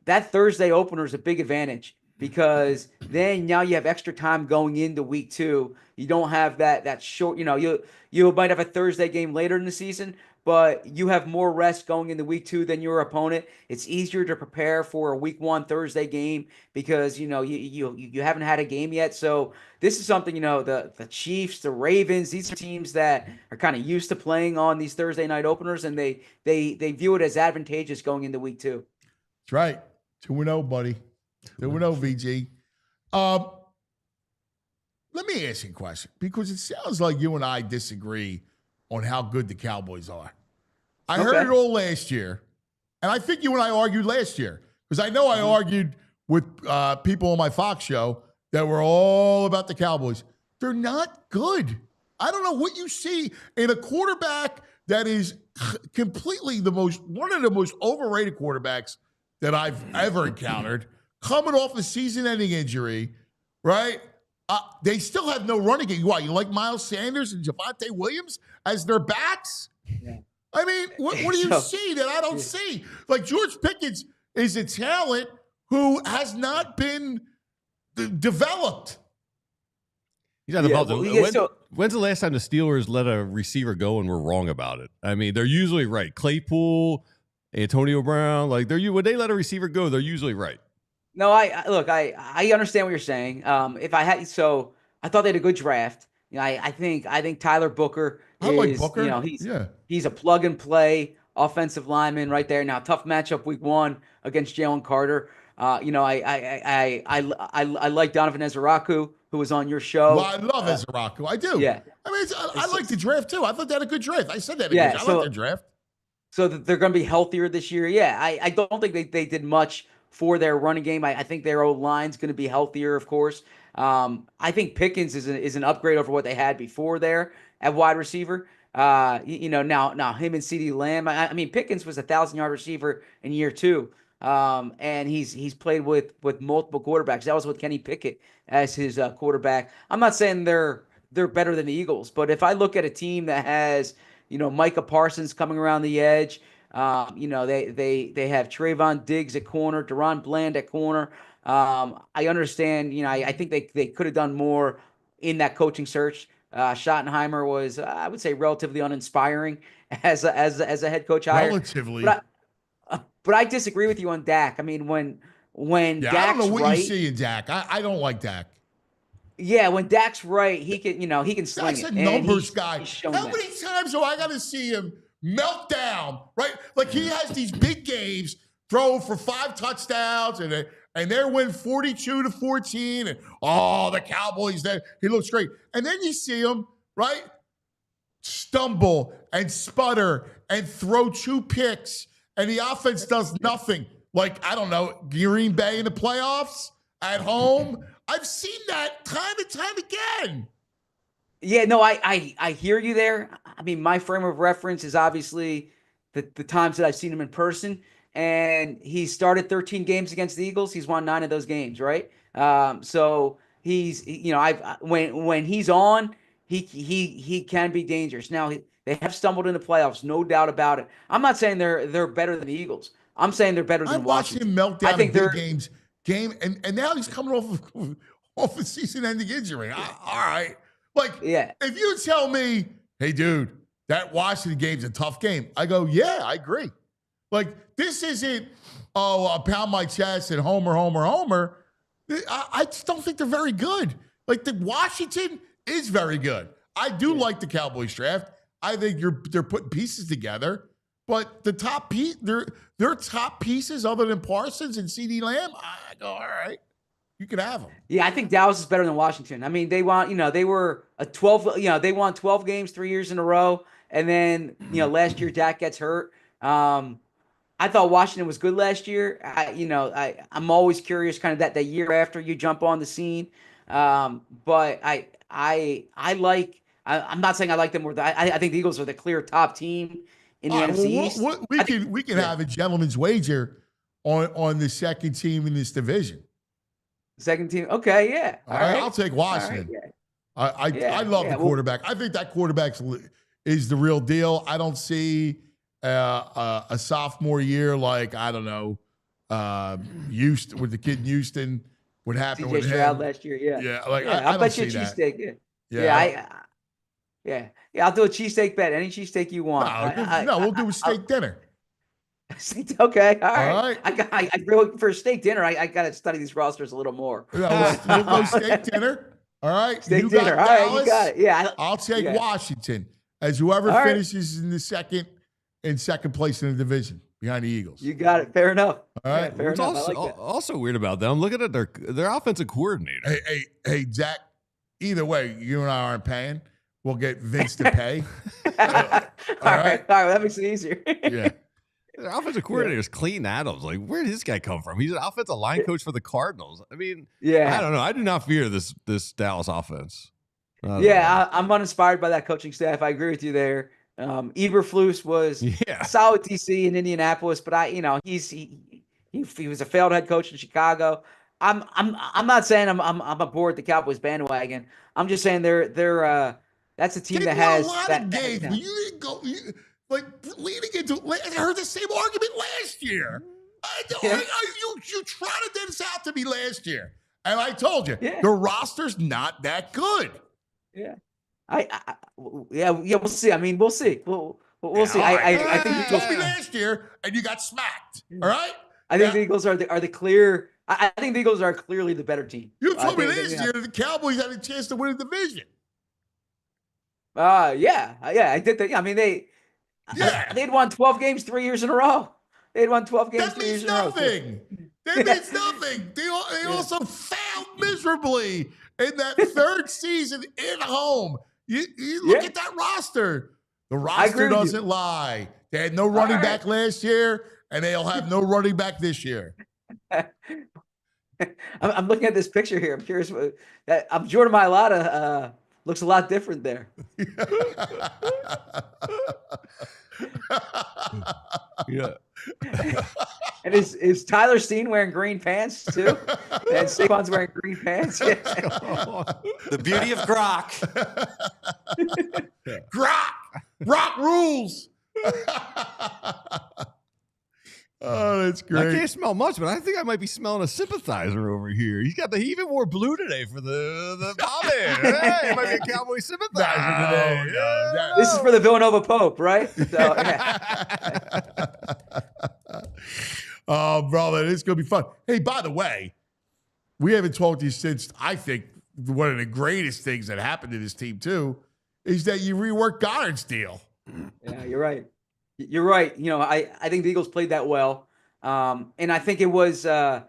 that Thursday opener is a big advantage because then now you have extra time going into week 2. You don't have that short. You might have a Thursday game later in the season, but you have more rest going into week 2 than your opponent. It's easier to prepare for a week 1 Thursday game because you haven't had a game yet. So this is something, the Chiefs, the Ravens, these are teams that are kind of used to playing on these Thursday night openers, and they view it as advantageous going into week 2. That's right. 2-0, buddy. 2-0, VG. Let me ask you a question, because it sounds like you and I disagree on how good the Cowboys are. I heard it all last year, and I think you and I argued last year, because I know I argued with people on my Fox show that were all about the Cowboys. They're not good. I don't know what you see in a quarterback that is completely one of the most overrated quarterbacks that I've ever encountered, coming off a season-ending injury, right? They still have no running game. Why, you like Miles Sanders and Javonte Williams as their backs? Yeah. I mean, what do you see that I don't see? Like, George Pickens is a talent who has not been developed. He's not developed. When's the last time the Steelers let a receiver go and were wrong about it? I mean, they're usually right. Claypool, Antonio Brown, like when they let a receiver go, they're usually right. No, I understand what you're saying. I thought they had a good draft. I think Tyler Booker like Booker. He's a plug and play offensive lineman right there. Now, tough matchup week 1 against Jalen Carter. I like Donovan Ezeraku, who was on your show. Well, I love Ezeraku. I do. Yeah. I mean, I like the draft too. I thought they had a good draft. I said that. Yeah. I like their draft. So that they're going to be healthier this year. Yeah. I don't think they did much for their running game. I think their O-line's going to be healthier, of course. I think Pickens is an upgrade over what they had before there at wide receiver. Now him and CeeDee Lamb. I mean, Pickens was a 1,000-yard receiver in year 2. And he's played with multiple quarterbacks. That was with Kenny Pickett as his quarterback. I'm not saying they're better than the Eagles, but if I look at a team that has, Micah Parsons coming around the edge, they have Trayvon Diggs at corner, Deron Bland at corner. I understand, I think they could have done more in that coaching search. Schottenheimer was, I would say, relatively uninspiring as a head coach hire. Relatively. But I disagree with you on Dak. I mean, when Dak's I don't know what right, you see in Dak. I don't like Dak. Yeah, when Dak's right, he can sling Dak's it. a numbers guy. How many times do I got to see him melt down? Right, like he has these big games, throw for 5 touchdowns, and they're win 42-14, and the Cowboys. That he looks great, and then you see him right stumble and sputter and throw 2 picks. And the offense does nothing. Like, I don't know, Green Bay in the playoffs at home. I've seen that time and time again. Yeah, no, I hear you there. I mean, my frame of reference is obviously the times that I've seen him in person. And he started 13 games against the Eagles. He's won 9 of those games, right? So he's, when he's on, he can be dangerous. Now, they have stumbled in the playoffs, no doubt about it. I'm not saying they're better than the Eagles. I'm saying they're better than Washington. I watched him melt down in big games. And now he's coming off a season-ending injury. All right. Like, if you tell me, hey, dude, that Washington game's a tough game, I go, yeah, I agree. Like, this isn't, I'll pound my chest and homer. I just don't think they're very good. Like, the Washington is very good. I do like the Cowboys draft. I think they're putting pieces together, but the top piece, their top pieces other than Parsons and CeeDee Lamb, I go, all right, you can have them. Yeah, I think Dallas is better than Washington. I mean, they were a 12, they won 12 games 3 years in a row, and then last year Dak gets hurt. I thought Washington was good last year. I'm always curious, kind of that year after you jump on the scene, but I like. I'm not saying I like them more. I think the Eagles are the clear top team in the NFC East. We can have a gentleman's wager on the second team in this division. Second team, okay, yeah. All right, I'll take Washington. Right, yeah. I love the quarterback. I think that quarterback is the real deal. I don't see a sophomore year like, I don't know, Houston with the kid in Houston. What happened with him Stroud last year? Yeah, yeah. Like I don't bet see you that. cheesesteak. Yeah. Yeah. I'll do a cheesesteak bet. Any cheesesteak you want. We'll do a steak dinner. Okay, all right. All right. I really for a steak dinner. I got to study these rosters a little more. We'll go steak dinner. All right. Steak you dinner. got All right, Dallas. you got it. Yeah. I'll take yeah. Washington as whoever All right. finishes in second place in the division behind the Eagles. You got it. Fair enough. All right. Yeah, fair What's enough. also, I like that. also weird about them, I'm looking at their offensive coordinator. Hey, Zach. Either way, you and I aren't paying. We'll get Vince to pay. All right. That makes it easier. Yeah. Their offensive coordinator is Clayton Adams. Like, where did this guy come from? He's an offensive line coach for the Cardinals. I mean, Yeah. I don't know. I do not fear this Dallas offense. I'm uninspired by that coaching staff. I agree with you there. Eberflus was a solid DC in Indianapolis, but he was a failed head coach in Chicago. I'm not saying I'm aboard the Cowboys bandwagon. I'm just saying they're that's a team that has a lot of games. But you didn't go leading into. I heard the same argument last year. You trotted this out to me last year, and I told you the roster's not that good. Yeah, we'll see. I mean, we'll see. We'll see. I think you told me last year, and you got smacked. All right. I think the Eagles are the clear. I think the Eagles are clearly the better team. You told me last year that the Cowboys had a chance to win the division. Yeah, I did that. I mean, they'd won 12 games 3 years in a row. They'd won 12 games 3 years in a row. That means nothing. They also failed miserably in that third season at home. You look at that roster. The roster doesn't lie. They had no running back last year, and they'll have no running back this year. I'm looking at this picture here. I'm curious. Jordan Mailata looks a lot different there. Yeah. And is Tyler Steen wearing green pants too? And Saquon's wearing green pants. Yeah. The beauty of Grok. Rock rules. Oh, that's great. I can't smell much, but I think I might be smelling a sympathizer over here. He even wore blue today for the comment. Hey, it might be a Cowboy sympathizer today. No. This is for the Villanova Pope, right? So, yeah. Oh, brother, it's going to be fun. Hey, by the way, we haven't talked to you since, I think, one of the greatest things that happened to this team, too, is that you reworked Goddard's deal. Yeah, you're right. You're right. I think the Eagles played that well. And I think it was the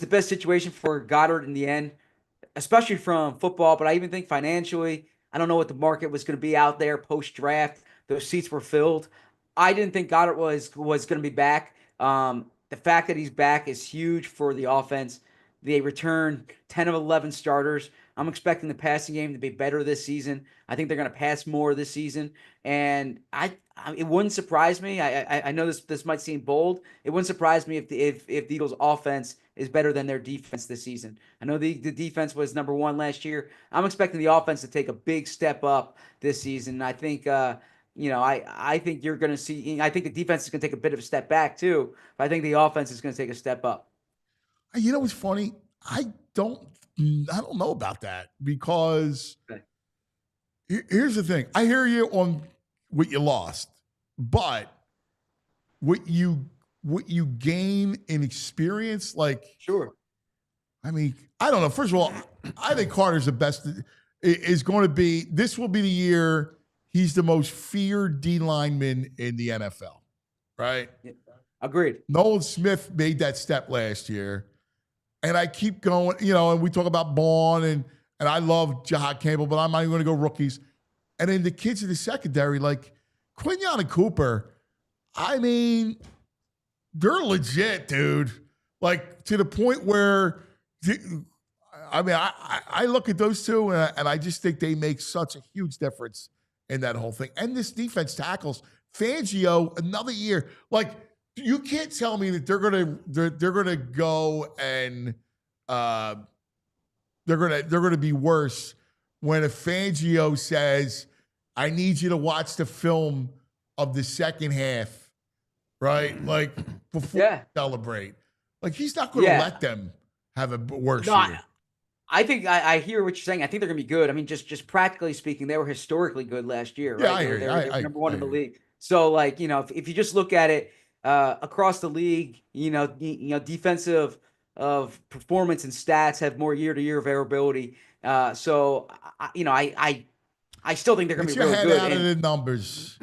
best situation for Goddard in the end, especially from football, but I even think financially. I don't know what the market was going to be out there post-draft. Those seats were filled. I didn't think Goddard was going to be back. The fact that he's back is huge for the offense. They returned 10 of 11 starters. I'm expecting the passing game to be better this season. I think they're going to pass more this season. And it wouldn't surprise me. I know this might seem bold. It wouldn't surprise me if the Eagles' offense is better than their defense this season. I know the defense was number one last year. I'm expecting the offense to take a big step up this season. I think I think you're going to see. I think the defense is going to take a bit of a step back too. But I think the offense is going to take a step up. You know what's funny? I don't know about that because here's the thing. I hear you on what you lost, but what you gain in experience, Sure. I mean, I don't know. First of all, I think Carter's the best. Is going to be. This will be the year he's the most feared D lineman in the NFL. Right. Yeah. Agreed. Nolan Smith made that step last year. And I keep going, and we talk about Bond and I love Jahad Campbell, but I'm not even going to go rookies. And then the kids in the secondary, like Quinyon and Cooper, I mean, they're legit, dude. Like to the point where, I look at those two and I just think they make such a huge difference in that whole thing. And this defense tackles Fangio another year. Like, you can't tell me that they're gonna go and they're gonna be worse when a Fangio says, "I need you to watch the film of the second half," right? Like before you celebrate. Like he's not gonna let them have a worse year. I think I hear what you're saying. I think they're going to be good. I mean, just practically speaking, they were historically good last year, right? Yeah, I hear you. They were number one in the hear you. league. So, like, if you just look at it across the league, defensive of performance and stats have more year-to-year variability. So, I still think they're going to be really good. Get your head out of the numbers.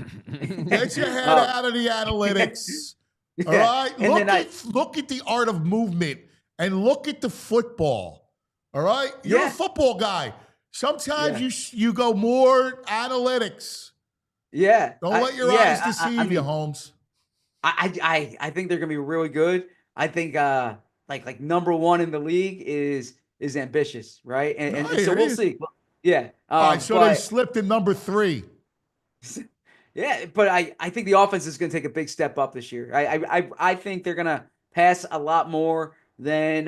Get your head out of the analytics. All right? Look at the art of movement and look at the football. All right? You're a football guy. Sometimes you go more analytics. Yeah. Don't let your eyes deceive you, Holmes. I think they're going to be really good. I think like number one in the league is ambitious, right? And so we'll see. Yeah. All right, so they slipped in number 3. Yeah, but I think the offense is going to take a big step up this year. I think they're going to pass a lot more than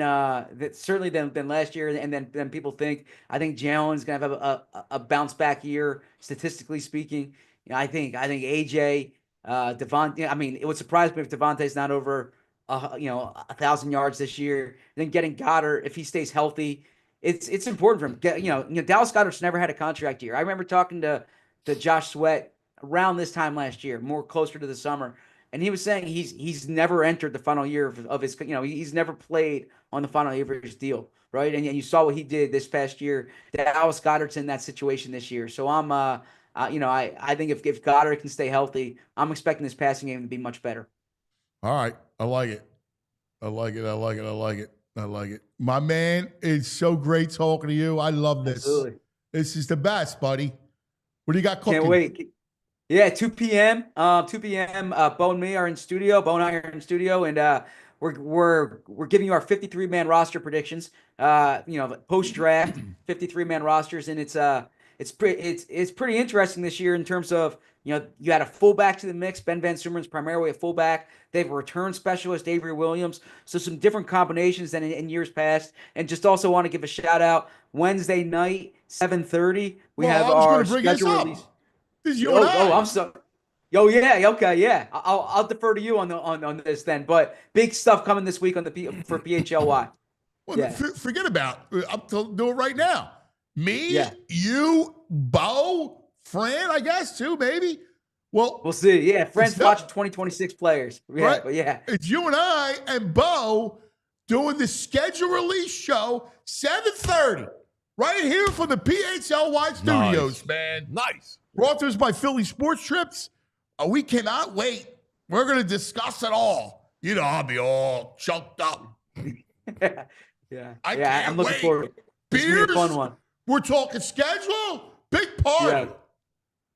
certainly than last year, and than people think. I think Jalen's going to have a bounce back year, statistically speaking. I think AJ, Devon. I mean, it would surprise me if Devontae's not over 1,000 yards this year. And then getting Goddard, if he stays healthy, it's important for him. Dallas Goedert's never had a contract year. I remember talking to Josh Sweat around this time last year, more closer to the summer, and he was saying he's never entered the final year of his. He's never played on the final year of his deal, right? And you saw what he did this past year. Dallas Goedert's in that situation this year, so I think if Goddard can stay healthy, I'm expecting this passing game to be much better. All right, I like it. My man, it's so great talking to you. I love this. Absolutely. This is the best, buddy. What do you got cooking? Can't wait. Yeah, 2 p.m. 2 p.m. Bo and me are in studio. Bo and I are in studio, and we're giving you our 53-man roster predictions. Post draft 53-man rosters, and it's pretty interesting this year in terms of you had a fullback to the mix. Ben Van Sumeren's primarily a fullback. They have a return specialist, Avery Williams. So some different combinations than in years past. And just also want to give a shout out. Wednesday night, 7:30, we have our schedule release. This is you and I. I'm sorry. Yeah, okay, yeah. I'll defer to you on this then. But big stuff coming this week for PHLY. Well, yeah. Forget about. I'm doing it right now. Me, you, Bo, Fran, I guess too, maybe. Well, we'll see. Yeah, Fran's watching 2026 players. Yeah, right? But yeah, it's you and I and Bo doing the schedule release show 7:30 right here from the PHLY studios, man. Nice. Brought to us by Philly Sports Trips. We cannot wait. We're going to discuss it all. I'll be all choked up. Yeah. I'm looking forward to it. It's going to be a fun one. We're talking schedule. Big party. Yeah.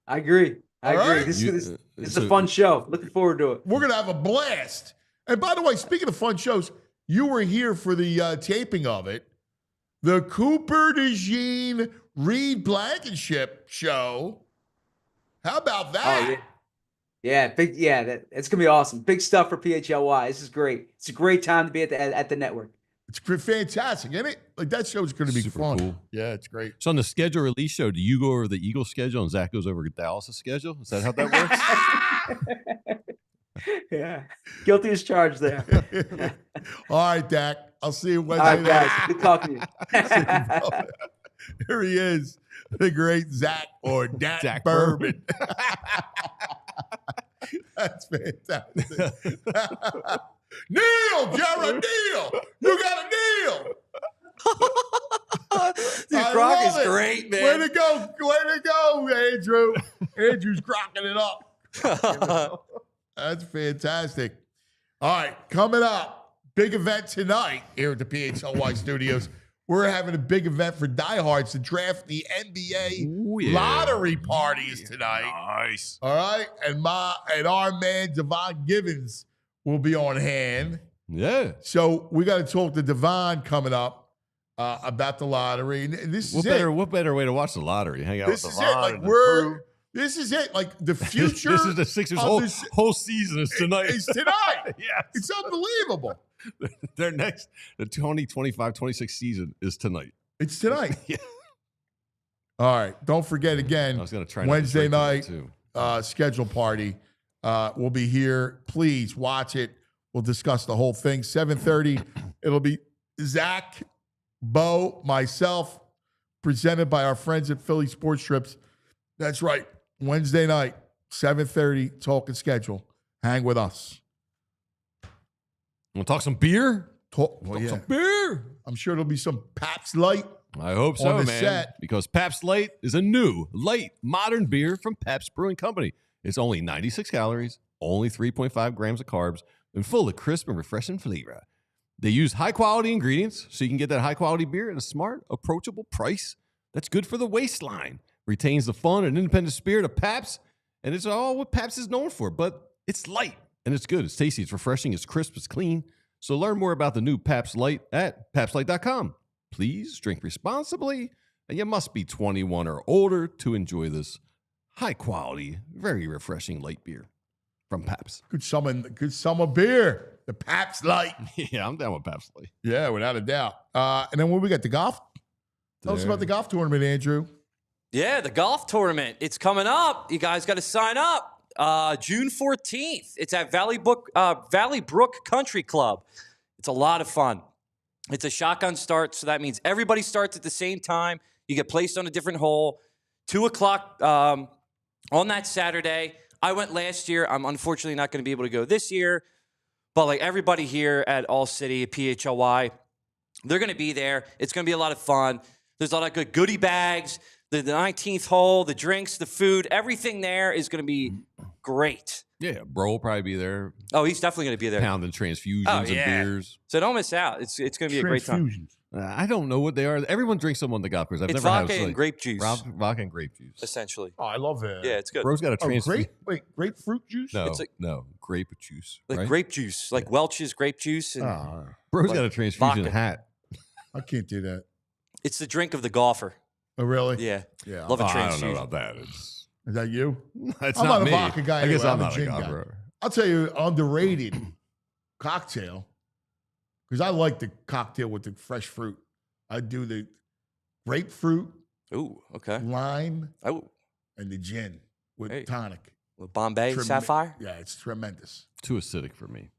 I agree. Right? This is a fun show. Looking forward to it. We're going to have a blast. And by the way, speaking of fun shows, you were here for the taping of it. The Cooper DeJean Reed Blankenship show. How about that? Oh, yeah. It's going to be awesome. Big stuff for PHLY. This is great. It's a great time to be at the network. It's fantastic, isn't it? Like, that show's going to be fun. Cool. Yeah, it's great. So on the schedule release show, do you go over the Eagles schedule and Zach goes over Dallas' schedule? Is that how that works? Yeah. Guilty as charged there. All right, Dak. I'll see you Wednesday. All right, guys. Good talking to you. Here he is, the great Zach or Dak Berman. That's fantastic. Neil, Jared, Neil. You got a Neil. Dude, Croc is great, man. Way to go, Andrew. Andrew's crocking it up. That's fantastic. All right, coming up, big event tonight here at the PHLY studios. We're having a big event for diehards to draft the NBA lottery parties tonight. Nice. All right, and our man Devon Givens will be on hand. Yeah. So we got to talk to Devon coming up about the lottery. And this is what better way to watch the lottery? Hang out with Devon. This is it. Like the future. This is the Sixers' whole season is tonight. It's tonight. Yes. It's unbelievable. The 2025-26 season is tonight. It's tonight. Yeah. All right. Don't forget again. I was going to try Wednesday night schedule party. We'll be here. Please watch it. We'll discuss the whole thing. 7:30. It'll be Zach, Bo, myself, presented by our friends at Philly Sports Trips. That's right. Wednesday night, 7:30, Talking Schedule. Hang with us. Want to talk some beer? Talk Talk some beer. I'm sure there'll be some Pabst Light. I hope so, on the man. set. Because Pabst Light is a new, light, modern beer from Pabst Brewing Company. It's only 96 calories, only 3.5 grams of carbs, and full of crisp and refreshing flavor. They use high-quality ingredients, so you can get that high-quality beer at a smart, approachable price that's good for the waistline. Retains the fun and independent spirit of Pabst, and it's all what Pabst is known for. But it's light, and it's good. It's tasty, it's refreshing, it's crisp, it's clean. So learn more about the new Pabst Light at PabstLight.com. Please drink responsibly, and you must be 21 or older to enjoy this high-quality, very refreshing light beer from Pabst. Good summer beer. The Pabst Light. Yeah, I'm down with Pabst Light. Yeah, without a doubt. And then when we got the golf, tell us about the golf tournament, Andrew. Yeah, the golf tournament. It's coming up. You guys got to sign up. June 14th. It's at Valley Brook Country Club. It's a lot of fun. It's a shotgun start, so that means everybody starts at the same time. You get placed on a different hole. 2 o'clock on that Saturday. I went last year. I'm unfortunately not going to be able to go this year. But like everybody here at ALLCITY, PHLY, they're going to be there. It's going to be a lot of fun. There's a lot of good goodie bags. The 19th hole, the drinks, the food, everything there is going to be great. Yeah, bro will probably be there. Oh, he's definitely going to be there. Pounding transfusions and beers. So don't miss out. It's going to be a great time. I don't know what they are. Everyone drinks them on the golf course. I've It's never had vodka and grape juice. Vodka and grape juice. Essentially. Oh, I love it. Yeah, it's good. Bro's got a transfusion. Grapefruit juice? No, It's like- no, grape juice. Like right? grape juice, like Welch's grape juice. And Bro's like got a transfusion vodka. hat. I can't do that. It's the drink of the golfer. Oh, really? Yeah. Yeah. Love a I don't transfusion. know about that. It's Is that you? I'm I'm not a vodka guy I guess anyway. I'm I'm a not a gin golf guy. bro. I'll tell you, underrated cocktail, because I like the cocktail with the fresh fruit. I do the grapefruit, Ooh, okay. lime, Oh, and the gin with Hey. tonic. with Bombay Trem- Sapphire. Yeah, it's tremendous. Too acidic for me.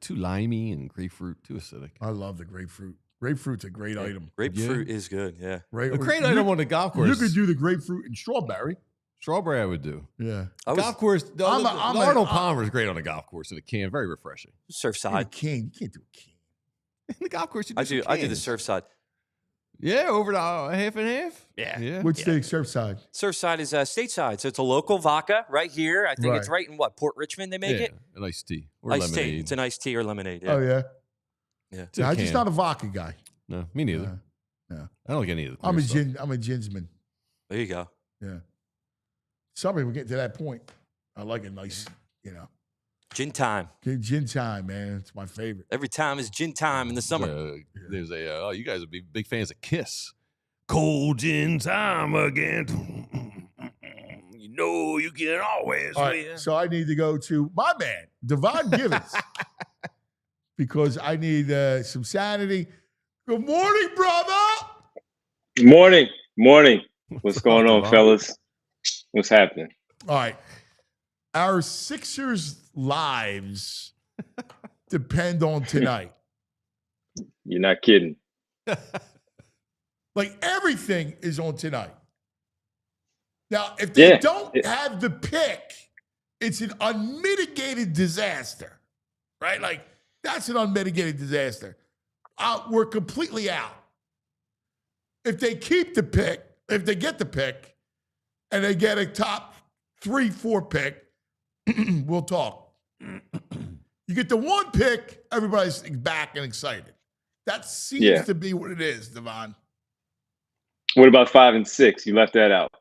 Too limey and grapefruit. Too acidic. I love the grapefruit. Grapefruit's a great item. Grapefruit is good. Yeah. Right? A great item on the golf course. You could do the grapefruit and strawberry. Strawberry I would do. Yeah. Golf course. The I'm a- Arnold Palmer is great on the golf course in a can. Very refreshing. Surfside. You can't do a can. In the golf course, you do I do. some I do the cans. Surfside. Yeah, over the half and half. Yeah. Which state, Surfside? Surfside is stateside, so it's a local vodka right here. I think it's Right. right in what, Port Richmond. They make Yeah, it an iced tea or iced tea. lemonade. It's an iced tea or lemonade. Yeah. Oh, yeah? Yeah. It's in a I'm just can. not a vodka guy. No, me neither. Yeah. I don't like any of the. I'm clear a stuff. I'm a ginsman. There you go. Yeah. Sorry, we're getting to that point. I like a nice, Gin time. gin time, man. It's my favorite. Every time is gin time in the summer. There's a. You guys would be big fans of Kiss. Cold gin time again. You know you can always All win. right, so I need to go to my man, Devon Givens, because I need some sanity. Good morning, brother. Morning. What's going on, fellas? What's happening? All right. Our Sixers' lives depend on tonight. You're not kidding. Like everything is on tonight. Now, if they Yeah. don't have the pick, it's an unmitigated disaster, right? Like that's an unmitigated disaster. We're completely out. If they keep the pick, if they get the pick, and they get a top 3-4 pick, we'll talk. You get the 1 pick, everybody's back and excited. That seems to be what it is, Devon. What about 5 and 6? You left that out.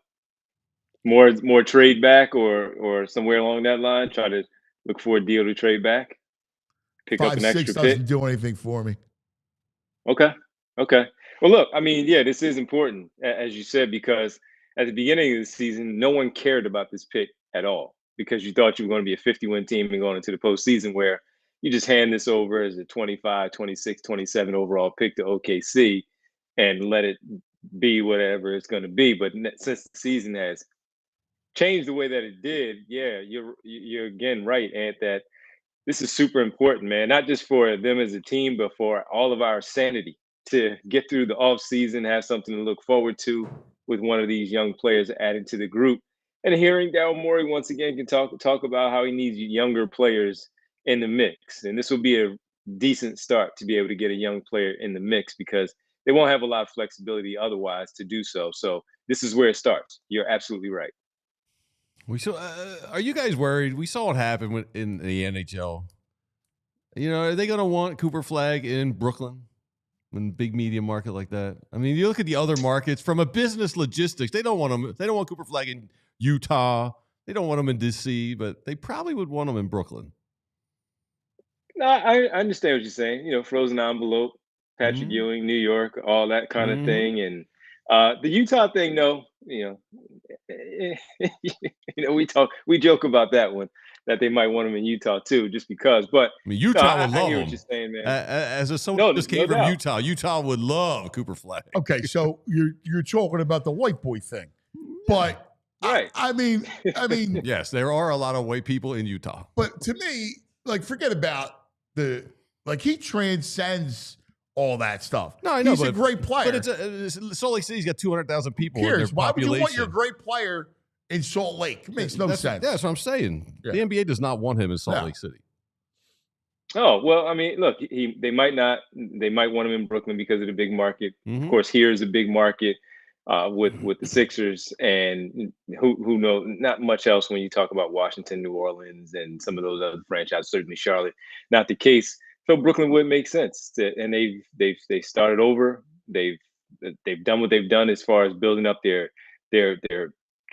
More trade back or somewhere along that line. Try to look for a deal to trade back. Pick up an 5-6 extra doesn't pick. do anything for me. Okay. Well, look, I mean, yeah, this is important, as you said, because at the beginning of the season, no one cared about this pick at all because you thought you were going to be a 50-win team and going into the postseason where you just hand this over as a 25, 26, 27 overall pick to OKC and let it be whatever it's going to be. But since the season has changed the way that it did, yeah, you're again right, Ant, that this is super important, man. Not just for them as a team, but for all of our sanity to get through the off season, have something to look forward to with one of these young players added to the group. And hearing Daryl Morey once again can talk about how he needs younger players in the mix. And this will be a decent start to be able to get a young player in the mix because they won't have a lot of flexibility otherwise to do so. So this is where it starts. You're absolutely right. Are you guys worried? We saw what happened in the NHL. You know, are they going to want Cooper Flag in Brooklyn, in a big media market like that? I mean, you look at the other markets from a business logistics. They don't want them. They don't want Cooper Flag in Utah. They don't want him in DC, but they probably would want him in Brooklyn. No, I understand what you're saying. You know, frozen envelope, Patrick Ewing, New York, all that kind of thing, and the Utah thing. No, you know, we joke about that one, that they might want him in Utah too, just because. But I mean, Utah would love I hear him. what you're saying, man. As a someone just came from Utah, Utah would love Cooper Flag. Okay, so you're talking about the white boy thing, but right. I mean, yes, there are a lot of white people in Utah. But to me, like, forget about he transcends all that stuff. No, I know he's a great player. But Salt Lake City's got 200,000 people in their population. Why would you want your great player in Salt Lake? It makes no sense. That's what I'm saying. Yeah. The NBA does not want him in Salt Lake City. Oh, well, I mean, look, they might want him in Brooklyn because of the big market. Of course, here is a big market with the Sixers, and who knows, not much else when you talk about Washington, New Orleans, and some of those other franchises, certainly Charlotte, not the case. So Brooklyn would make sense, and they started over. They've done what they've done as far as building up their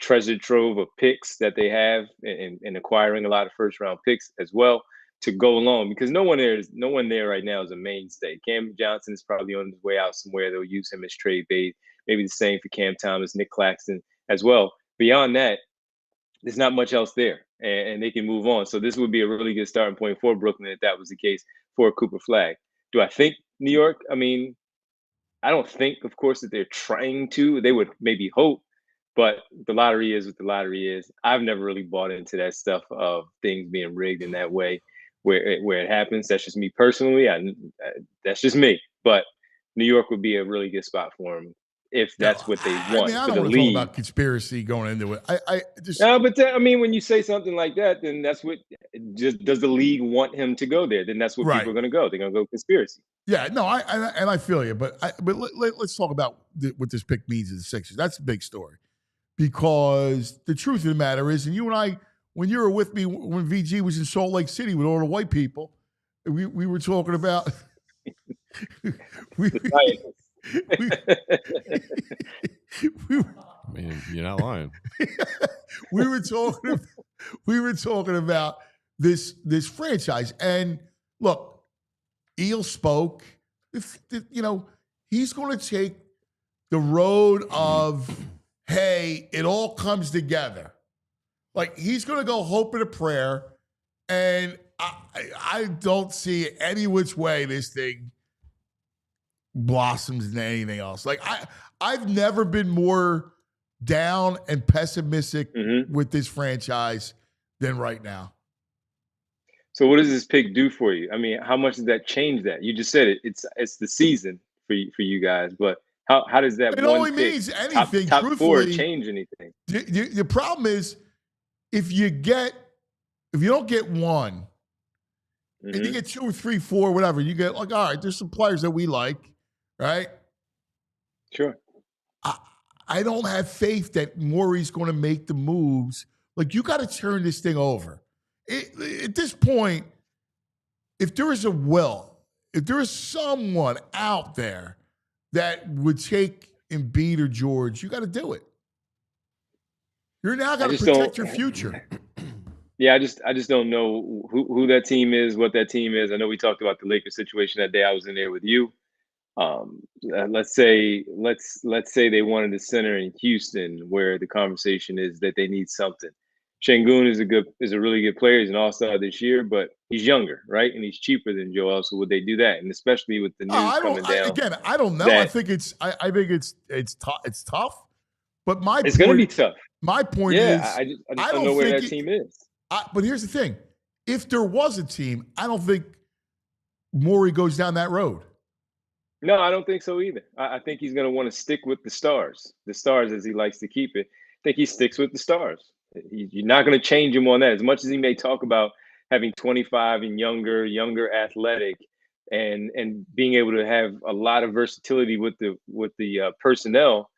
treasure trove of picks that they have, and acquiring a lot of first round picks as well to go along, because no one there right now is a mainstay. Cam Johnson is probably on his way out somewhere. They'll use him as trade bait. Maybe the same for Cam Thomas, Nick Claxton as well. Beyond that, there's not much else there, and they can move on. So this would be a really good starting point for Brooklyn if that was the case for Cooper Flag. Do I think New York? I mean, I don't think, of course, that they're trying to. They would maybe hope, but the lottery is what the lottery is. I've never really bought into that stuff of things being rigged in that way where it happens. That's just me personally. That's just me. But New York would be a really good spot for them if that's what they want. I don't want to talk about conspiracy going into it. I mean, when you say something like that, then that's what. Just does the league want him to go there? Then that's what people are going to go. They're going to go conspiracy. Yeah, no, I feel you, but let's talk about what this pick means to the Sixers. That's a big story, because the truth of the matter is, and you and I, when you were with me when VG was in Salt Lake City with all the white people, we were talking about. I mean, you're not lying. we were talking about this franchise, and look, Eel spoke. He's going to take the road of, hey, it all comes together. Like, he's going to go hope and a prayer, and I don't see any which way this thing blossoms into anything else. Like, I've never been more down and pessimistic with this franchise than right now. So what does this pick do for you? I mean, how much does that change that? You just said it. It's the season for you guys, but how does that? It only means anything. Top truthfully, 4 change anything? The problem is if you don't get one, and you get 2 or 3, 4, whatever, you get like, all right, there's some players that we like, right? Sure. I don't have faith that Morey's going to make the moves. Like, you got to turn this thing over. At this point, if there is a will, if there is someone out there that would take Embiid or George, you got to do it. You're now got to protect your future. Yeah, I just don't know who that team is, what that team is. I know we talked about the Lakers situation that day. I was in there with you. Let's say they wanted a center in Houston, where the conversation is that they need something. Şengün is a really good player. He's an all-star this year, but he's younger, right? And he's cheaper than Joel. So would they do that? And especially with the news coming down. I don't know. I think it's tough. But it's going to be tough. My point is, I just don't know where that team is. But here's the thing: if there was a team, I don't think Morey goes down that road. No, I don't think so either. I think he's going to want to stick with the stars as he likes to keep it. I think he sticks with the stars. You're not going to change him on that. As much as he may talk about having 25 and younger athletic, and being able to have a lot of versatility with the personnel,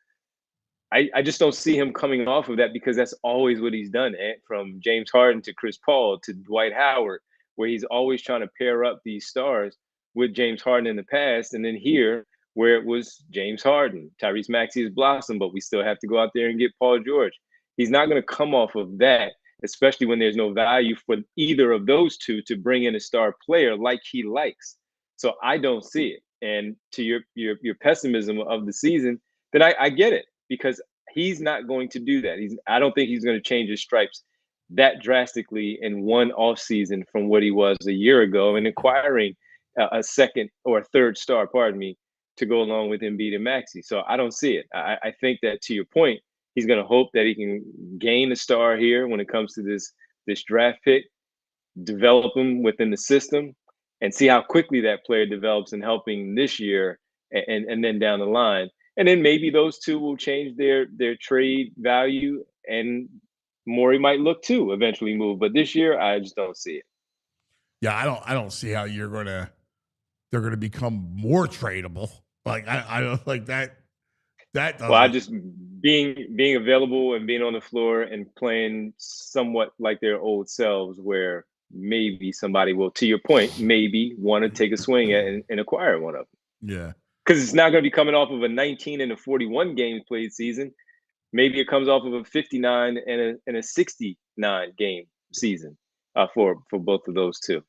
I just don't see him coming off of that, because that's always what he's done, from James Harden to Chris Paul to Dwight Howard, where he's always trying to pair up these stars with James Harden in the past. And then here, where it was James Harden, Tyrese Maxey has blossomed, but we still have to go out there and get Paul George. He's not going to come off of that, especially when there's no value for either of those two to bring in a star player like he likes. So I don't see it. And to your pessimism of the season, then I get it, because he's not going to do that. I don't think he's going to change his stripes that drastically in one offseason from what he was a year ago, and acquiring a second or a third star, to go along with Embiid and Maxey. So I don't see it. I think that, to your point, he's going to hope that he can gain a star here when it comes to this draft pick, develop him within the system, and see how quickly that player develops in helping this year and then down the line. And then maybe those two will change their trade value, and Morey might look to eventually move. But this year, I just don't see it. Yeah, I don't see how they're gonna become more tradable. Like I don't like that. Well, I just being available and being on the floor and playing somewhat like their old selves, where maybe somebody will, to your point, maybe want to take a swing at and acquire one of them. Yeah. Because it's not going to be coming off of a 19 and a 41 games played season. Maybe it comes off of a 59 and a 69 game season for both of those two.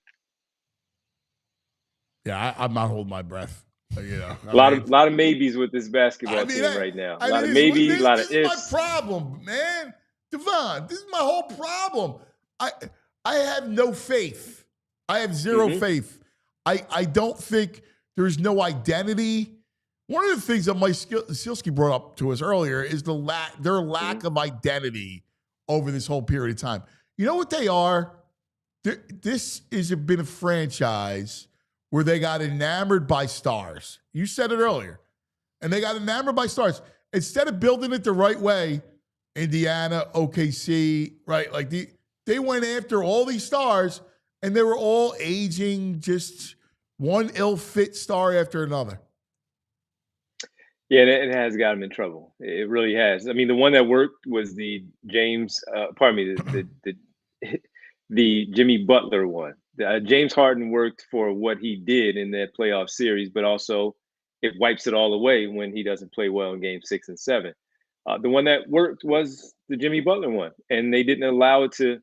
Yeah, I'm not holding my breath. You know, a lot of maybes with this basketball team right now. A lot of maybes, a lot of ifs. This is my problem, man. Devon, this is my whole problem. I have no faith. I have zero faith. I don't think there's no identity. One of the things that Mike Sielski brought up to us earlier is their lack of identity over this whole period of time. You know what they are? This has been a franchise where they got enamored by stars. You said it earlier. And they got enamored by stars. Instead of building it the right way, Indiana, OKC, right? Like they went after all these stars, and they were all aging, just one ill-fit star after another. Yeah, it has got him in trouble. It really has. I mean, the one that worked was the the Jimmy Butler one. James Harden worked for what he did in that playoff series, but also it wipes it all away when he doesn't play well in game 6 and 7. The one that worked was the Jimmy Butler one, and they didn't allow it to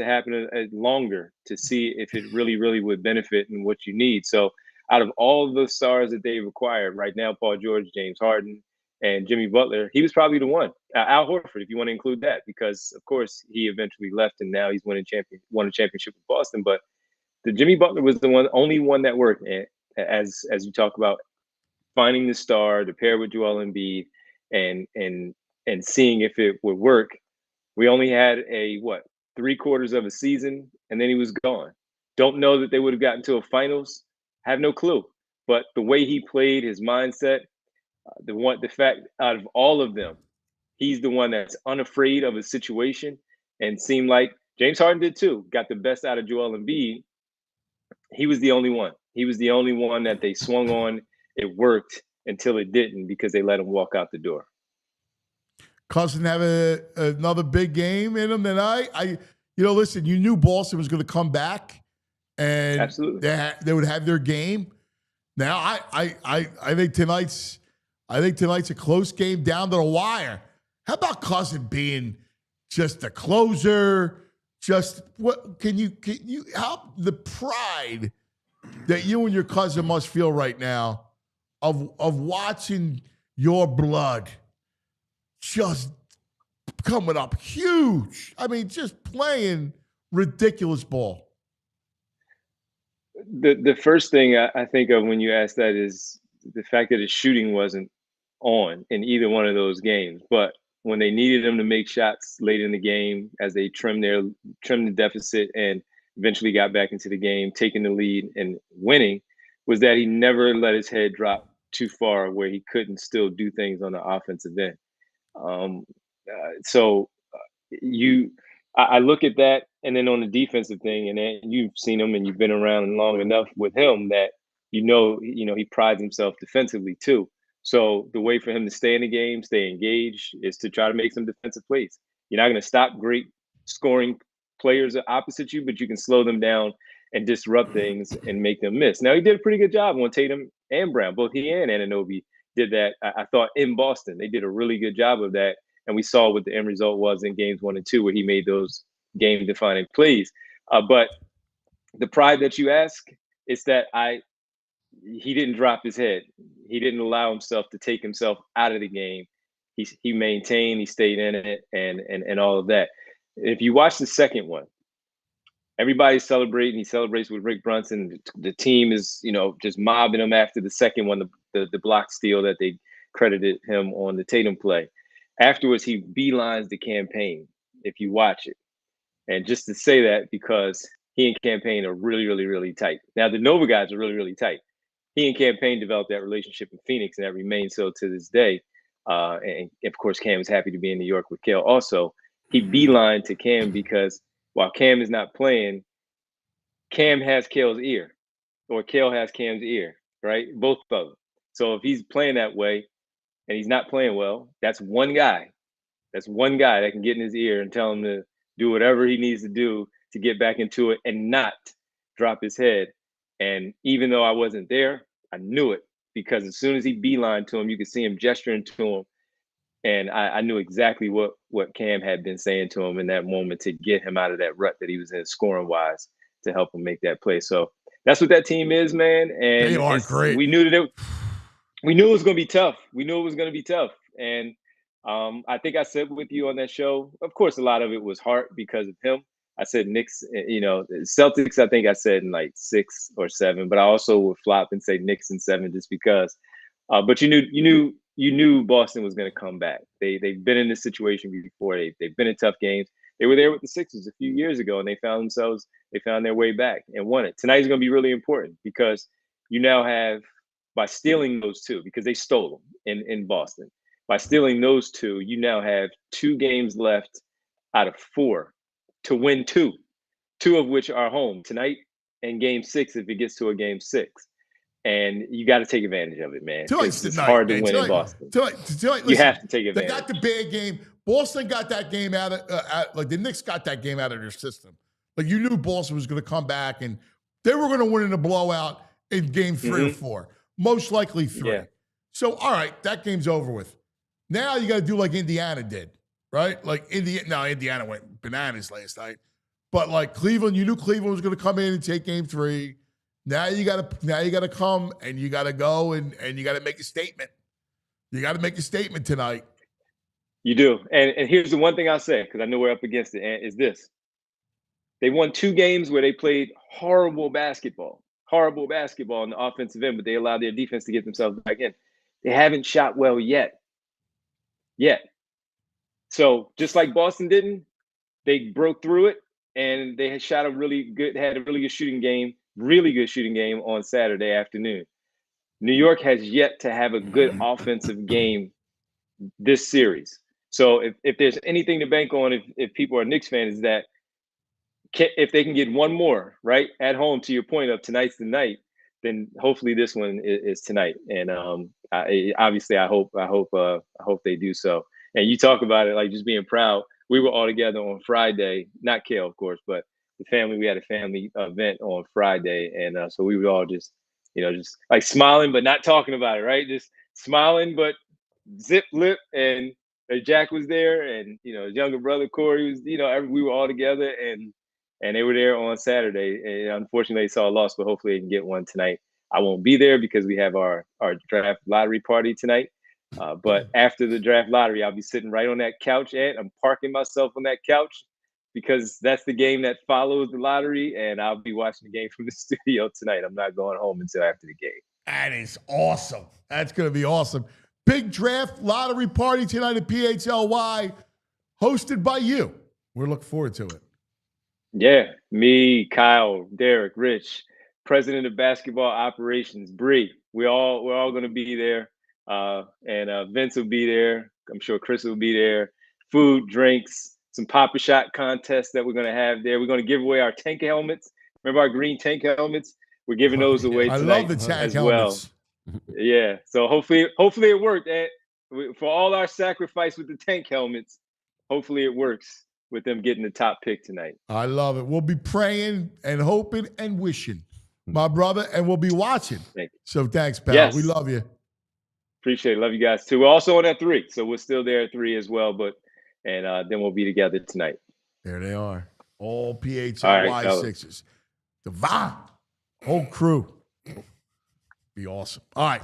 happen longer to see if it really would benefit and what you need. So out of all of the stars that they've acquired right now, Paul George, James Harden, and Jimmy Butler, he was probably the one. Al Horford, if you want to include that, because of course he eventually left and now he's won a championship with Boston. But the Jimmy Butler was the only one that worked. And as you talk about finding the star to pair with Joel Embiid and seeing if it would work, we only had 3/4 of a season, and then he was gone. Don't know that they would have gotten to a finals. Have no clue. But the way he played, his mindset, the fact out of all of them, he's the one that's unafraid of a situation, and seemed like James Harden did too. Got the best out of Joel Embiid. He was the only one. He was the only one that they swung on. It worked until it didn't, because they let him walk out the door. Cousin have another big game in him tonight. Listen, you knew Boston was going to come back, and absolutely they would have their game. Now I think tonight's a close game down to the wire. How about Cousin being just the closer? Just what can you how the pride that you and your cousin must feel right now of watching your blood just coming up huge. I mean, just playing ridiculous ball. The first thing I think of when you ask that is the fact that his shooting wasn't on in either one of those games. But when they needed him to make shots late in the game, as they trimmed the deficit and eventually got back into the game, taking the lead and winning, was that he never let his head drop too far where he couldn't still do things on the offensive end. So I look at that, and then on the defensive thing, and then you've seen him and you've been around long enough with him that he prides himself defensively too. So the way for him to stay in the game, stay engaged, is to try to make some defensive plays. You're not going to stop great scoring players opposite you, but you can slow them down and disrupt things and make them miss. Now, he did a pretty good job on Tatum and Brown. Both he and Anunoby did that, I thought, in Boston. They did a really good job of that. And we saw what the end result was in games 1 and 2, where he made those game-defining plays. But the pride that you ask is that he didn't drop his head. He didn't allow himself to take himself out of the game. He maintained, he stayed in it, and all of that. If you watch the second one, everybody's celebrating. He celebrates with Rick Brunson. The team is, just mobbing him after the second one, the block steal that they credited him on the Tatum play. Afterwards, he beelines the campaign, if you watch it. And just to say that, because he and campaign are really, really, really tight. Now, the Nova guys are really, really tight. He and campaign developed that relationship in Phoenix, and that remains so to this day. And of course, Cam is happy to be in New York with Cale also. He beelined to Cam because while Cam is not playing, Cam has Cale's ear, or Cale has Cam's ear, right? Both of them. So if he's playing that way and he's not playing well, that's one guy. That's one guy that can get in his ear and tell him to do whatever he needs to do to get back into it and not drop his head. And even though I wasn't there, I knew it, because as soon as he beelined to him, you could see him gesturing to him. And I knew exactly what Cam had been saying to him in that moment to get him out of that rut that he was in scoring-wise, to help him make that play. So that's what that team is, man. And they are great. We knew it was going to be tough. We knew it was going to be tough. And I think I said with you on that show, of course, a lot of it was heart because of him. I said Knicks, Celtics, I think I said in like 6 or 7, but I also would flop and say Knicks in 7 just because. But you knew Boston was going to come back. They've been in this situation before. They've been in tough games. They were there with the Sixers a few years ago, and they found their way back and won it. Tonight is going to be really important because you now have, by stealing those two, because they stole them in Boston, by stealing those two, you now have 2 games left out of 4 to win 2 of which are home tonight, and game 6 if it gets to a game 6. And you got to take advantage of it, man. It's hard to win in Boston. You have to take advantage. They got the bad game. Boston got that game out of like the Knicks got that game out of their system. Like you knew Boston was going to come back and they were going to win in a blowout in game 3 or 4, most likely 3. Yeah. So all right, that game's over with. Now you got to do like Indiana did, right? Like Indiana went bananas last night, but like Cleveland, you knew Cleveland was going to come in and take game 3. Now you gotta come and you gotta go and you gotta make a statement. You gotta make a statement tonight. You do. And here's the one thing I'll say, because I know we're up against it, is this. They won 2 games where they played horrible basketball on the offensive end, but they allowed their defense to get themselves back in. They haven't shot well yet. So just like Boston didn't, they broke through it and they had had a really good shooting game. Really good shooting game on Saturday afternoon. New York has yet to have a good offensive game this series. So if there's anything to bank on, if people are Knicks fans, is that if they can get one more right at home, to your point of tonight's the night, then hopefully this one is tonight. And obviously I hope they do so. And you talk about it like just being proud. We were all together on Friday, not Cale, of course, but we had a family event on Friday. And so we were all just like smiling, but not talking about it, right? Just smiling, but zip lip. And Jack was there, and, his younger brother, Corey, was, we were all together, and they were there on Saturday. And unfortunately, they saw a loss, but hopefully they can get one tonight. I won't be there because we have our draft lottery party tonight. But after the draft lottery, I'll be sitting right on that couch, and I'm parking myself on that couch, because that's the game that follows the lottery, and I'll be watching the game from the studio tonight. I'm not going home until after the game. That is awesome. That's going to be awesome. Big draft lottery party tonight at PHLY, hosted by you. We're looking forward to it. Yeah, me, Kyle, Derek, Rich, president of basketball operations, Bree. We're all going to be there, and Vince will be there. I'm sure Chris will be there. Food, drinks, some Papa Shot contests that we're going to have there. We're going to give away our tank helmets. Remember our green tank helmets? We're giving those away I tonight love the tank as helmets. well. Yeah, so hopefully it worked. For all our sacrifice with the tank helmets, hopefully it works with them getting the top pick tonight. I love it. We'll be praying and hoping and wishing, my brother, and we'll be watching. Thank you. So thanks, pal. Yes. We love you. Appreciate it. Love you guys too. We're also on at 3, so we're still there at 3 as well. And then we'll be together tonight. There they are. All PHLY All right, Sixers. Devon, whole crew. Be awesome. All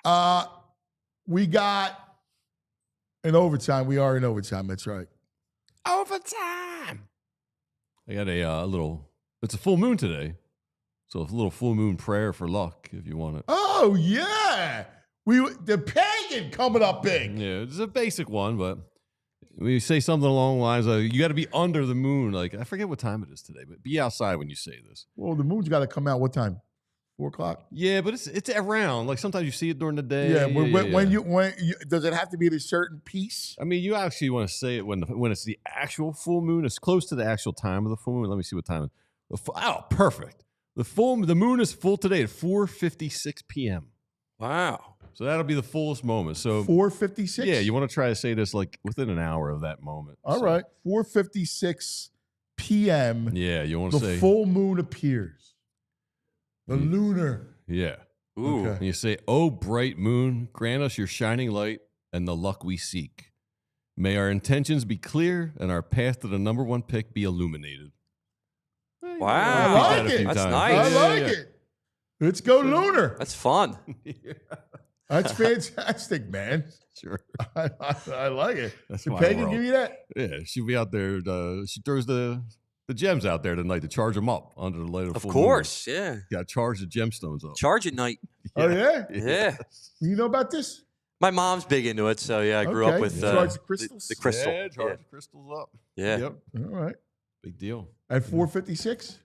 right. We got an overtime. We are in overtime. That's right. Overtime. I got it's a full moon today. So a little full moon prayer for luck if you want it. Oh, yeah. The pagan coming up big. Yeah, it's a basic one, but we say something along the lines of you got to be under the moon. Like, I forget what time it is today, but be outside when you say this. Well, the moon's got to come out what time? 4 o'clock? Yeah, but it's around. Like sometimes you see it during the day. Yeah, when you does it have to be at a certain piece? I mean, you actually want to say it when it's the actual full moon. It's close to the actual time of the full moon. Let me see what time it is. Oh, perfect. The moon is full today at 4:56 p.m. Wow. So that'll be the fullest moment. So 4:56? Yeah, you want to try to say this like within an hour of that moment. All right. 4:56 p.m. Yeah, you want to say the full moon appears. The lunar. Yeah. Ooh. Okay. And you say, "Oh, bright moon, grant us your shining light and the luck we seek. May our intentions be clear and our path to the number 1 pick be illuminated." Wow. I like it. That's times. nice. I like it. Let's go lunar. That's fun. That's fantastic, man. Sure. I like it. That's Did my Pagan world. give you that? Yeah, she'll be out there. She throws the gems out there tonight to charge them up under the light of Of full course, yeah. moon. Got to charge the gemstones up. Charge at night. Oh, yeah? Yeah. You know about this? My mom's big into it, so yeah, I grew up Okay. with Charge the crystals? the crystal. Yeah, charge the crystals up. Yeah. Yep. All right. Big deal. At 4:56?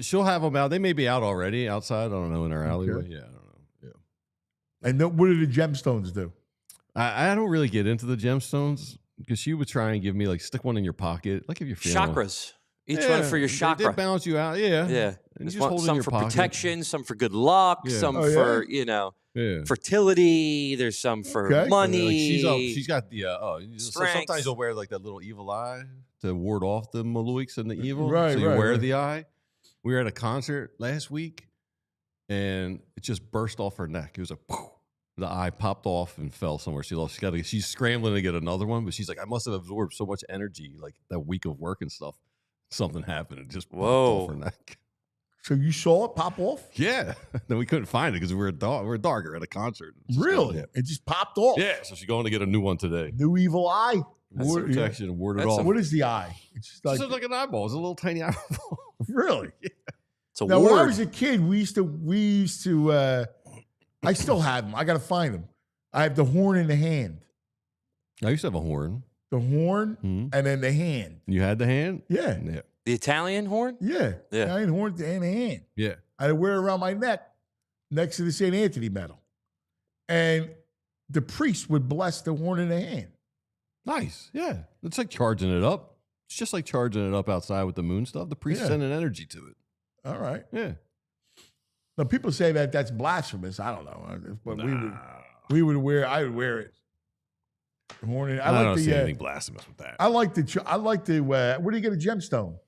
She'll have them out. They may be out already outside. I don't know, in our alleyway. Okay. Yeah, I don't know. Yeah. And then what do the gemstones do? I don't really get into the gemstones because she would try and give me like stick one in your pocket, like if you're feeling Chakras. Each one for your They chakra. balance you out. Yeah. Yeah. And you There's just hold it in some your for pocket. protection, some for good luck, Yeah. some Oh, yeah? for, Yeah. fertility. There's some for Okay. money. Like she's got the so Strength. sometimes you'll wear like that little evil eye to ward off the Maloiks and the evil. Right, so you right, wear right. the eye. We were at a concert last week and it just burst off her neck. It was a poof. The eye popped off and fell somewhere. She's scrambling to get another one, but she's like, I must have absorbed so much energy like that week of work and stuff. Something happened and just popped off her neck. So you saw it pop off? Yeah. Then we couldn't find it because we were darker at a concert. Really? Yeah. It just popped off? Yeah. So she's going to get a new one today. New evil eye? That's Ward- protection and ward it That's off. What is the eye? It's just It's like, like an eyeball. It's a little tiny eyeball. really? It's a Now, when I ward. was a kid, we used to I still have them. I got to find them. I have the horn in the hand. I used to have a horn. The horn Mhm. and then the hand. You had the hand? Yeah. Yeah. The Italian horn? Yeah. Yeah. I had horn and the hand. Yeah. I wear it around my neck next to the St. Anthony medal. And the priest would bless the horn in the hand. Nice. Yeah. It's like charging it up. It's just like charging it up outside with the moon stuff. The priest Yeah. sending energy to it. All right. Yeah. Now, people say that that's blasphemous. I don't know. But I would wear it. The horn in, I don't see anything blasphemous with that. I like the where do you get a gemstone?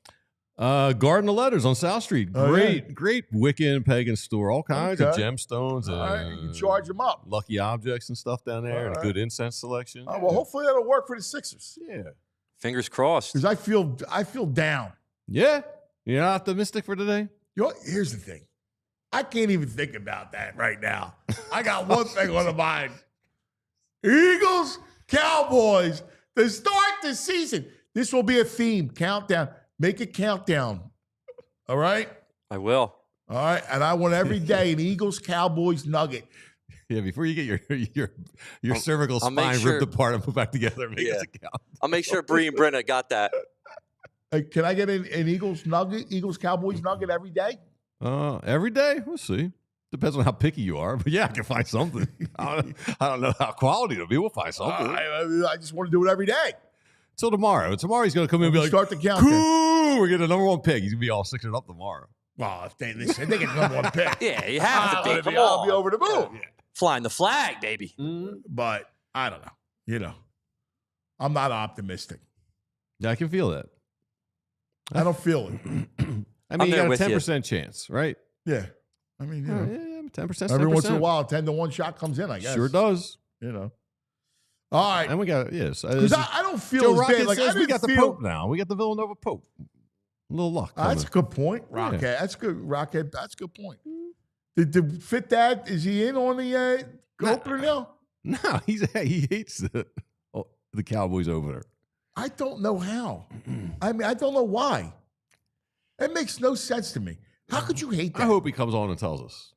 Garden of Letters on South Street. Oh, Great Wiccan pagan store. All kinds of Okay. gemstones All right, you and can charge them up. lucky objects and stuff down there, All and right. good incense selection. Oh, well, hopefully that'll work for the Sixers. Yeah. Fingers crossed. Because I feel down. Yeah. You're not optimistic for today? Here's the thing. I can't even think about that right now. I got one thing on the mind. Eagles, Cowboys, to start the season. This will be a theme. Countdown. Make a countdown. All right? I will. All right. And I want every day an Eagles, Cowboys nugget. Yeah, before you get your cervical I'll make spine sure- ripped apart and put back together, make Yeah. us a count. I'll make sure Bree and Brenna got that. Like, can I get an Eagles Cowboys nugget every day? Every day? We'll see. Depends on how picky you are, but yeah, I can find something. I don't know how quality it'll be. We'll find something. I just want to do it every day. Till tomorrow. Tomorrow he's going to come in and be like, start the countdown. Cool, we're getting the number 1 pick. He's going to be all 6 up tomorrow. Well, if they said they get the number 1 pick. Yeah, you have to be. Come I'll on. be over the moon. Yeah. Flying the flag, baby. But I don't know. I'm not optimistic. Yeah, I can feel that. I don't feel it. I mean, you got a 10% chance, right? Yeah. I mean, 10%. Every once in a while, 10-1 shot comes in, I guess. Sure does. All right. And we got, yes. Because I don't feel Joe as Rocket bad. Like, says we got the Pope now. We got the Villanova Pope. A little luck. That's a good point, Rocket. Yeah. That's good, Rocket. That's a good point. Did Fit Dad, is he in on the opener now? No, he hates the Cowboys opener. I don't know how. I mean, I don't know why. It makes no sense to me. How could you hate that? I hope he comes on and tells us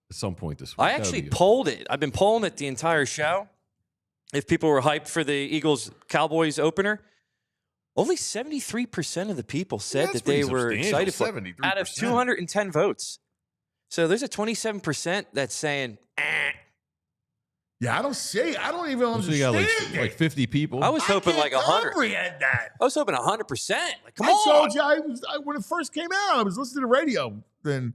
at some point this week. I actually polled it. I've been polling it the entire show. If people were hyped for the Eagles-Cowboys opener, only 73% of the people said that they were excited for it out of 210 votes. So there's a 27% that's saying, Yeah, I don't even understand. So you got like 50 people. I was hoping like 100. That. I was hoping 100%. Like, come I on. told you, when it first came out, I was listening to the radio. Then,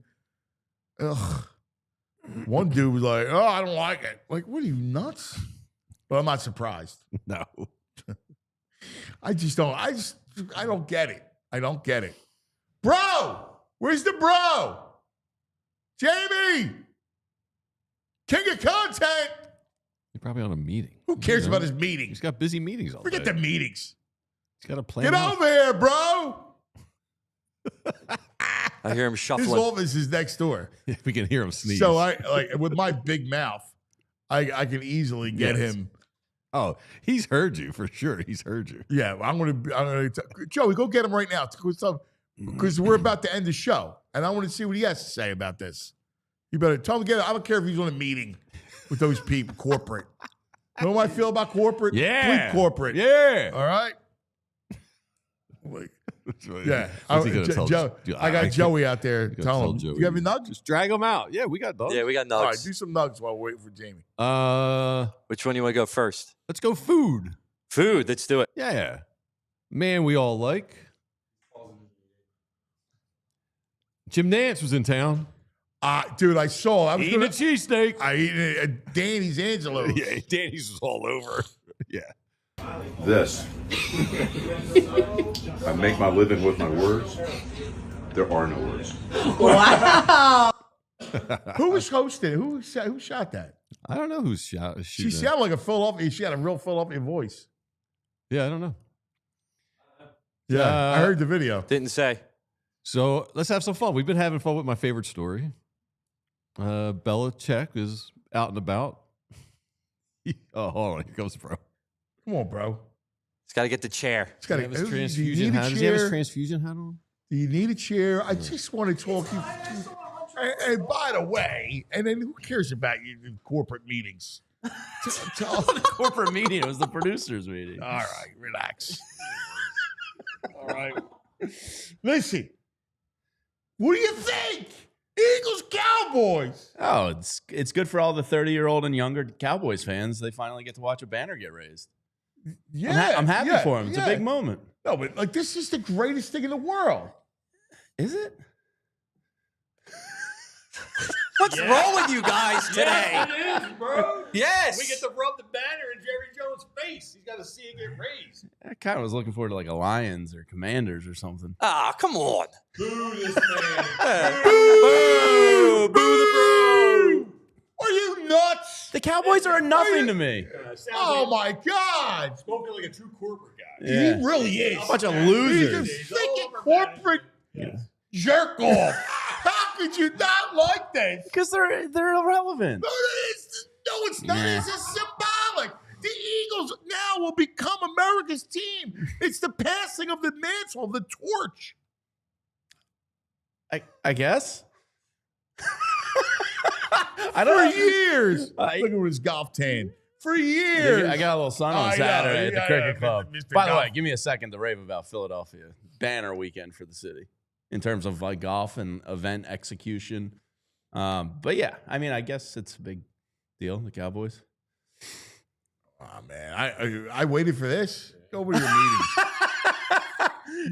one dude was like, "Oh, I don't like it." Like, what are you, nuts? But I'm not surprised. No, I don't get it. I don't get it, bro. Where's the bro? Jamie, king of content. He's probably on a meeting. Who cares about his meetings? He's got busy meetings all day. Forget the meetings. He's got a plan. Get over here, bro. I hear him shuffling. His office is next door. We can hear him sneeze. So with my big mouth, I can easily get him. Oh, he's heard you for sure. He's heard you. Yeah, I'm gonna Joey, go get him right now because we're about to end the show, and I want to see what he has to say about this. You better tell him to get it. I don't care if he's on a meeting with those people, corporate. You know what I feel about corporate? Yeah, Bleep corporate. Yeah. All right. Yeah, What's he gonna tell Joe, I got Joey out there. Tell him. Joey. You have any nugs? Just drag them out. Yeah, we got nugs. Yeah, we got nugs. All right, do some nugs while we're waiting for Jamie. Which one do you want to go first? Let's go food. Food. Let's do it. Yeah. Man, we all like. Jim Nance was in town. Dude, I saw. I was eating a cheesesteak. I eat it at Danny's Angelo's. Yeah, Danny's was all over. Yeah. This. I make my living with my words. There are no words. Wow. Who was hosting? Who shot that? I don't know who's shot. She sounded like a Philadelphia. She had a real Philadelphia voice. Yeah, I don't know. Yeah, I heard the video. Didn't say. So let's have some fun. We've been having fun with my favorite story. Belichick is out and about. Oh, hold on. Here comes bro. Come on, bro. He's got to get the chair. Does he have his transfusion hat? Does he have his transfusion hat on? Do you need a chair? I just want to talk to you. And by the way, and then who cares about you in corporate meetings? The corporate meeting. It was the producers' meeting. All right, relax. All right. Listen, what do you think? Eagles, Cowboys. Oh, it's good for all the 30-year-old and younger Cowboys fans. They finally get to watch a banner get raised. Yeah, I'm happy for them. It's a big moment. No, but like this is the greatest thing in the world. Is it? What's wrong with you guys today? Yes, it is, bro. Yes. We get to rub the banner in Jerry Jones' face. He's got to see it get raised. I kind of was looking forward to like a Lions or Commanders or something. Ah, come on. Boo this man. Boo! Boo the bro! Are you nuts? The Cowboys are nothing to me. Oh my God! Spoken like a true corporate guy. Yeah. He really is. A bunch of losers. He's a freaking corporate jerk off. How could you not like this? Because they're irrelevant. No, it's not. Nah. It's symbolic. The Eagles now will become America's team. It's the passing of the mantle, the torch. I guess. For years. Look at his golf tan. For years. I got a little sun on Saturday at the cricket club. By the way, give me a second to rave about Philadelphia. Banner weekend for the city in terms of like golf and event execution. But yeah, I mean, I guess it's a big deal. The Cowboys. Oh man, I waited for this. Go over to your meetings.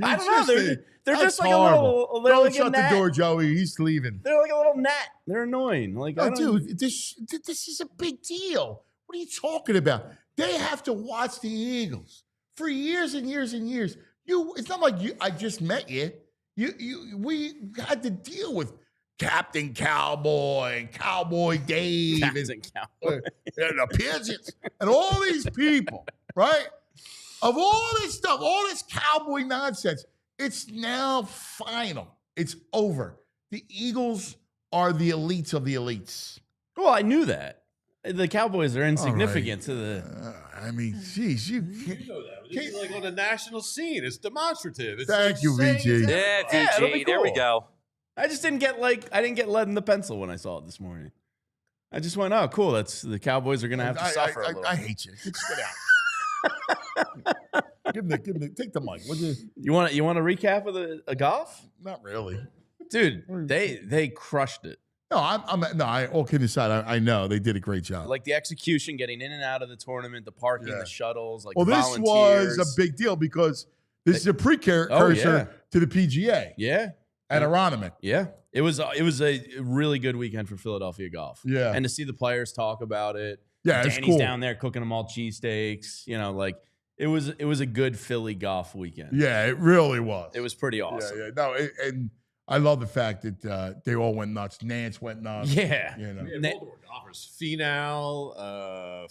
I don't know. They're just like horrible. a little. Don't shut the door, Joey. He's leaving. They're like a little gnat. They're annoying. Like, oh, dude, this is a big deal. What are you talking about? They have to watch the Eagles for years and years and years. It's not like I just met you. We had to deal with Captain Cowboy and Cowboy Dave Captain Cowboy. And the Pigeons and all these people, right? Of all this stuff, all this cowboy nonsense, it's now final. It's over. The Eagles are the elites of the elites. Well, I knew that. The Cowboys are insignificant to the. I mean, geez, you know that. It's like on the national scene. It's demonstrative. It's Thank you, VG. Yeah, VG. It'll be cool. There we go. I just didn't get I didn't get lead in the pencil when I saw it this morning. I just went, oh, cool. That's the Cowboys are going to have to suffer a little. I hate you. Just get out. give him take the mic. You want a recap of the golf? Not really, dude. They crushed it. No, all kidding aside, I know they did a great job. Like the execution, getting in and out of the tournament, the parking, the shuttles, like this was a big deal because this is a precursor to the PGA. Yeah. At Aronimink. Yeah. It was a really good weekend for Philadelphia golf. Yeah. And to see the players talk about it. Yeah, it's Danny's cool. down there cooking them all cheesesteaks. You know, like it was a good Philly golf weekend. Yeah, it really was. It was pretty awesome. Yeah. No, and I love the fact that they all went nuts. Nance went nuts. Yeah. You know. Multiple golfers. Finau,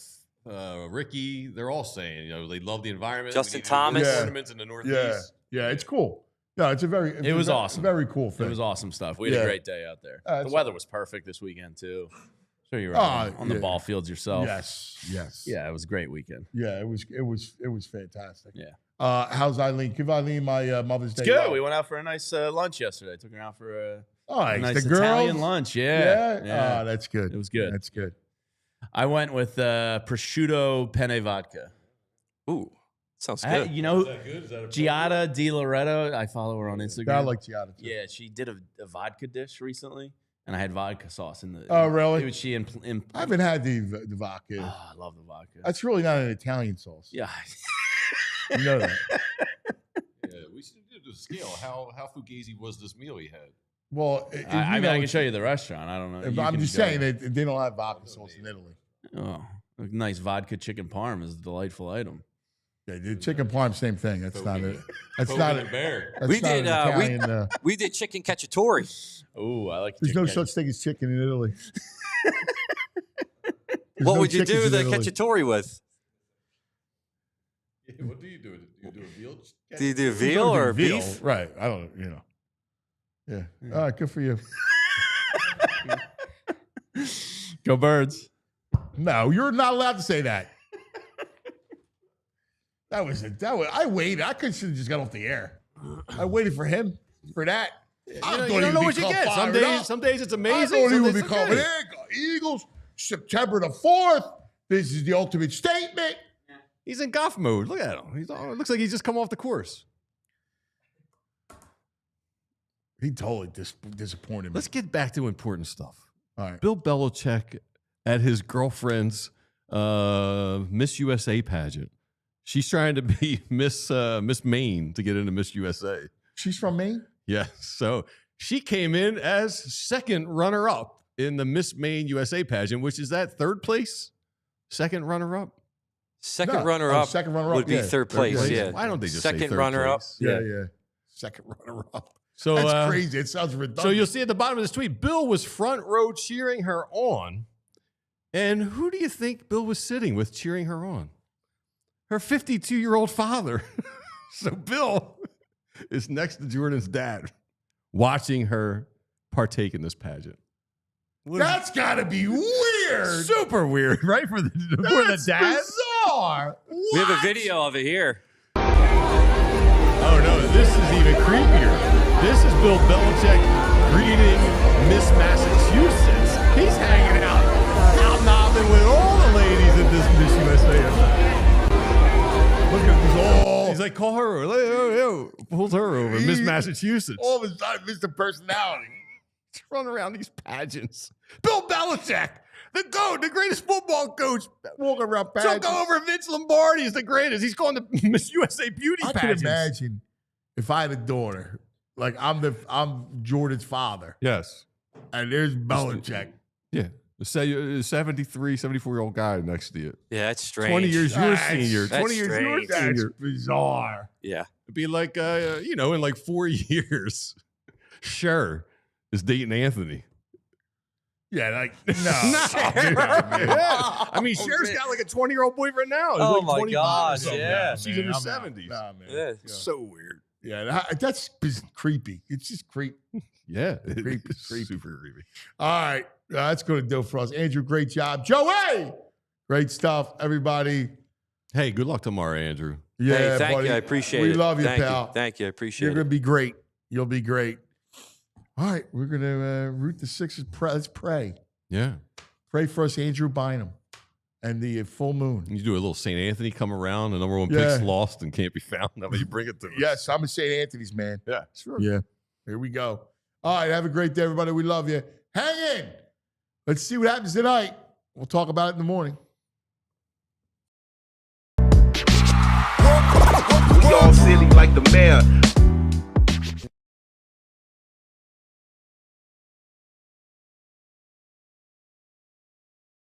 Ricky, they're all saying, they love the environment. Justin Thomas. Tournaments in the Northeast. Yeah, it's cool. No, it was awesome. Very cool thing. It was awesome stuff. We had a great day out there. The weather was perfect this weekend too. Sure, you were on the ball fields yourself. Yes. Yeah, it was a great weekend. Yeah, it was fantastic. Yeah. How's Eileen? Give Eileen my Mother's Day. It's good. We went out for a nice lunch yesterday. Took her out for a nice the Italian lunch. Yeah. Oh, that's good. It was good. That's good. I went with prosciutto penne vodka. Ooh. Sounds good. You know, Is that good? Is that a Giada Di Loretto, I follow her on Instagram. I like Giada too. Yeah, she did a vodka dish recently, and I had vodka sauce in the. Oh, really? I haven't had the vodka. Oh, I love the vodka. That's really not an Italian sauce. Yeah. You know that. Yeah, we should do a scale. How fugazi was this meal he had? Well, I can show you the restaurant. I don't know. I'm just saying that they don't have vodka sauce in Italy. Oh, a nice vodka chicken parm is a delightful item. Yeah, dude, chicken parm, same thing. That's not it. That's not it. We did chicken cacciatore. Oh, I like. There's no such thing as chicken in Italy. What would you do the cacciatore with? What do you do? Do you do a veal? Do you do veal or beef? Right. I don't. Yeah. All right. Good for you. Go Birds. No, you're not allowed to say that. That was. I waited. I could have just got off the air. I waited for him for that. I thought you don't know what you get. Some days it's amazing. I thought he would be coming in. Eagles, September the 4th. This is the ultimate statement. He's in golf mode. Look at him. It looks like he's just come off the course. He totally disappointed me. Let's get back to important stuff. All right. Bill Belichick at his girlfriend's Miss USA pageant. She's trying to be Miss Maine to get into Miss USA. She's from Maine? Yeah. So she came in as second runner-up in the Miss Maine USA pageant, which is that third place? Second runner-up? Second runner-up would be third place. Yeah. Why don't they just second say third runner-up? place? Yeah. Second runner-up. So that's crazy. It sounds redundant. So you'll see at the bottom of this tweet, Bill was front row cheering her on. And who do you think Bill was sitting with cheering her on? Her 52-year-old father. So Bill is next to Jordan's dad watching her partake in this pageant. That's got to be weird. Super weird, right? For the dad? Bizarre. We have a video of it here. Oh, no, this is even creepier. This is Bill Belichick greeting Miss Massachusetts. He's hanging out, hobnobbing with all the ladies at this Miss USA. Look at this. He's like, call her over. Pulls her over. Miss Massachusetts. All of a sudden, Mr. Personality. He's running around these pageants. Bill Belichick, the GOAT, the greatest football coach. Walking around Took pageants. over Vince Lombardi is the greatest. He's going to Miss USA beauty I can pageants. imagine if I had a daughter, like I'm Jordan's father, Yes. and there's Belichick. Yeah. Say a 73, 74-year-old guy next to you. Yeah, that's strange. 20 years you're a That's- senior. that's 20 years you're a strange. That's senior. bizarre. Yeah. It'd be like, in like 4 years, Cher is dating Anthony. Yeah, like no. Yeah. I mean, Cher's got like a 20-year-old boyfriend now. He's Oh like my 25 or gosh, something. yeah. She's in her I'm out. 70s. Nah, man. Yeah. So weird. Yeah, that's creepy. It's just creepy. Yeah. Creepy, It's creepy. super creepy. All right, that's going to do it for us. Andrew, great job. Joey, great stuff. Everybody, Hey, good luck tomorrow, Andrew. yeah, Hey, thank buddy. you. I appreciate it. We love you, Thank pal. You. Thank you. I appreciate You're it. going to be great. You'll be great. All right, we're going to root the Sixers. Let's pray. Yeah. Pray for us, Andrew Bynum, and the full moon. You do a little St. Anthony come around, the number one Yeah. pick's lost and can't be found. How about you bring it to us? Yes, I'm a St. Anthony's man. Yeah, sure. Yeah. Here we go. All right, have a great day, everybody. We love you. Hang in. Let's see what happens tonight. We'll talk about it in the morning. We all silly like the mayor.